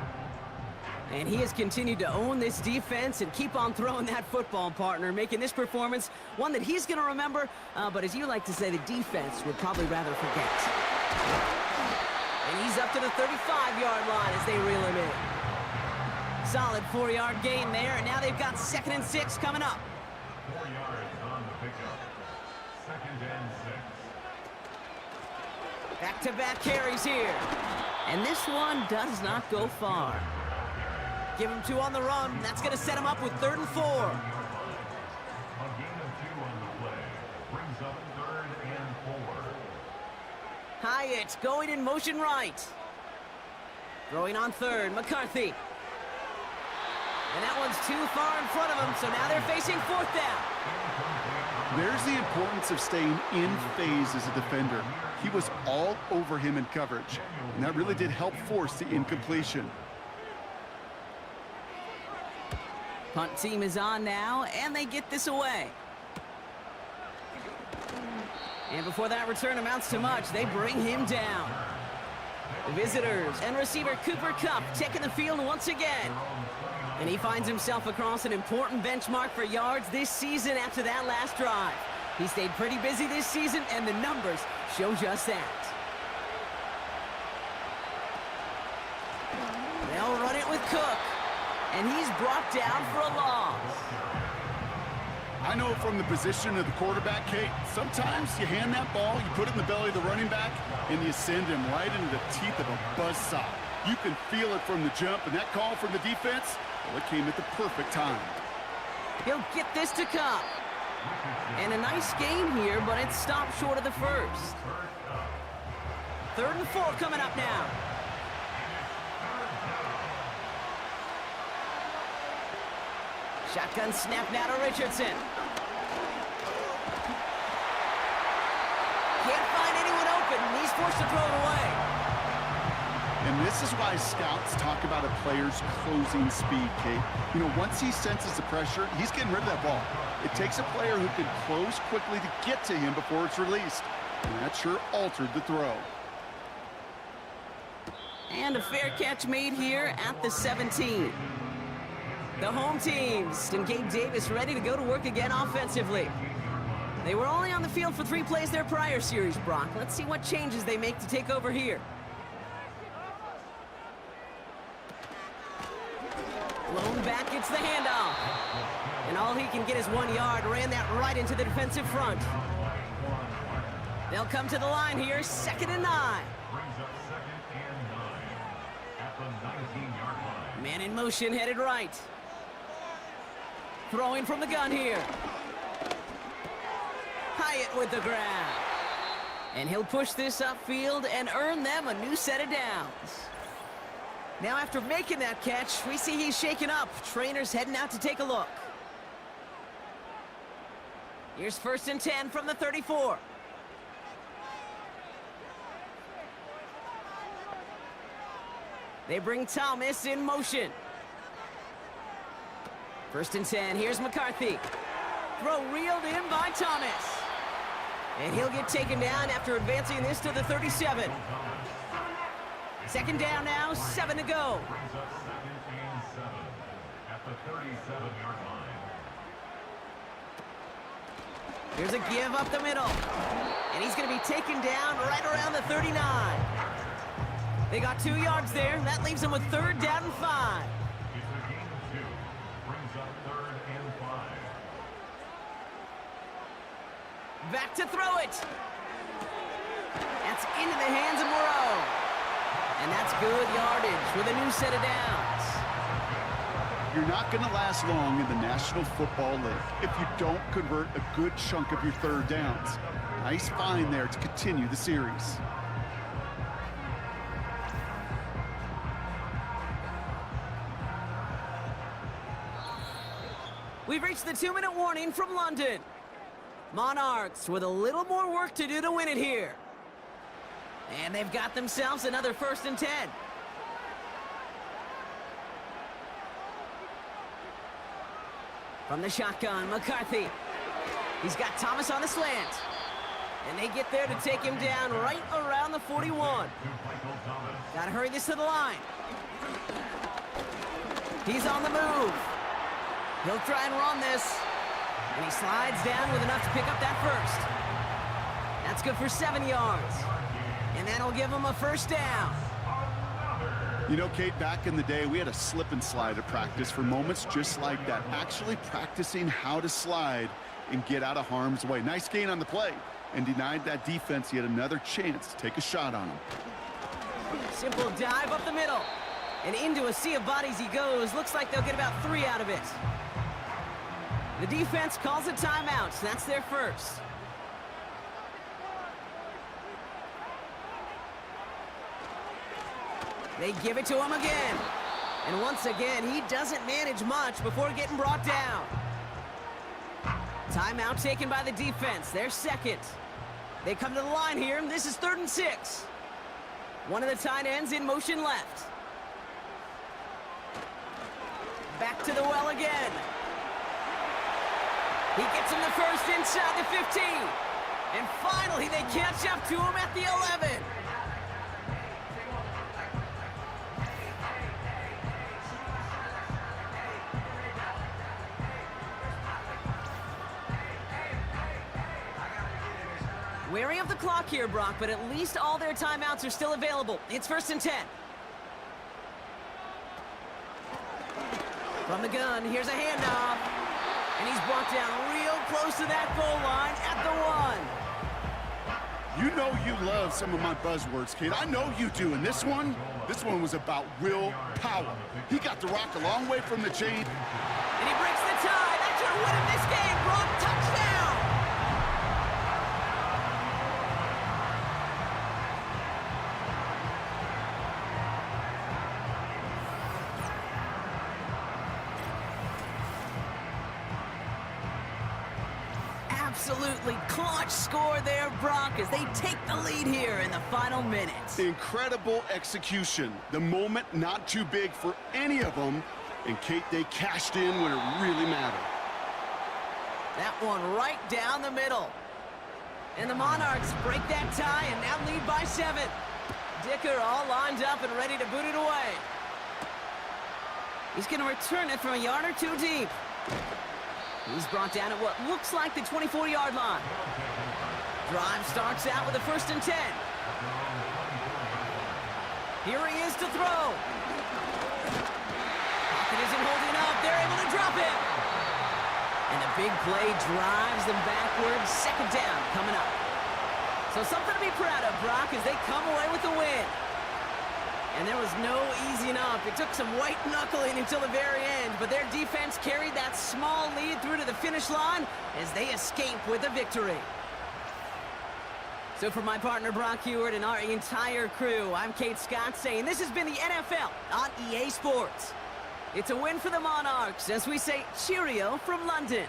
And he has continued to own this defense and keep on throwing that football, partner, making this performance one that he's going to remember, but as you like to say, the defense would probably rather forget. And he's up to the 35-yard line as they reel him in. Solid 4-yard gain there, and now they've got 2nd and 6 coming up. 4 yards on the pickup. 2nd and 6. Back-to-back carries here. And this one does not go far. Give him 2 on the run. That's going to set him up with 3rd and 4. A gain of 2 on the play. Brings up 3rd and 4. Hyatt going in motion right. Throwing on 3rd, McCarthy. And that one's too far in front of him, so now they're facing 4th down. There's the importance of staying in phase as a defender. He was all over him in coverage, and that really did help force the incompletion. Punt team is on now, and they get this away. And before that return amounts to much, they bring him down. The visitors and receiver Cooper Kupp taking the field once again. And he finds himself across an important benchmark for yards this season after that last drive. He stayed pretty busy this season, and the numbers show just that. They'll run it with Cook. And he's brought down for a loss. I know from the position of the quarterback, Kate, sometimes you hand that ball, you put it in the belly of the running back, and you send him right into the teeth of a buzzsaw. You can feel it from the jump, and that call from the defense, well, it came at the perfect time. He'll get this to Cup. And a nice gain here, but it's stopped short of the first. 3rd and 4 coming up now. Shotgun snap now to Richardson. Can't find anyone open, and he's forced to throw it away. And this is why scouts talk about a player's closing speed, Kate. You know, once he senses the pressure, he's getting rid of that ball. It takes a player who can close quickly to get to him before it's released. And that sure altered the throw. And a fair catch made here at the 17. The home teams and Gabe Davis ready to go to work again offensively. They were only on the field for 3 plays their prior series, Brock. Let's see what changes they make to take over here. Blown back, gets the handoff. And all he can get is 1 yard. Ran that right into the defensive front. They'll come to the line here, 2nd and 9. Brings up 2nd and 9 at the 19-yard line. Man in motion, headed right. Throwing from the gun here. Hyatt with the grab. And he'll push this upfield and earn them a new set of downs. Now after making that catch, we see he's shaken up. Trainer's heading out to take a look. Here's 1st and 10 from the 34. They bring Thomas in motion. 1st and 10, here's McCarthy. Throw reeled in by Thomas. And he'll get taken down after advancing this to the 37. 2nd down now, 7 to go. Brings up 2nd and 7 at the 37-yard line. Here's a give up the middle. And he's going to be taken down right around the 39. They got 2 yards there. That leaves them with 3rd down and 5. It's a gain of 2. Brings up 3rd and 5. Back to throw it. That's into the hands of Moreau. And that's good yardage with a new set of downs. You're not going to last long in the National Football League if you don't convert a good chunk of your 3rd downs. Nice find there to continue the series. We've reached the 2-minute warning from London. Monarchs with a little more work to do to win it here. And they've got themselves another 1st and 10. From the shotgun, McCarthy. He's got Thomas on the slant. And they get there to take him down right around the 41. Gotta hurry this to the line. He's on the move. He'll try and run this. And he slides down with enough to pick up that 1st. That's good for 7 yards. And that'll give him a 1st down. You know, Kate, back in the day, we had a slip and slide at practice for moments just like that. Actually practicing how to slide and get out of harm's way. Nice gain on the play. And denied that defense yet another chance to take a shot on him. Simple dive up the middle. And into a sea of bodies he goes. Looks like they'll get about 3 out of it. The defense calls a timeout. That's their 1st. They give it to him again. And once again, he doesn't manage much before getting brought down. Timeout taken by the defense. Their 2nd. They come to the line here. This is 3rd and 6. One of the tight ends in motion left. Back to the well again. He gets him the 1st inside the 15. And finally, they catch up to him at the 11. Wary of the clock here, Brock, but at least all their timeouts are still available. It's 1st and 10. From the gun, here's a handoff. And he's brought down real close to that goal line at the 1. You know you love some of my buzzwords, kid. I know you do. And this one was about real power. He got the rock a long way from the chain. And he breaks the tie. That's a win in this game. Brock, touchdown! Absolutely clutch score there, Brock, as they take the lead here in the final minutes. Incredible execution. The moment not too big for any of them. And, Kate, they cashed in when it really mattered. That one right down the middle. And the Monarchs break that tie and now lead by 7. Dicker all lined up and ready to boot it away. He's going to return it from a yard or two deep. He's brought down at what looks like the 24-yard line. Drive starts out with a 1st and 10. Here he is to throw. Pocket isn't holding up. They're able to drop it. And the big play drives them backwards. 2nd down coming up. So something to be proud of, Brock, as they come away with the win. And there was no easing up. It took some white knuckling until the very end, but their defense carried that small lead through to the finish line as they escape with a victory. So for my partner Brock Hewitt and our entire crew, I'm Kate Scott saying this has been the NFL on EA Sports. It's a win for the Monarchs as we say cheerio from London.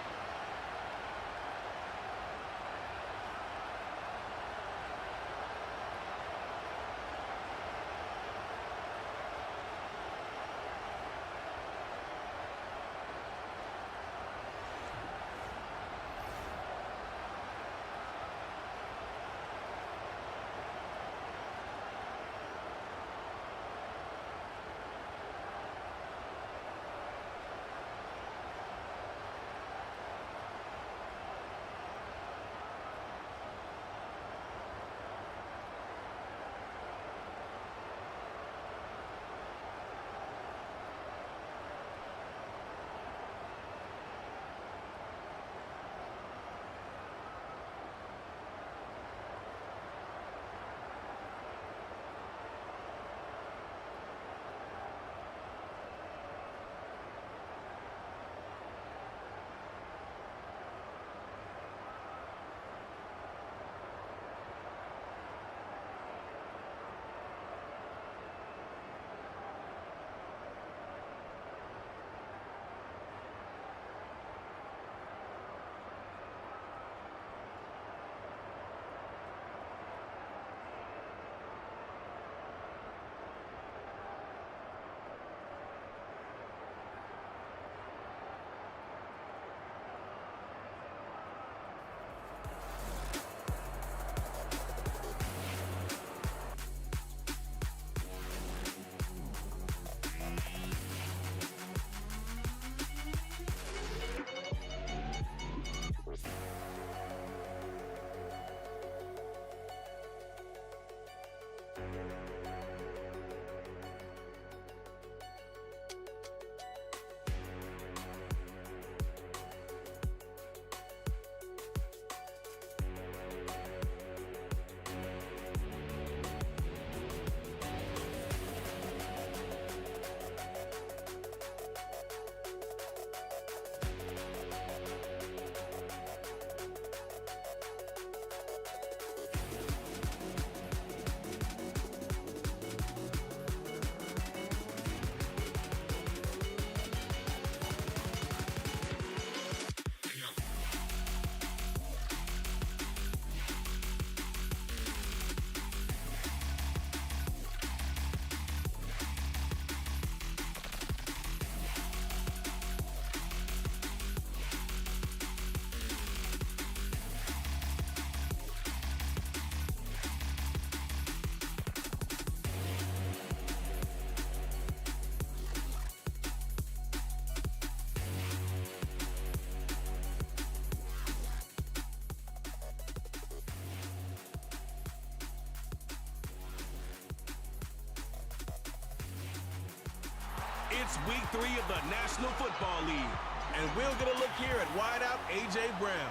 It's week 3 of the National Football League, and we'll get a look here at wideout A.J. Brown.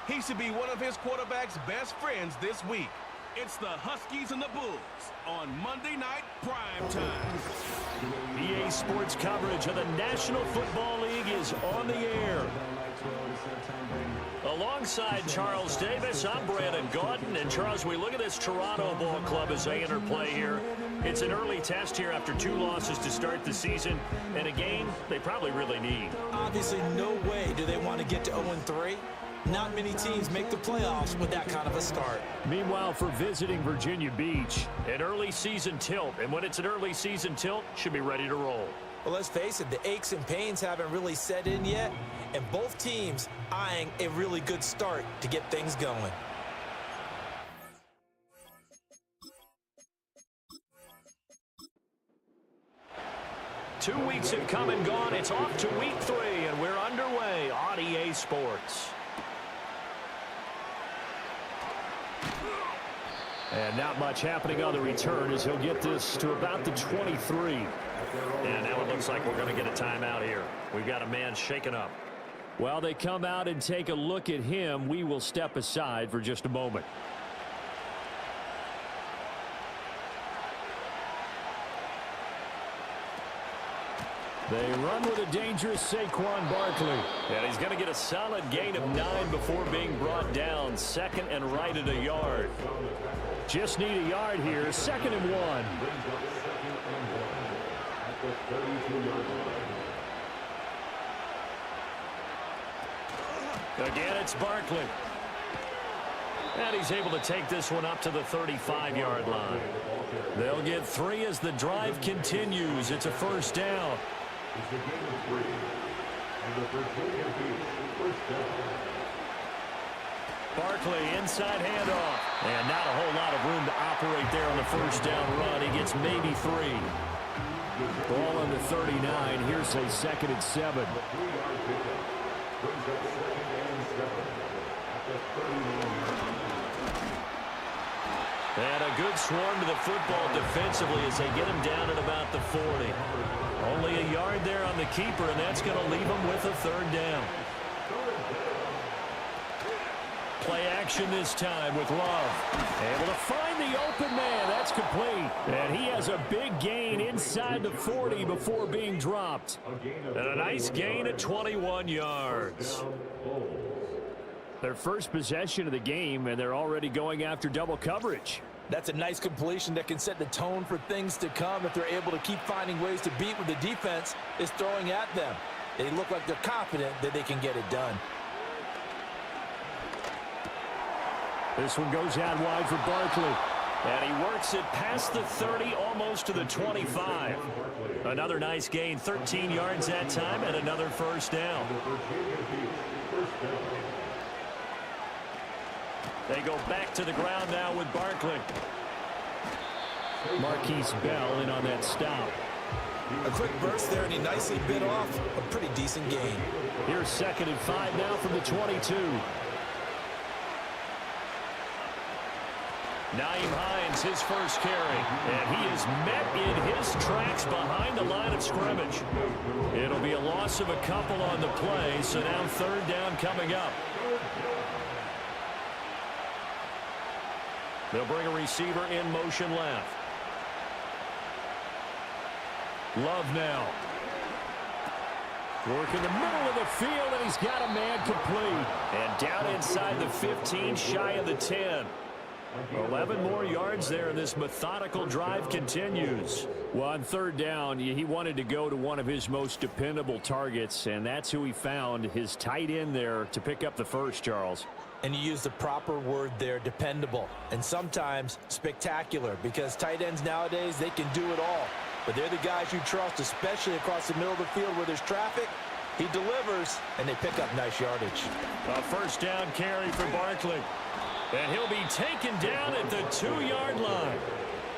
He should be one of his quarterback's best friends this week. It's the Huskies and the Bulls on Monday Night Prime Time. EA Sports coverage of the National Football League is on the air. Alongside Charles Davis, I'm Brandon Gaudin. And Charles, we look at this Toronto Ball Club as they enter play here. It's an early test here after 2 losses to start the season, and a game they probably really need. Obviously, no way do they want to get to 0-3. Not many teams make the playoffs with that kind of a start. Meanwhile, for visiting Virginia Beach, An early season tilt, and when it's an early season tilt, should be ready to roll. Well, let's face it, the aches and pains haven't really set in yet, and both teams eyeing a really good start to get things going. Two weeks have come and gone. It's off to week 3, and we're underway on EA Sports. and not much happening on the return as he'll get this to about the 23. And now it looks like we're going to get a timeout here. We've got a man shaken up. While they come out and take a look at him, we will step aside for just a moment. They run with a dangerous Saquon Barkley. And he's going to get a solid gain of 9 before being brought down. Second and right at a yard. Just need a yard here. 2nd and 1. Again, it's Barkley. And he's able to take this one up to the 35-yard line. They'll get 3 as the drive continues. It's a first down. Barkley, inside handoff. And not a whole lot of room to operate there on the first down run. He gets maybe 3. Ball on the 39. Here's a 2nd and 7. And a good swarm to the football defensively as they get him down at about the 40. Only a yard there on the keeper, and that's going to leave him with a 3rd down. Play action this time with Love. Able to find the open man. That's complete. And he has a big gain inside the 40 before being dropped. And a nice gain at 21 yards. Their first possession of the game, and they're already going after double coverage. That's a nice completion that can set the tone for things to come if they're able to keep finding ways to beat what the defense is throwing at them. They look like they're confident that they can get it done. This one goes out wide for Barkley. And he works it past the 30, almost to the 25. Another nice gain, 13 yards that time, and another first down. They go back to the ground now with Barkley. Marquise Bell in on that stop. A quick burst there, and he nicely bit off a pretty decent gain. Here's 2nd and 5 now from the 22. Naeem Hines, his first carry. And he is met in his tracks behind the line of scrimmage. It'll be a loss of a couple on the play, so now 3rd down coming up. They'll bring a receiver in motion left. Love now. Work in the middle of the field, and he's got a man complete. And down inside the 15, shy of the 10. 11 more yards there, and this methodical drive continues. Well, on 3rd down, he wanted to go to one of his most dependable targets, and that's who he found, his tight end there, to pick up the first, Charles. And you use the proper word there, dependable, and sometimes spectacular, because tight ends nowadays, they can do it all. But they're the guys you trust, especially across the middle of the field where there's traffic. He delivers, and they pick up nice yardage. A first down carry for Barkley. And he'll be taken down at the 2-yard line.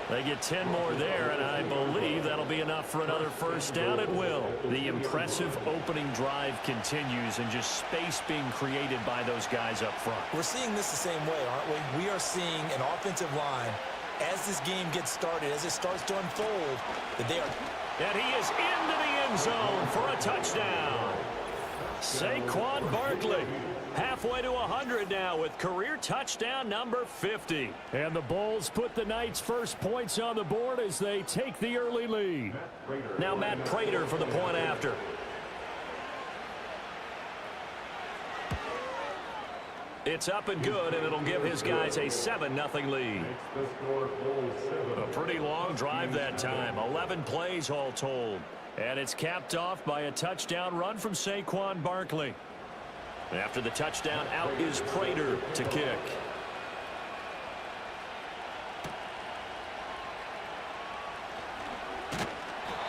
They get 10 more there, and I believe that'll be enough for another first down at will. The impressive opening drive continues, and just space being created by those guys up front. We're seeing this the same way, aren't we? We are seeing an offensive line, as this game gets started, as it starts to unfold, that they are... And he is into the end zone for a touchdown. Saquon Barkley. halfway to 100 now with career touchdown number 50. And the Bulls put the Knights' first points on the board as they take the early lead. Now Matt Prater for the point after. It's up and good, and it'll give his guys a 7-0 lead. A pretty long drive that time. 11 plays all told. And it's capped off by a touchdown run from Saquon Barkley. After the touchdown, out is Prater to kick.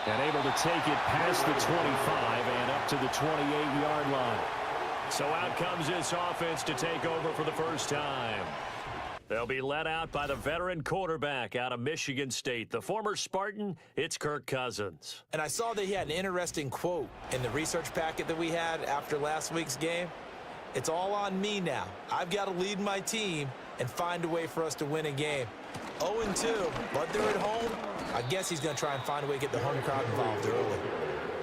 And able to take it past the 25 and up to the 28-yard line. So out comes this offense to take over for the first time. They'll be led out by the veteran quarterback out of Michigan State. The former Spartan, it's Kirk Cousins. And I saw that he had an interesting quote in the research packet that we had after last week's game. It's all on me now. I've got to lead my team and find a way for us to win a game. 0-2, but they're at home. I guess he's going to try and find a way to get the home crowd involved early.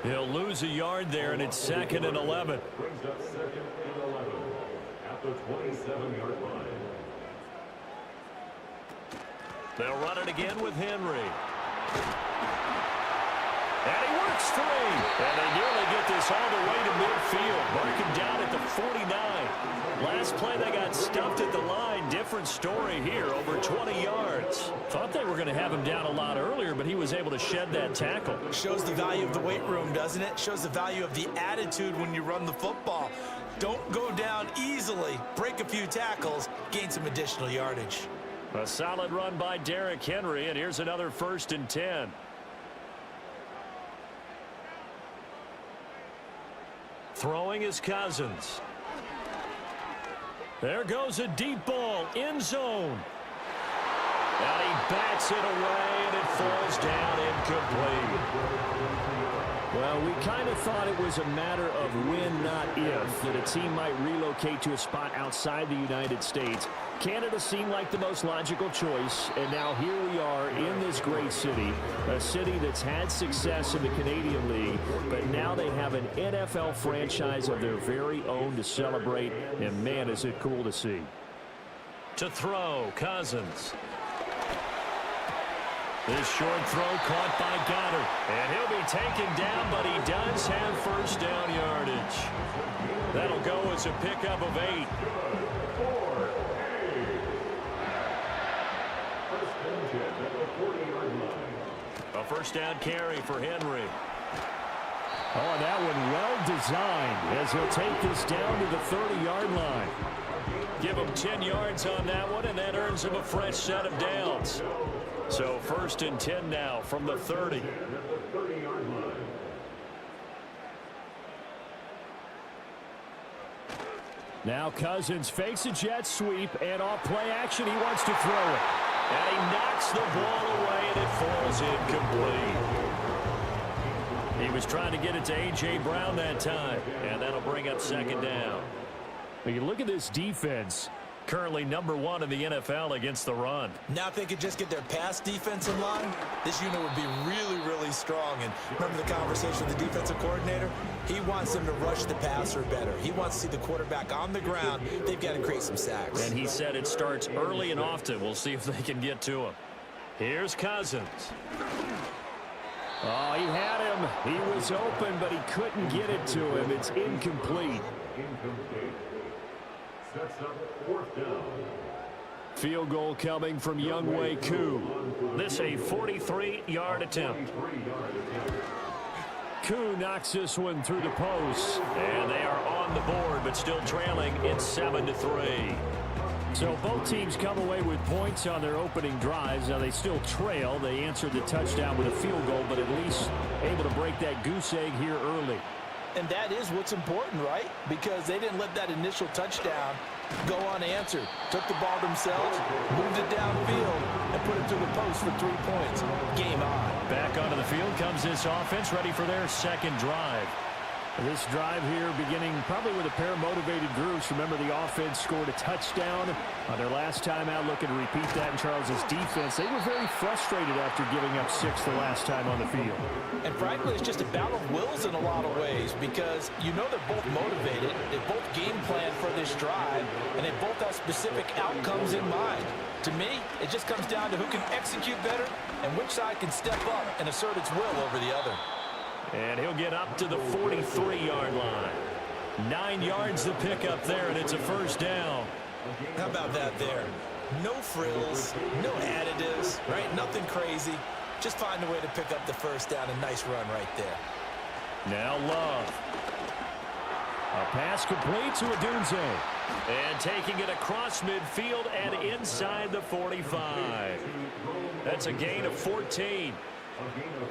He'll lose a yard there, and it's 2nd and 11. Brings up 2nd and 11 at the 27-yard line. They'll run it again with Henry. And he works free. And they nearly get this all the way to midfield. Mark him down at the 49. Last play, they got stuffed at the line. Different story here, over 20 yards. Thought they were going to have him down a lot earlier, but he was able to shed that tackle. Shows the value of the weight room, doesn't it? Shows the value of the attitude when you run the football. Don't go down easily. Break a few tackles. Gain some additional yardage. A solid run by Derrick Henry, and here's another 1st and 10. Throwing is Cousins. There goes a deep ball, end zone. And he bats it away, and it falls down incomplete. Well, we kind of thought it was a matter of when, not if, that a team might relocate to a spot outside the United States. Canada seemed like the most logical choice, and now here we are in this great city, a city that's had success in the Canadian League, but now they have an NFL franchise of their very own to celebrate, and man, is it cool to see. To throw, Cousins. This short throw caught by Goddard. And he'll be taken down, but he does have first down yardage. That'll go as a pickup of 8. A first down carry for Henry. Oh, that one well designed as he'll take this down to the 30-yard line. Give him 10 yards on that one, and that earns him a fresh set of downs. So 1st and 10 now from the 30. Now Cousins fakes a jet sweep, and off play action, he wants to throw it. And he knocks the ball away, and it falls incomplete. He was trying to get it to A.J. Brown that time, and that'll bring up 2nd down. When you look at this defense, currently number 1 in the NFL against the run. Now if they could just get their pass defense in line, this unit would be really, really strong. And remember the conversation with the defensive coordinator? He wants them to rush the passer better. He wants to see the quarterback on the ground. They've got to create some sacks. And he said it starts early and often. We'll see if they can get to him. Here's Cousins. Oh, he had him. He was open, but he couldn't get it to him. It's incomplete. Sets up 4th down. Field goal coming from Younghoe Koo. This a 43-yard attempt. Koo knocks this one through the post. And they are on the board, but still trailing. It's 7-3. So both teams come away with points on their opening drives. Now they still trail. They answered the touchdown with a field goal, but at least able to break that goose egg here early. And that is what's important, right? Because they didn't let that initial touchdown go unanswered. Took the ball themselves, moved it downfield, and put it through the post for 3 points. Game on. Back onto the field comes this offense, ready for their 2nd drive. This drive here beginning probably with a pair of motivated groups. Remember, the offense scored a touchdown on their last time out, looking to repeat that in Charles's defense. They were very frustrated after giving up 6 the last time on the field. And frankly, it's just a battle of wills in a lot of ways because you know they're both motivated. They both game plan for the this drive, and they both have specific outcomes in mind. To me, it just comes down to who can execute better and which side can step up and assert its will over the other. And he'll get up to the 43-yard line. 9 yards to pick up there, and it's a first down. How about that there? No frills, no additives, right? Nothing crazy. Just find a way to pick up the first down. A nice run right there. Now Love. A pass complete to Odunze. And taking it across midfield and inside the 45. That's a gain of 14.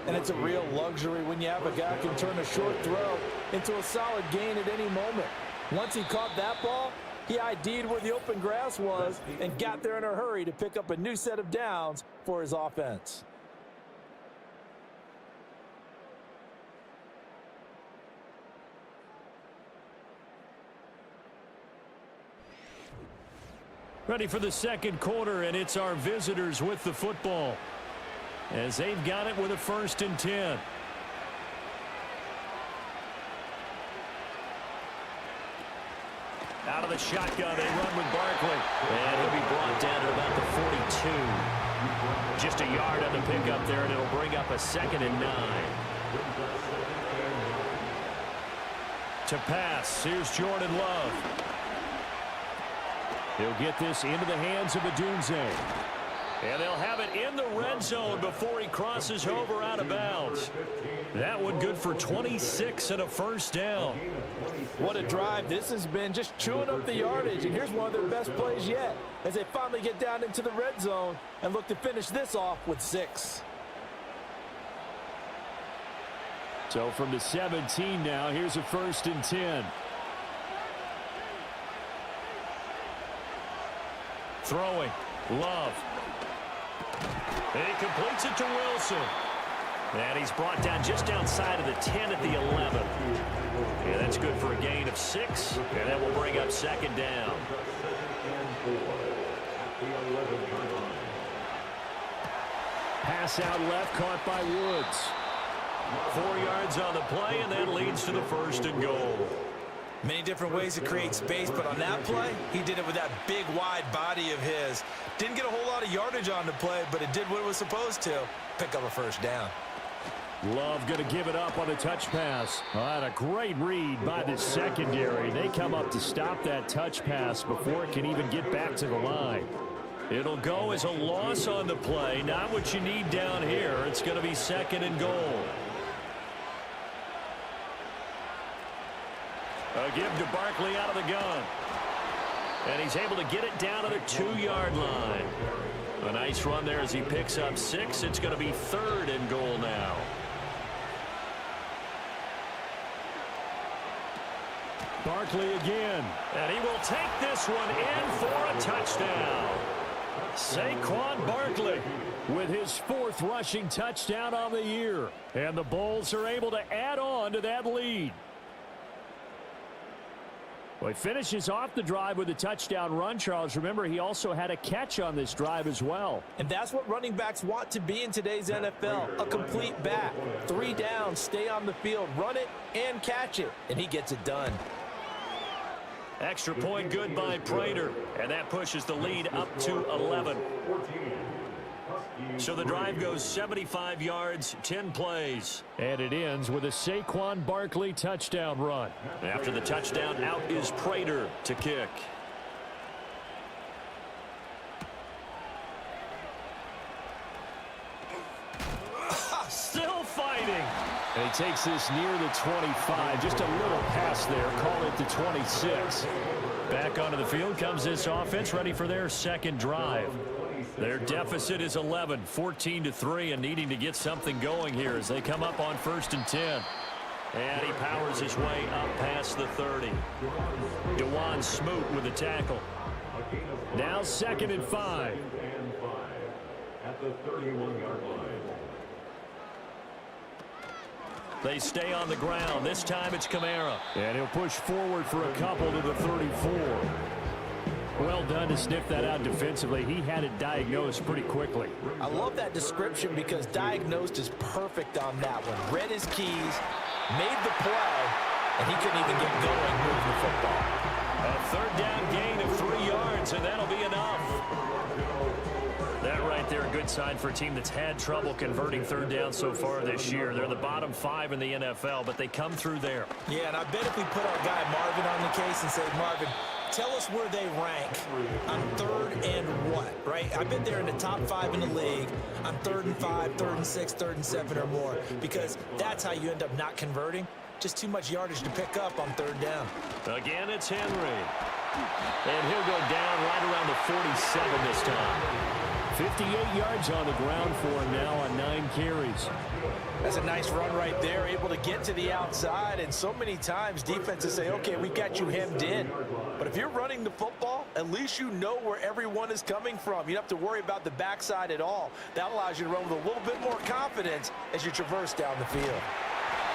And it's a real luxury when you have a guy who can turn a short throw into a solid gain at any moment. Once he caught that ball, he ID'd where the open grass was and got there in a hurry to pick up a new set of downs for his offense. Ready for the second quarter, and it's our visitors with the football as they've got it with a 1st and 10. Out of the shotgun, they run with Barkley. And he'll be brought down at about the 42. Just a yard on the pickup there, and it'll bring up a 2nd and 9. To pass, here's Jordan Love. He'll get this into the hands of Odunze. And they'll have it in the red zone before he crosses over out of bounds. That one good for 26 and a first down. What a drive this has been, just chewing up the yardage. And here's one of their best plays yet as they finally get down into the red zone and look to finish this off with 6. So from the 17 now, here's a 1st and 10. Throwing. Love. And he completes it to Wilson. And he's brought down just outside of the 10 at the 11. Yeah, that's good for a gain of 6. And that will bring up 2nd down. Pass out left, caught by Woods. 4 yards on the play, and that leads to the 1st and goal. Many different ways to create space, but on that play, he did it with that big, wide body of his. Didn't get a whole lot of yardage on the play, but it did what it was supposed to. Pick up a first down. Love going to give it up on a touch pass. And a great read by the secondary. They come up to stop that touch pass before it can even get back to the line. It'll go as a loss on the play. Not what you need down here. It's going to be 2nd and goal. A give to Barkley out of the gun. And he's able to get it down to the 2-yard line. A nice run there as he picks up 6. It's going to be 3rd and goal now. Barkley again. And he will take this one in for a touchdown. Saquon Barkley with his 4th rushing touchdown on the year. And the Bulls are able to add on to that lead. Well, he finishes off the drive with a touchdown run, Charles. Remember, he also had a catch on this drive as well. And that's what running backs want to be in today's NFL, a complete back. 3 downs, stay on the field, run it, and catch it. And he gets it done. Extra point good by Prater. And that pushes the lead up to 11. So the drive goes 75 yards, 10 plays. And it ends with a Saquon Barkley touchdown run. After the touchdown, out is Prater to kick. Still fighting. And he takes this near the 25. Just a little pass there. Call it the 26. Back onto the field comes this offense, ready for their 2nd drive. Their deficit is 11, 14-3, and needing to get something going here as they come up on 1st and 10. And he powers his way up past the 30. DeJuan Smoot with the tackle. Now 2nd and 5. At the 31-yard line. They stay on the ground. This time it's Kamara. And he'll push forward for a couple to the 34. Well done to sniff that out defensively. He had it diagnosed pretty quickly. I love that description because diagnosed is perfect on that one. Read his keys, made the play, and he couldn't even get going moving the football. A 3rd down yards, and that'll be enough. That right there, a good sign for a team that's had trouble converting third down so far this year. They're the bottom 5 in the NFL, but they come through there. Yeah, and I bet if we put our guy Marvin on the case and say, Marvin, tell us where they rank on 3rd and what, right? I bet they're in the top 5 in the league on 3rd and 5, 3rd and 6, 3rd and 7 or more, because that's how you end up not converting. Just too much yardage to pick up on 3rd down. Again, it's Henry. And he'll go down right around the 47 this time. 58 yards on the ground for him now on 9 carries. That's a nice run right there, able to get to the outside, and so many times defenses say, okay, we got you hemmed in. But if you're running the football, at least you know where everyone is coming from. You don't have to worry about the backside at all. That allows you to run with a little bit more confidence as you traverse down the field.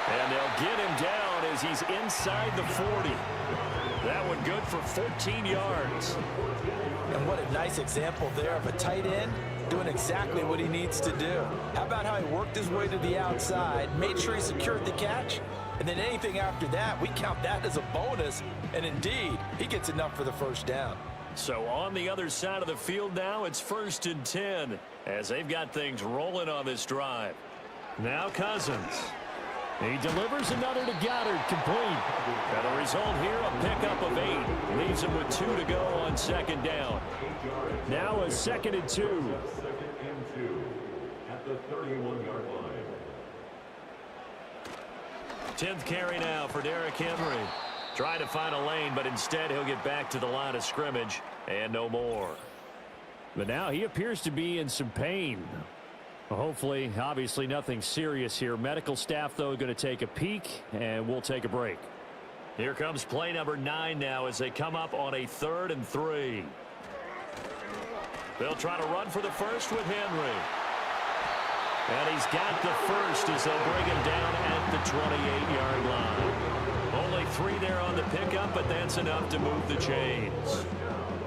And they'll get him down as he's inside the 40. That one good for 14 yards. And what a nice example there of a tight end doing exactly what he needs to do. How about how he worked his way to the outside, made sure he secured the catch, and then anything after that, we count that as a bonus. And indeed, he gets enough for the first down. So on the other side of the field now, it's 1st and 10 as they've got things rolling on this drive. Now Cousins. He delivers another to Goddard, complete. And the result here, a pickup of 8. Leaves him with 2 to go on 2nd down. Now a 2nd and 2. 2nd and 2 at the 31-yard line. 10th carry now for Derrick Henry. Trying to find a lane, but instead he'll get back to the line of scrimmage and no more. But now he appears to be in some pain. Hopefully, obviously nothing serious here. Medical staff, though, going to take a peek, and we'll take a break. Here comes play number 9 now as they come up on a 3rd and 3. They'll try to run for the first with Henry. And he's got the first as they'll bring him down at the 28-yard line. Only 3 there on the pickup, but that's enough to move the chains.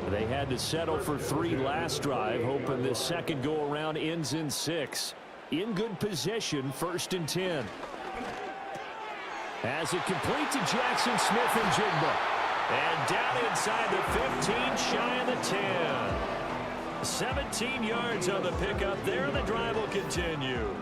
They had to settle for 3 last drive, hoping this second go-around ends in 6. In good position, 1st and 10. As it complete to Jackson Smith and Jigba. And down inside the 15, shy of the 10. 17 yards on the pickup there. The drive will continue.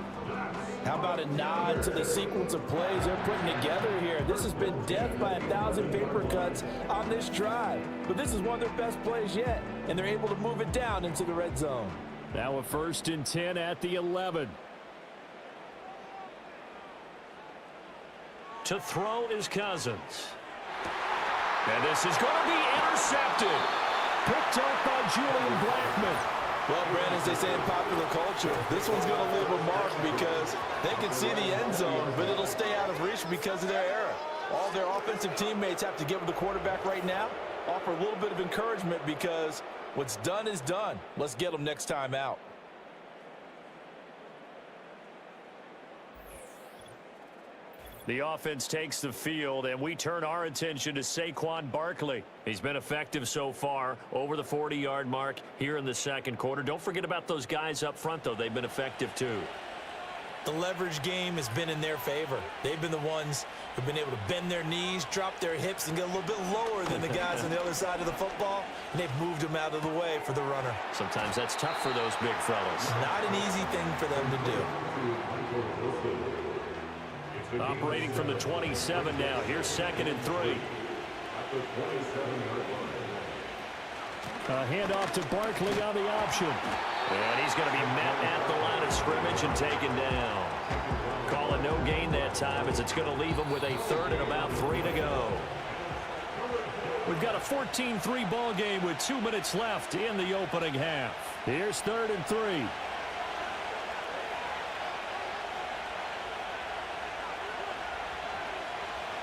How about a nod to the sequence of plays they're putting together here? This has been death by 1,000 paper cuts on this drive. But this is one of their best plays yet, and they're able to move it down into the red zone. Now a 1st and 10 at the 11. To throw is Cousins. And this is going to be intercepted. Picked up by Julian Blackmon. Well, Brandon, as they say in popular culture, this one's going to leave a mark because they can see the end zone, but it'll stay out of reach because of their error. All their offensive teammates have to give the quarterback right now, offer a little bit of encouragement because what's done is done. Let's get them next time out. The offense takes the field, and we turn our attention to Saquon Barkley. He's been effective so far, over the 40-yard mark here in the second quarter. Don't forget about those guys up front, though. They've been effective, too. The leverage game has been in their favor. They've been the ones who've been able to bend their knees, drop their hips, and get a little bit lower than the guys on the other side of the football, and they've moved them out of the way for the runner. Sometimes that's tough for those big fellas. Not an easy thing for them to do. Operating from the 27 now. Here's 2nd and 3. A handoff to Barkley on the option. And he's going to be met at the line of scrimmage and taken down. Call a no gain that time as it's going to leave him with a 3rd and about 3 to go. We've got a 14-3 ball game with 2 minutes left in the opening half. Here's 3rd and 3.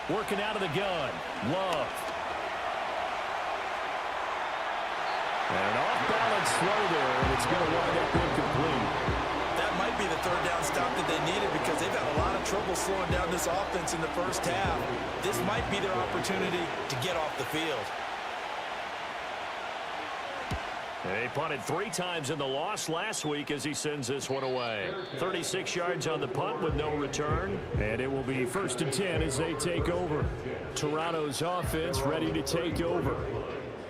Working out of the gun. Love. And an off-balance throw there, and it's going to wind up incomplete. That might be the 3rd down stop that they needed because they've had a lot of trouble slowing down this offense in the first half. This might be their opportunity to get off the field. He punted 3 times in the loss last week as he sends this one away. 36 yards on the punt with no return. And it will be 1st and 10 as they take over. Toronto's offense ready to take over.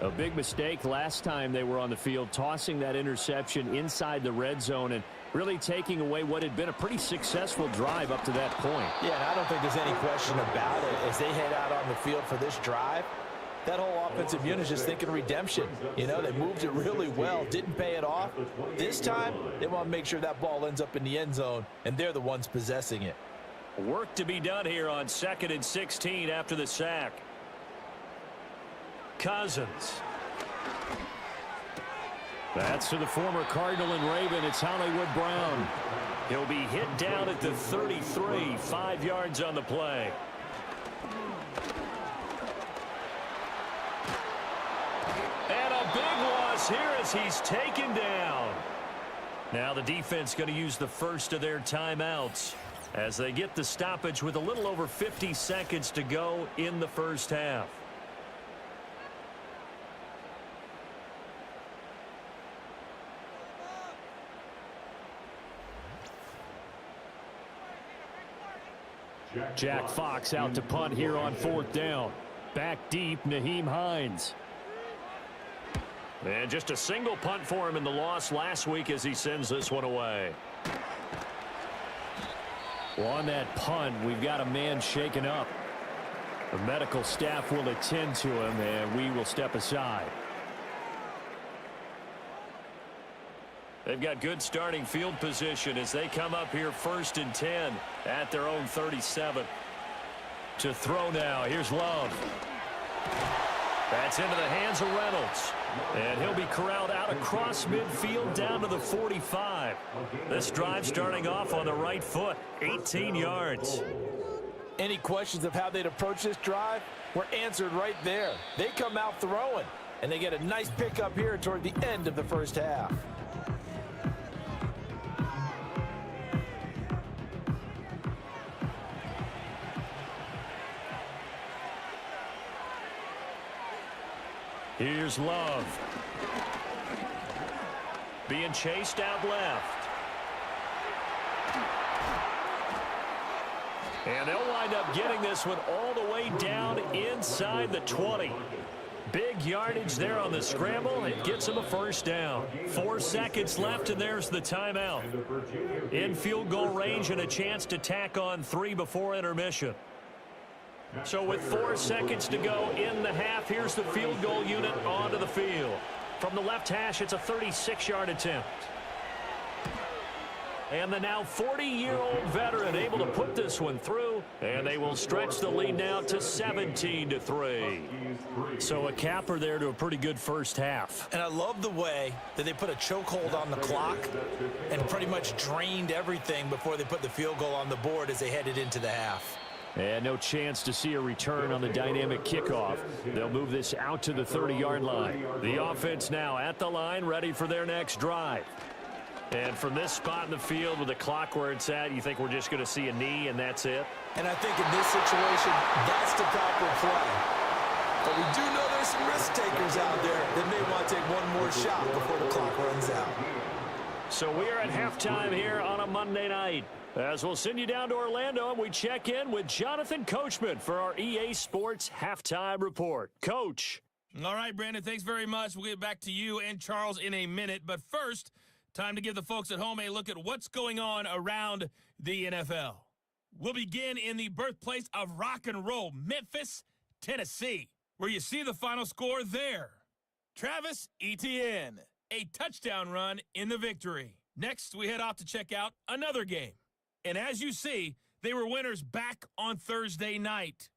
A big mistake last time they were on the field, tossing that interception inside the red zone and really taking away what had been a pretty successful drive up to that point. Yeah, and I don't think there's any question about it. As they head out on the field for this drive, that whole offensive unit is just thinking redemption. You know, they moved it really well, didn't pay it off. This time, they want to make sure that ball ends up in the end zone, and they're the ones possessing it. Work to be done here on 2nd and 16 after the sack. Cousins. That's to the former Cardinal and Raven. It's Hollywood Brown. He'll be hit down at the 33, 5 yards on the play. And a big loss here as he's taken down. Now the defense going to use the first of their timeouts as they get the stoppage with a little over 50 seconds to go in the first half. Jack Fox out to punt here on 4th down. Back deep, Nyheim Hines. And just a single punt for him in the loss last week as he sends this one away. Well, on that punt, we've got a man shaken up. The medical staff will attend to him, and we will step aside. They've got good starting field position as they come up here 1st and 10 at their own 37. To throw now, here's Love. That's into the hands of Reynolds. And he'll be corralled out across midfield down to the 45. This drive starting off on the right foot, 18 yards. Any questions of how they'd approach this drive were answered right there. They come out throwing, and they get a nice pickup here toward the end of the first half. Here's Love. Being chased out left. And they'll wind up getting this one all the way down inside the 20. Big yardage there on the scramble. It gets them a first down. 4 seconds left, and there's the timeout. In field goal range and a chance to tack on 3 before intermission. So with 4 seconds to go in the half, here's the field goal unit onto the field. From the left hash, it's a 36-yard attempt. And the now 40-year-old veteran able to put this one through, and they will stretch the lead now to 17-3. So a capper there to a pretty good first half. And I love the way that they put a chokehold on the clock and pretty much drained everything before they put the field goal on the board as they headed into the half. And no chance to see a return on the dynamic kickoff. They'll move this out to the 30-yard line. The offense now at the line, ready for their next drive. And from this spot in the field with the clock where it's at, you think we're just going to see a knee and that's it? And I think in this situation, that's the proper play. But we do know there's some risk takers out there that may want to take one more shot before the clock runs out. So we are at halftime here on a Monday night. As we'll send you down to Orlando, and we check in with Jonathan Coachman for our EA Sports Halftime Report. Coach. All right, Brandon, thanks very much. We'll get back to you and Charles in a minute. But first, time to give the folks at home a look at what's going on around the NFL. We'll begin in the birthplace of rock and roll, Memphis, Tennessee, where you see the final score there. Travis Etienne, a touchdown run in the victory. Next, we head off to check out another game. And as you see, they were winners back on Thursday night.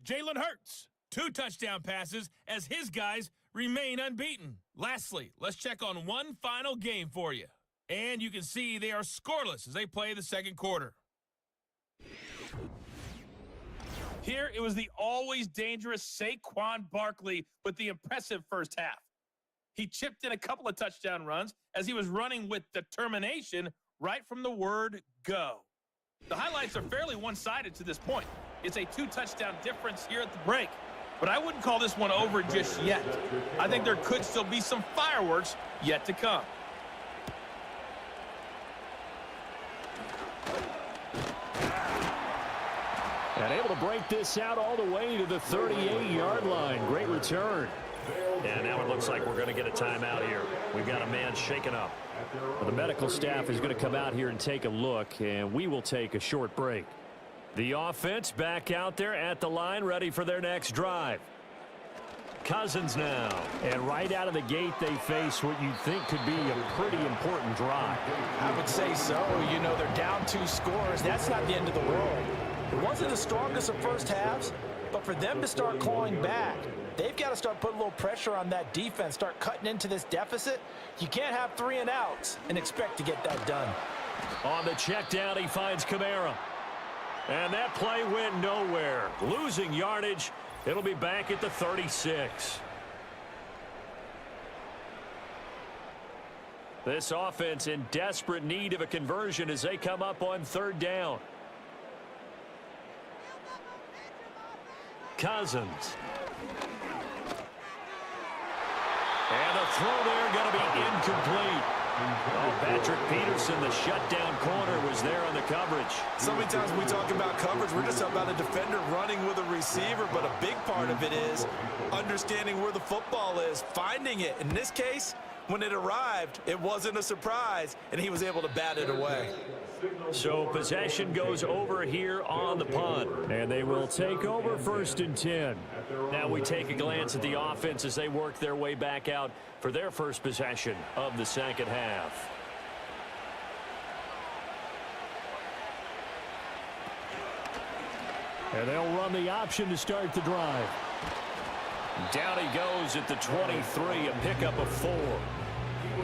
Jalen Hurts, 2 touchdown passes as his guys remain unbeaten. Lastly, let's check on one final game for you. And you can see they are scoreless as they play the second quarter. Here, it was the always dangerous Saquon Barkley with the impressive first half. He chipped in a couple of touchdown runs as he was running with determination right from the word go. The highlights are fairly one-sided to this point. It's a 2-touchdown difference here at the break. But I wouldn't call this one over just yet. I think there could still be some fireworks yet to come. And able to break this out all the way to the 38-yard line. Great return. And now it looks like we're going to get a timeout here. We've got a man shaken up. Well, the medical staff is going to come out here and take a look, and we will take a short break. The offense back out there at the line, ready for their next drive. Cousins now. And right out of the gate, they face what you'd think could be a pretty important drive. I would say so. You know, they're down 2 scores. That's not the end of the world. It wasn't the strongest of first halves, but for them to start clawing back, they've got to start putting a little pressure on that defense, start cutting into this deficit. You can't have 3 and outs and expect to get that done. On the check down, he finds Kamara. And that play went nowhere. Losing yardage. It'll be back at the 36. This offense in desperate need of a conversion as they come up on 3rd down. Cousins. And the throw there going to be incomplete. Oh, Patrick Peterson, the shutdown corner, was there on the coverage. So many times when we talk about coverage, we're just about a defender running with a receiver, but a big part of it is understanding where the football is, finding it. In this case, when it arrived, it wasn't a surprise, and he was able to bat it away. So possession goes over here on the punt. And they will take over 1st and 10. Now we take a glance at the offense as they work their way back out for their first possession of the second half. And they'll run the option to start the drive. Down he goes at the 23, a pickup of 4.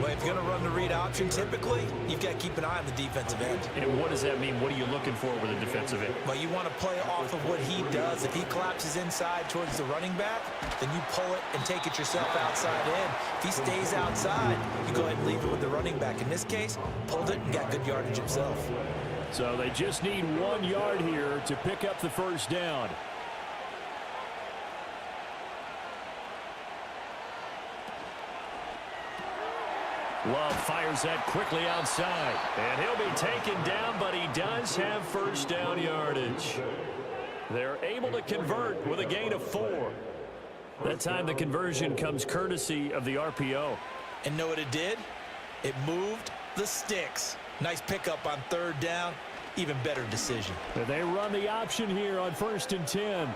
Well, if you're going to run the read option, typically, you've got to keep an eye on the defensive end. And what does that mean? What are you looking for with a defensive end? Well, you want to play off of what he does. If he collapses inside towards the running back, then you pull it and take it yourself outside in. If he stays outside, you go ahead and leave it with the running back. In this case, pulled it and got good yardage himself. So they just need 1 yard here to pick up the 1st down. Love fires that quickly outside. And he'll be taken down, but he does have 1st down yardage. They're able to convert with a gain of 4. That time the conversion comes courtesy of the RPO. And know what it did? It moved the sticks. Nice pickup on 3rd down. Even better decision. And they run the option here on 1st and 10.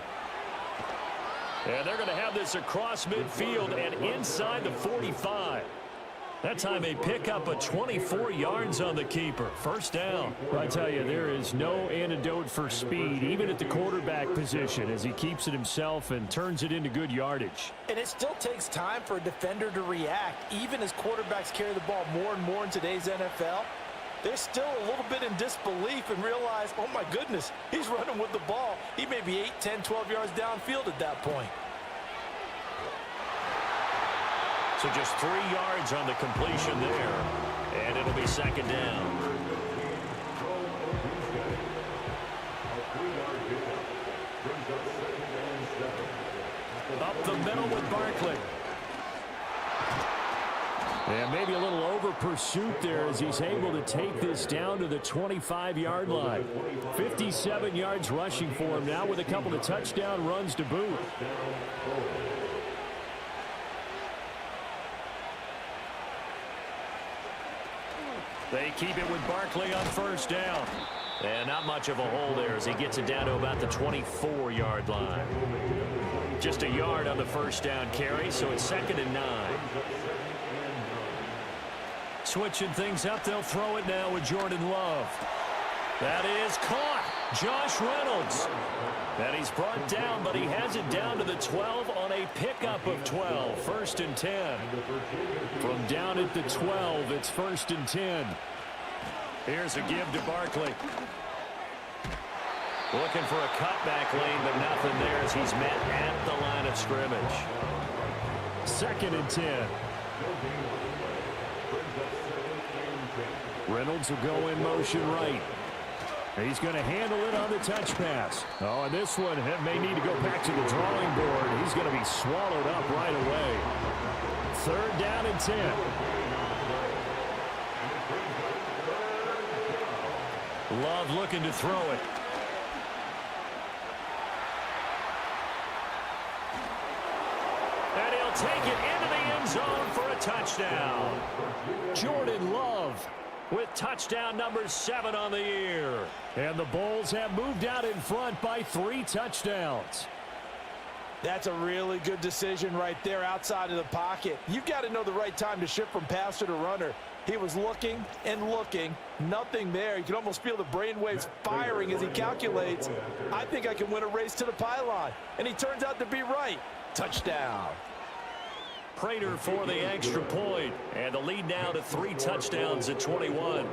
And they're going to have this across midfield and inside the 45. That time a pickup of 24 yards on the keeper. 1st down. I tell you, there is no antidote for speed, even at the quarterback position, as he keeps it himself and turns it into good yardage. And it still takes time for a defender to react. Even as quarterbacks carry the ball more and more in today's NFL, they're still a little bit in disbelief and realize, oh my goodness, he's running with the ball. He may be 8, 10, 12 yards downfield at that point. So just 3 yards on the completion there, and it'll be 2nd down. Up the middle with Barkley. And maybe a little over pursuit there as he's able to take this down to the 25-yard line. 57 yards rushing for him now with a couple of touchdown runs to boot. They keep it with Barkley on 1st down. And not much of a hole there as he gets it down to about the 24-yard line. Just a yard on the 1st down carry, so it's 2nd and 9. Switching things up, they'll throw it now with Jordan Love. That is caught. Josh Reynolds. And he's brought down, but he has it down to the 12 on a pickup of 12. 1st and 10. From down at the 12, it's 1st and 10. Here's a give to Barkley. Looking for a cutback lane, but nothing there as he's met at the line of scrimmage. 2nd and 10. Reynolds will go in motion right. He's going to handle it on the touch pass. Oh, and this one may need to go back to the drawing board. He's going to be swallowed up right away. 3rd down and 10. Love looking to throw it. And he'll take it into the end zone for a touchdown. Jordan Love with touchdown number 7 on the year. And the Bulls have moved out in front by 3 touchdowns. That's a really good decision right there outside of the pocket. You've got to know the right time to shift from passer to runner. He was looking and looking, nothing there. You can almost feel the brainwaves firing as he calculates, I think I can win a race to the pylon. And he turns out to be right. Touchdown. Prater for the extra point, and the lead now to 3 touchdowns at 21.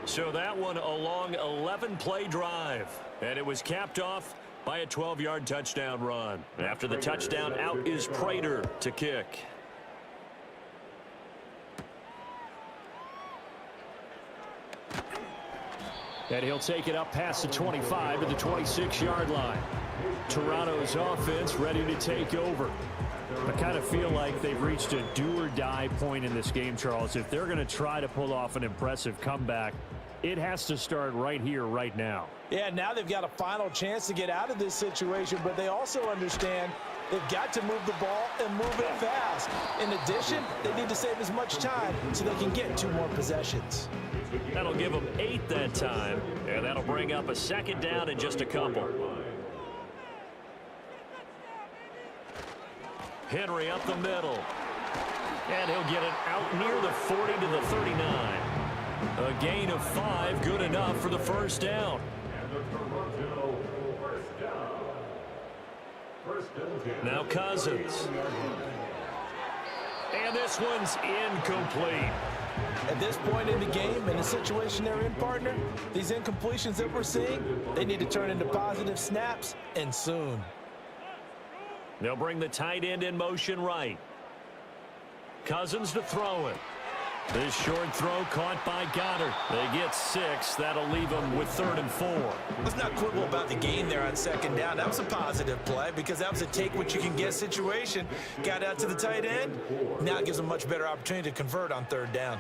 So that one a long 11-play drive, and it was capped off by a 12-yard touchdown run. After the touchdown, out is Prater to kick. And he'll take it up past the 25 to the 26-yard line. Toronto's offense ready to take over. I kind of feel like they've reached a do-or-die point in this game, Charles. If they're going to try to pull off an impressive comeback, it has to start right here, right now. Yeah, now they've got a final chance to get out of this situation, but they also understand they've got to move the ball and move it fast. In addition, they need to save as much time so they can get 2 more possessions. That'll give them 8 that time, and that'll bring up a 2nd down and just a couple. Henry up the middle. And he'll get it out near the 40 to the 39. A gain of 5, good enough for the first down. Now Cousins. And this one's incomplete. At this point in the game, in the situation they're in, partner, these incompletions that we're seeing, they need to turn into positive snaps, and soon. They'll bring the tight end in motion right. Cousins to throw it. This short throw caught by Goddard. They get 6. That'll leave them with 3rd and 4. Let's not quibble about the gain there on 2nd down. That was a positive play because that was a take-what-you-can-get situation. Got out to the tight end. Now it gives them a much better opportunity to convert on 3rd down.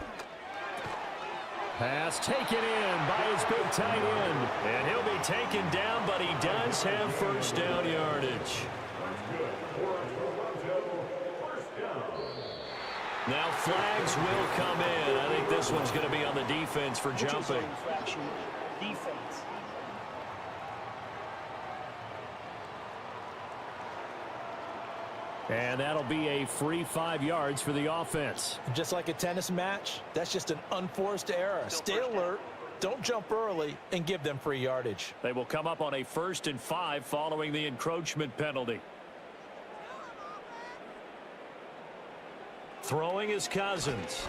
Pass taken in by his big tight end. And he'll be taken down, but he does have first down yardage. Now flags will come in. I think this one's going to be on the defense for jumping. And that'll be a free 5 yards for the offense. Just like a tennis match, that's just an unforced error. Stay alert, don't jump early, and give them free yardage. They will come up on a 1st and 5 following the encroachment penalty. Throwing is Cousins.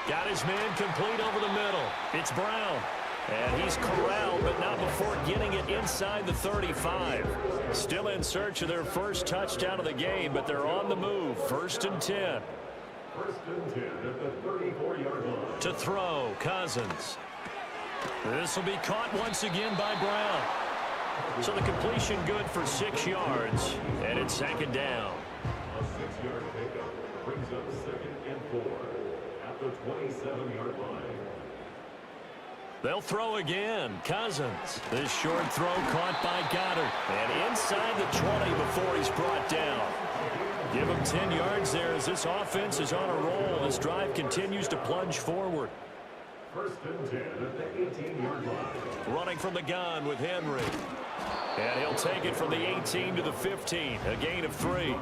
Got his man complete over the middle. It's Brown. And he's corralled, but not before getting it inside the 35. Still in search of their first touchdown of the game, but they're on the move. 1st and 10. 1st and 10 at the 34-yard line. To throw, Cousins. This will be caught once again by Brown. So the completion good for 6 yards, and it's 2nd down. A 6-yard pickup brings up 2nd and 4 at the 27-yard line. They'll throw again. Cousins. This short throw caught by Goddard. And inside the 20 before he's brought down. Give him 10 yards there as this offense is on a roll. This drive continues to plunge forward. 1st and 10 at the 18-yard line. Running from the gun with Henry. And he'll take it from the 18 to the 15. A gain of 3.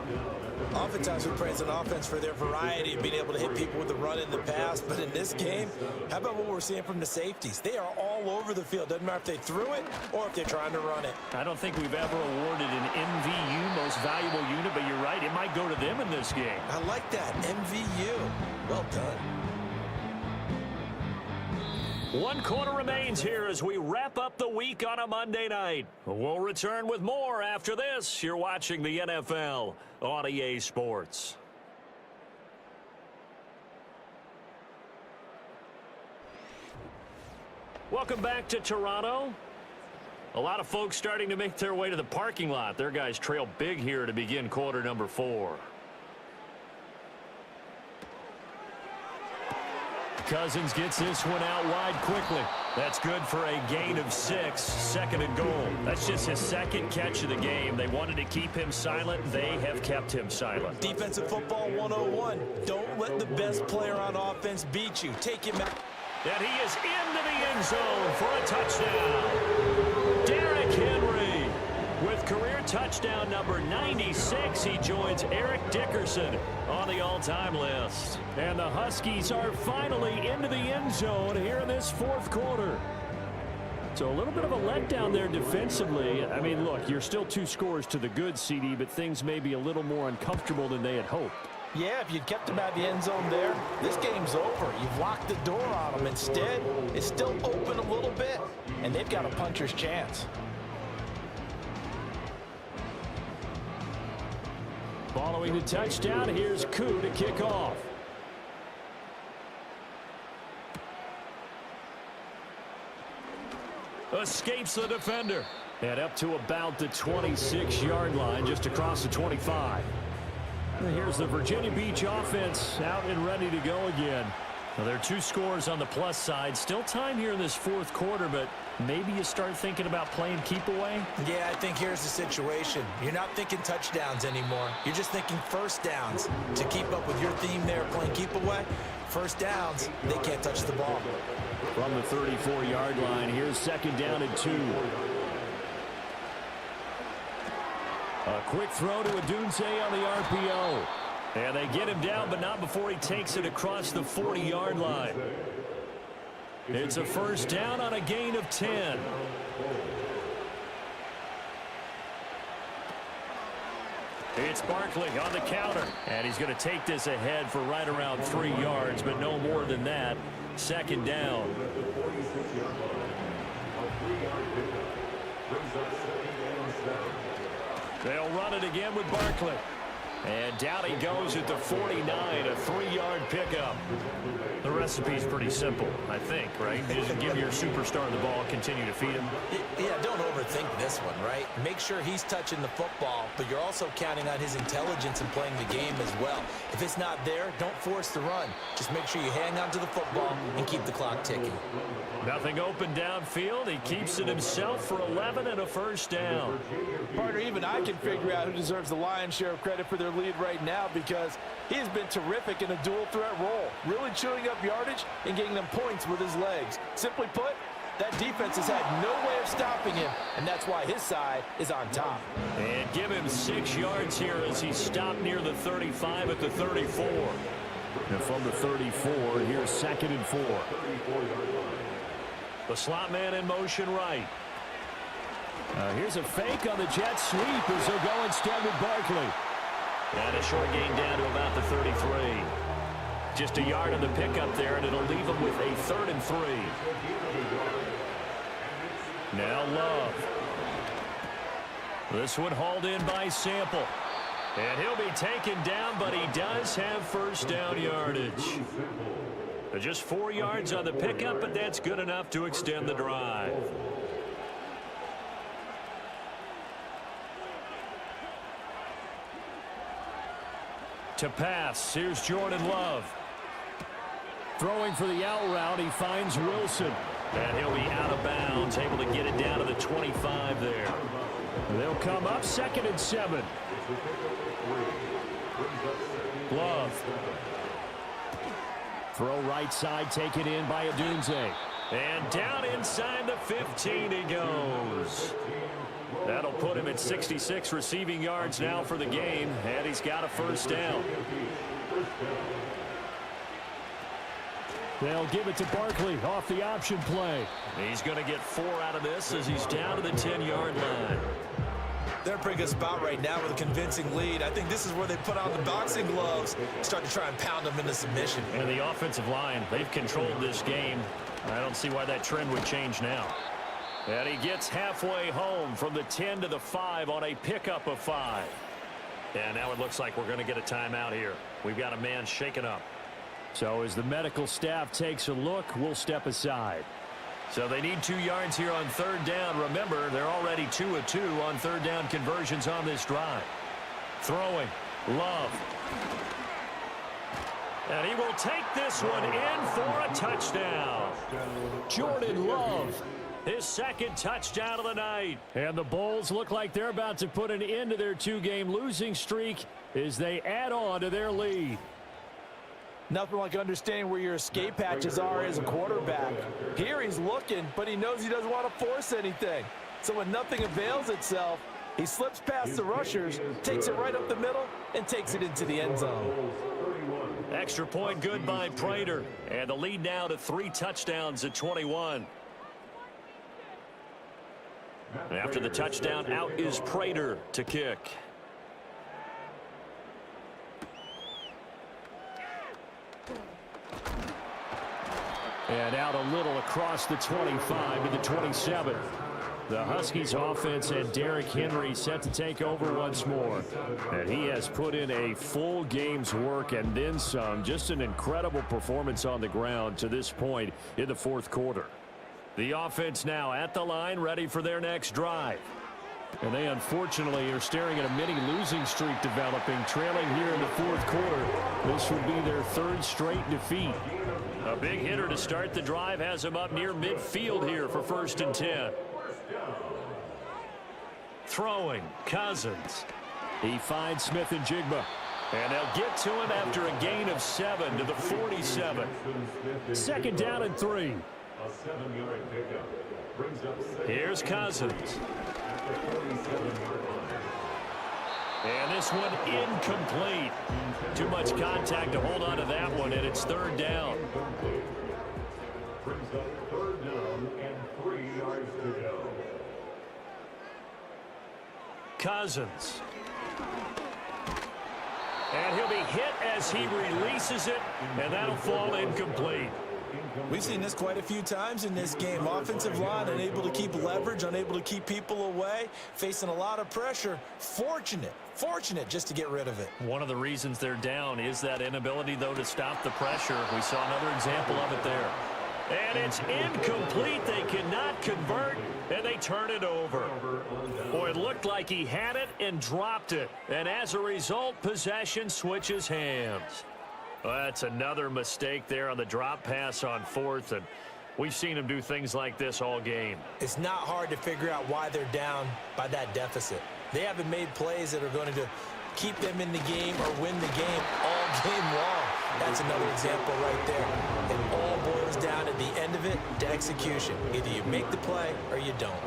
Oftentimes we praise an offense for their variety of being able to hit people with the run in the pass, but in this game, how about what we're seeing from the safeties? They are all over the field. Doesn't matter if they threw it or if they're trying to run it. I don't think we've ever awarded an MVU, most valuable unit, but you're right, it might go to them in this game. I like that, MVU. Well done. 1 quarter remains here as we wrap up the week on a Monday night. We'll return with more after this. You're watching the NFL on EA Sports. Welcome back to Toronto. A lot of folks starting to make their way to the parking lot. Their guys trail big here to begin quarter number 4. Cousins gets this one out wide quickly. That's good for a gain of 6, second and goal. That's just his second catch of the game. They wanted to keep him silent. They have kept him silent. Defensive football 101. Don't let the best player on offense beat you. Take him out. And he is into the end zone for a touchdown. Derrick Henry with career touchdown number 96. He joins Eric Dickerson on the all-time list. And the Huskies are finally into the end zone here in this fourth quarter. So a little bit of a letdown there defensively. I mean, look, you're still 2 scores to the good, CD, but things may be a little more uncomfortable than they had hoped. Yeah, if you'd kept him out of the end zone there, this game's over. You've locked the door on him. Instead, it's still open a little bit, and they've got a puncher's chance. Following the touchdown, here's Koo to kick off. Escapes the defender. And up to about the 26-yard line, just across the 25. And here's the Virginia Beach offense out and ready to go again. Well, there are 2 scores on the plus side. Still time here in this fourth quarter, but maybe you start thinking about playing keep away? Yeah, I think here's the situation. You're not thinking touchdowns anymore. You're just thinking first downs. To keep up with your theme there, playing keep away, first downs, they can't touch the ball. From the 34-yard line, here's second down and 2. A quick throw to Adunze on the RPO. And they get him down, but not before he takes it across the 40-yard line. It's a first down on a gain of 10. It's Barkley on the counter. And he's going to take this ahead for right around 3 yards, but no more than that. Second down. They'll run it again with Barkley. And down he goes at the 49, a 3-yard pickup. The recipe's pretty simple, I think, right? Just give your superstar the ball, continue to feed him. Yeah, don't overthink this one, right? Make sure he's touching the football, but you're also counting on his intelligence in playing the game as well. If it's not there, don't force the run. Just make sure you hang on to the football and keep the clock ticking. Nothing open downfield. He keeps it himself for 11 and a first down. Partner, even I can figure out who deserves the lion's share of credit for their lead right now, because he has been terrific in a dual threat role, really chewing up yardage and getting them points with his legs. Simply put, that defense has had no way of stopping him, and that's why his side is on top. And give him 6 yards here as he stopped near the 35 at the 34. And from the 34, here's second and 4. The slot man in motion right. Here's a fake on the jet sweep as they'll go instead with Barkley. And a short gain down to about the 33. Just a yard on the pickup there, and it'll leave him with a 3rd and 3. Now Love. This one hauled in by Sample. And he'll be taken down, but he does have first down yardage. Just 4 yards on the pickup, but that's good enough to extend the drive. To pass, here's Jordan Love. Throwing for the out route, he finds Wilson. And he'll be out of bounds, able to get it down to the 25 there. They'll come up second and 7. Love. Throw right side, taken in by Adunze. And down inside the 15 he goes. That'll put him at 66 receiving yards now for the game, and he's got a first down. They'll give it to Barkley off the option play. He's going to get 4 out of this as he's down to the 10-yard line. They're in a pretty good spot right now with a convincing lead. I think this is where they put on the boxing gloves, start to try and pound them into submission. And the offensive line, they've controlled this game. I don't see why that trend would change now. And he gets halfway home from the 10 to the 5 on a pickup of 5. And now it looks like we're going to get a timeout here. We've got a man shaken up. So as the medical staff takes a look, we'll step aside. So they need 2 yards here on 3rd down. Remember, they're already 2 of 2 on 3rd down conversions on this drive. Throwing. Love. And he will take this one in for a touchdown. Jordan Love, his second touchdown of the night. And the Bulls look like they're about to put an end to their two-game losing streak as they add on to their lead. Nothing like understanding where your escape hatches are as a quarterback. Here he's looking, but he knows he doesn't want to force anything. So when nothing avails itself, he slips past the rushers, takes it right up the middle, and takes it into the end zone. Extra point good by Prater. And the lead now to 3 touchdowns at 21. After the touchdown, out is Prater to kick. And out a little across the 25 to the 27. The Huskies offense and Derrick Henry set to take over once more. And he has put in a full game's work and then some. Just an incredible performance on the ground to this point in the fourth quarter. The offense now at the line, ready for their next drive. And they unfortunately are staring at a mini losing streak developing, trailing here in the fourth quarter. This would be their 3rd straight defeat. A big hitter to start the drive has him up near midfield here for 1st and 10. Throwing, Cousins. He finds Smith and Jigba. And they'll get to him after a gain of 7 to the 47. 2nd down and 3. A 7-yard pickup brings up 6. Here's Cousins. And this one incomplete. Too much contact to hold on to that one, and it's 3rd down. Brings up 3rd down and 3 yards to go. Cousins. And he'll be hit as he releases it, and that'll fall incomplete. We've seen this quite a few times in this game. Offensive line unable to keep leverage, unable to keep people away, facing a lot of pressure. Fortunate just to get rid of it. One of the reasons they're down is that inability, though, to stop the pressure. We saw another example of it there. And it's incomplete. They cannot convert, and they turn it over. Boy, it looked like he had it and dropped it. And as a result, possession switches hands. Well, that's another mistake there on the drop pass on 4th, and we've seen him do things like this all game. It's not hard to figure out why they're down by that deficit. They haven't made plays that are going to keep them in the game or win the game all game long. That's another example right there. It all boils down at the end of it to execution. Either you make the play or you don't.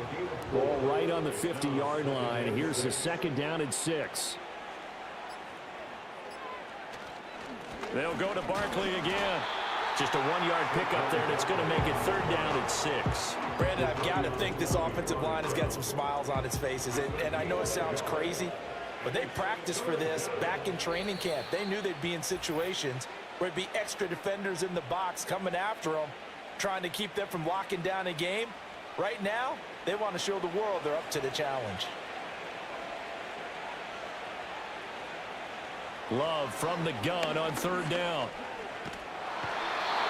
Ball right on the 50-yard line. Here's the 2nd down and 6. They'll go to Barkley again. Just a 1-yard pickup there, and it's going to make it 3rd down and 6. Brandon, I've got to think this offensive line has got some smiles on its faces. And I know it sounds crazy, but they practiced for this back in training camp. They knew they'd be in situations where it'd be extra defenders in the box coming after them, trying to keep them from locking down a game. Right now, they want to show the world they're up to the challenge. Love from the gun on 3rd down.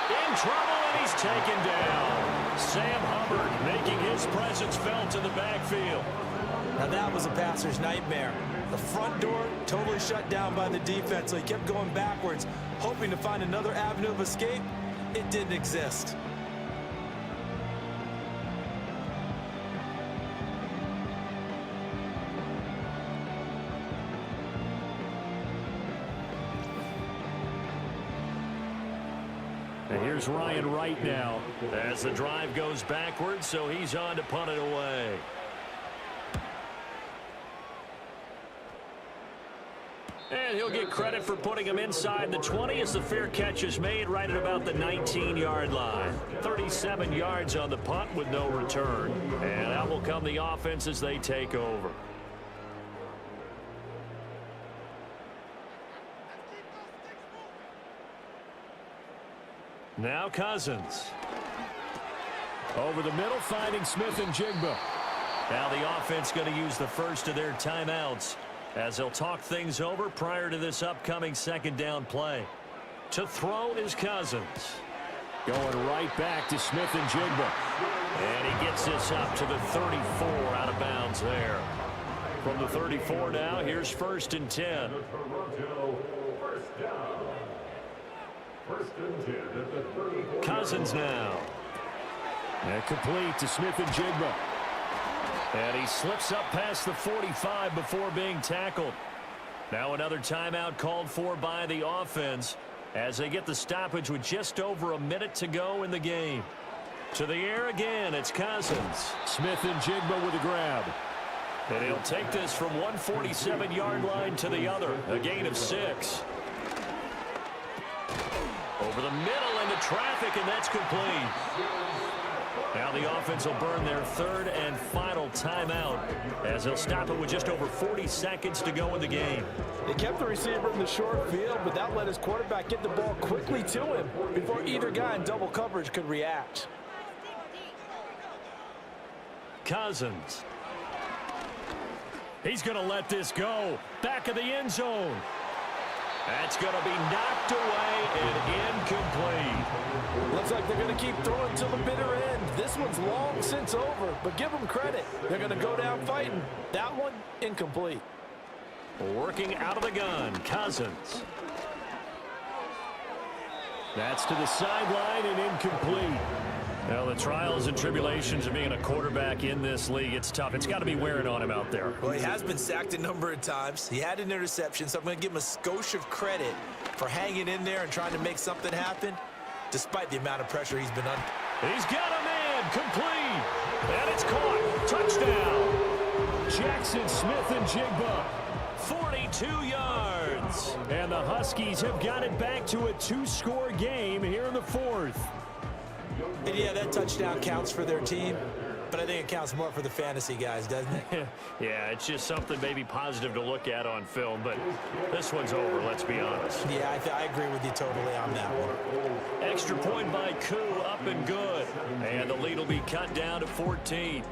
In trouble, and he's taken down. Sam Hubbard making his presence felt in the backfield. Now that was a passer's nightmare. The front door totally shut down by the defense, so he kept going backwards, hoping to find another avenue of escape. It didn't exist. And here's Ryan Wright now as the drive goes backwards, so he's on to punt it away. And he'll get credit for putting him inside the 20 as the fair catch is made right at about the 19-yard line. 37 yards on the punt with no return. And out will come the offense as they take over. Now Cousins. Over the middle, finding Smith and Jigba. Now the offense going to use the first of their timeouts as they'll talk things over prior to this upcoming 2nd down play. To throw is Cousins. Going right back to Smith and Jigba. And he gets this up to the 34 out of bounds there. From the 34 now, here's 1st and 10. Cousins now. And complete to Smith-Njigba. And he slips up past the 45 before being tackled. Now another timeout called for by the offense as they get the stoppage with just over a minute to go in the game. To the air again, it's Cousins. Smith-Njigba with a grab. And he'll take this from 147-yard line to the other. A gain of 6. Over the middle into traffic, and that's complete. Now the offense will burn their third and final timeout as they'll stop it with just over 40 seconds to go in the game. They kept the receiver in the short field, but that let his quarterback get the ball quickly to him before either guy in double coverage could react. Cousins. He's going to let this go. Back of the end zone. That's going to be knocked away and incomplete. Looks like they're going to keep throwing till the bitter end. This one's long since over, but give them credit. They're going to go down fighting. That one, incomplete. Working out of the gun, Cousins. That's to the sideline and incomplete. Now, the trials and tribulations of being a quarterback in this league, it's tough. It's got to be wearing on him out there. Well, he has been sacked a number of times. He had an interception, so I'm going to give him a skosh of credit for hanging in there and trying to make something happen, despite the amount of pressure he's been under. He's got a man, complete, and it's caught. Touchdown. Jackson Smith-Njigba, 42 yards. And the Huskies have got it back to a 2-score game here in the fourth. And yeah, that touchdown counts for their team, but I think it counts more for the fantasy guys, doesn't it? Yeah, it's just something maybe positive to look at on film, but this one's over, let's be honest. Yeah, I agree with you totally on that one. Extra point by Koo, up and good. And the lead will be cut down to 14.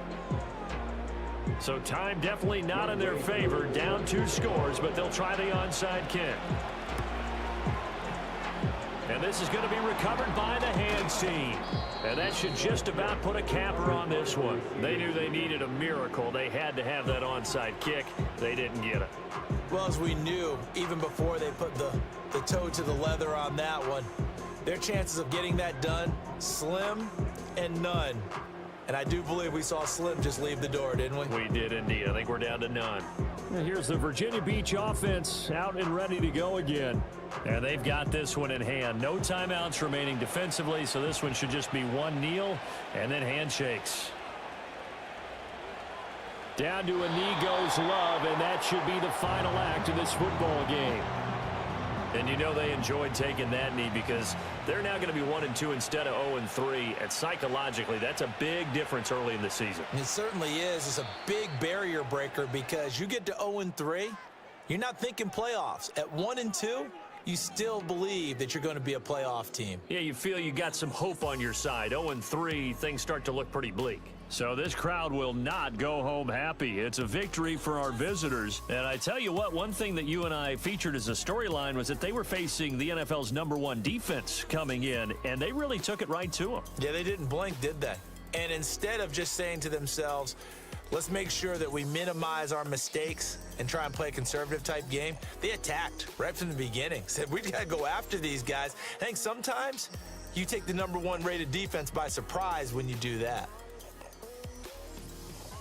So time definitely not in their favor, down 2 scores, but they'll try the onside kick. And this is going to be recovered by the hands team. And that should just about put a capper on this one. They knew they needed a miracle. They had to have that onside kick. They didn't get it. Well, as we knew, even before they put the toe to the leather on that one, their chances of getting that done, slim and none. And I do believe we saw Slim just leave the door, didn't we? We did indeed. I think we're down to none. And here's the Virginia Beach offense out and ready to go again. And they've got this one in hand. No timeouts remaining defensively, so this one should just be one kneel and then handshakes. Down to a knee goes Love, and that should be the final act of this football game. And you know they enjoyed taking that knee because they're now going to be 1-2 instead of 0-3. And psychologically, that's a big difference early in the season. It certainly is. It's a big barrier breaker because you get to 0-3, you're not thinking playoffs. At 1-2, you still believe that you're going to be a playoff team. Yeah, you feel you got some hope on your side. 0-3, things start to look pretty bleak. So this crowd will not go home happy. It's a victory for our visitors. And I tell you what, one thing that you and I featured as a storyline was that they were facing the NFL's #1 defense coming in, and they really took it right to them. Yeah, they didn't blink, did they? And instead of just saying to themselves, let's make sure that we minimize our mistakes and try and play a conservative type game, they attacked right from the beginning. Said, we got to go after these guys. I think sometimes you take the #1 rated defense by surprise when you do that.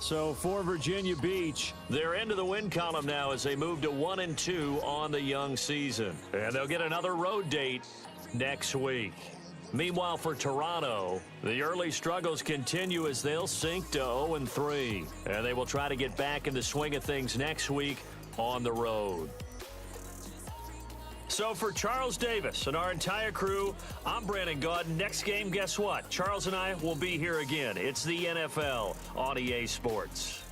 So for Virginia Beach, they're into the win column now as they move to 1-2 on the young season. And they'll get another road date next week. Meanwhile, for Toronto, the early struggles continue as they'll sink to 0-3. And they will try to get back in the swing of things next week on the road. So for Charles Davis and our entire crew, I'm Brandon Gaudin. Next game, guess what? Charles and I will be here again. It's the NFL on EA Sports.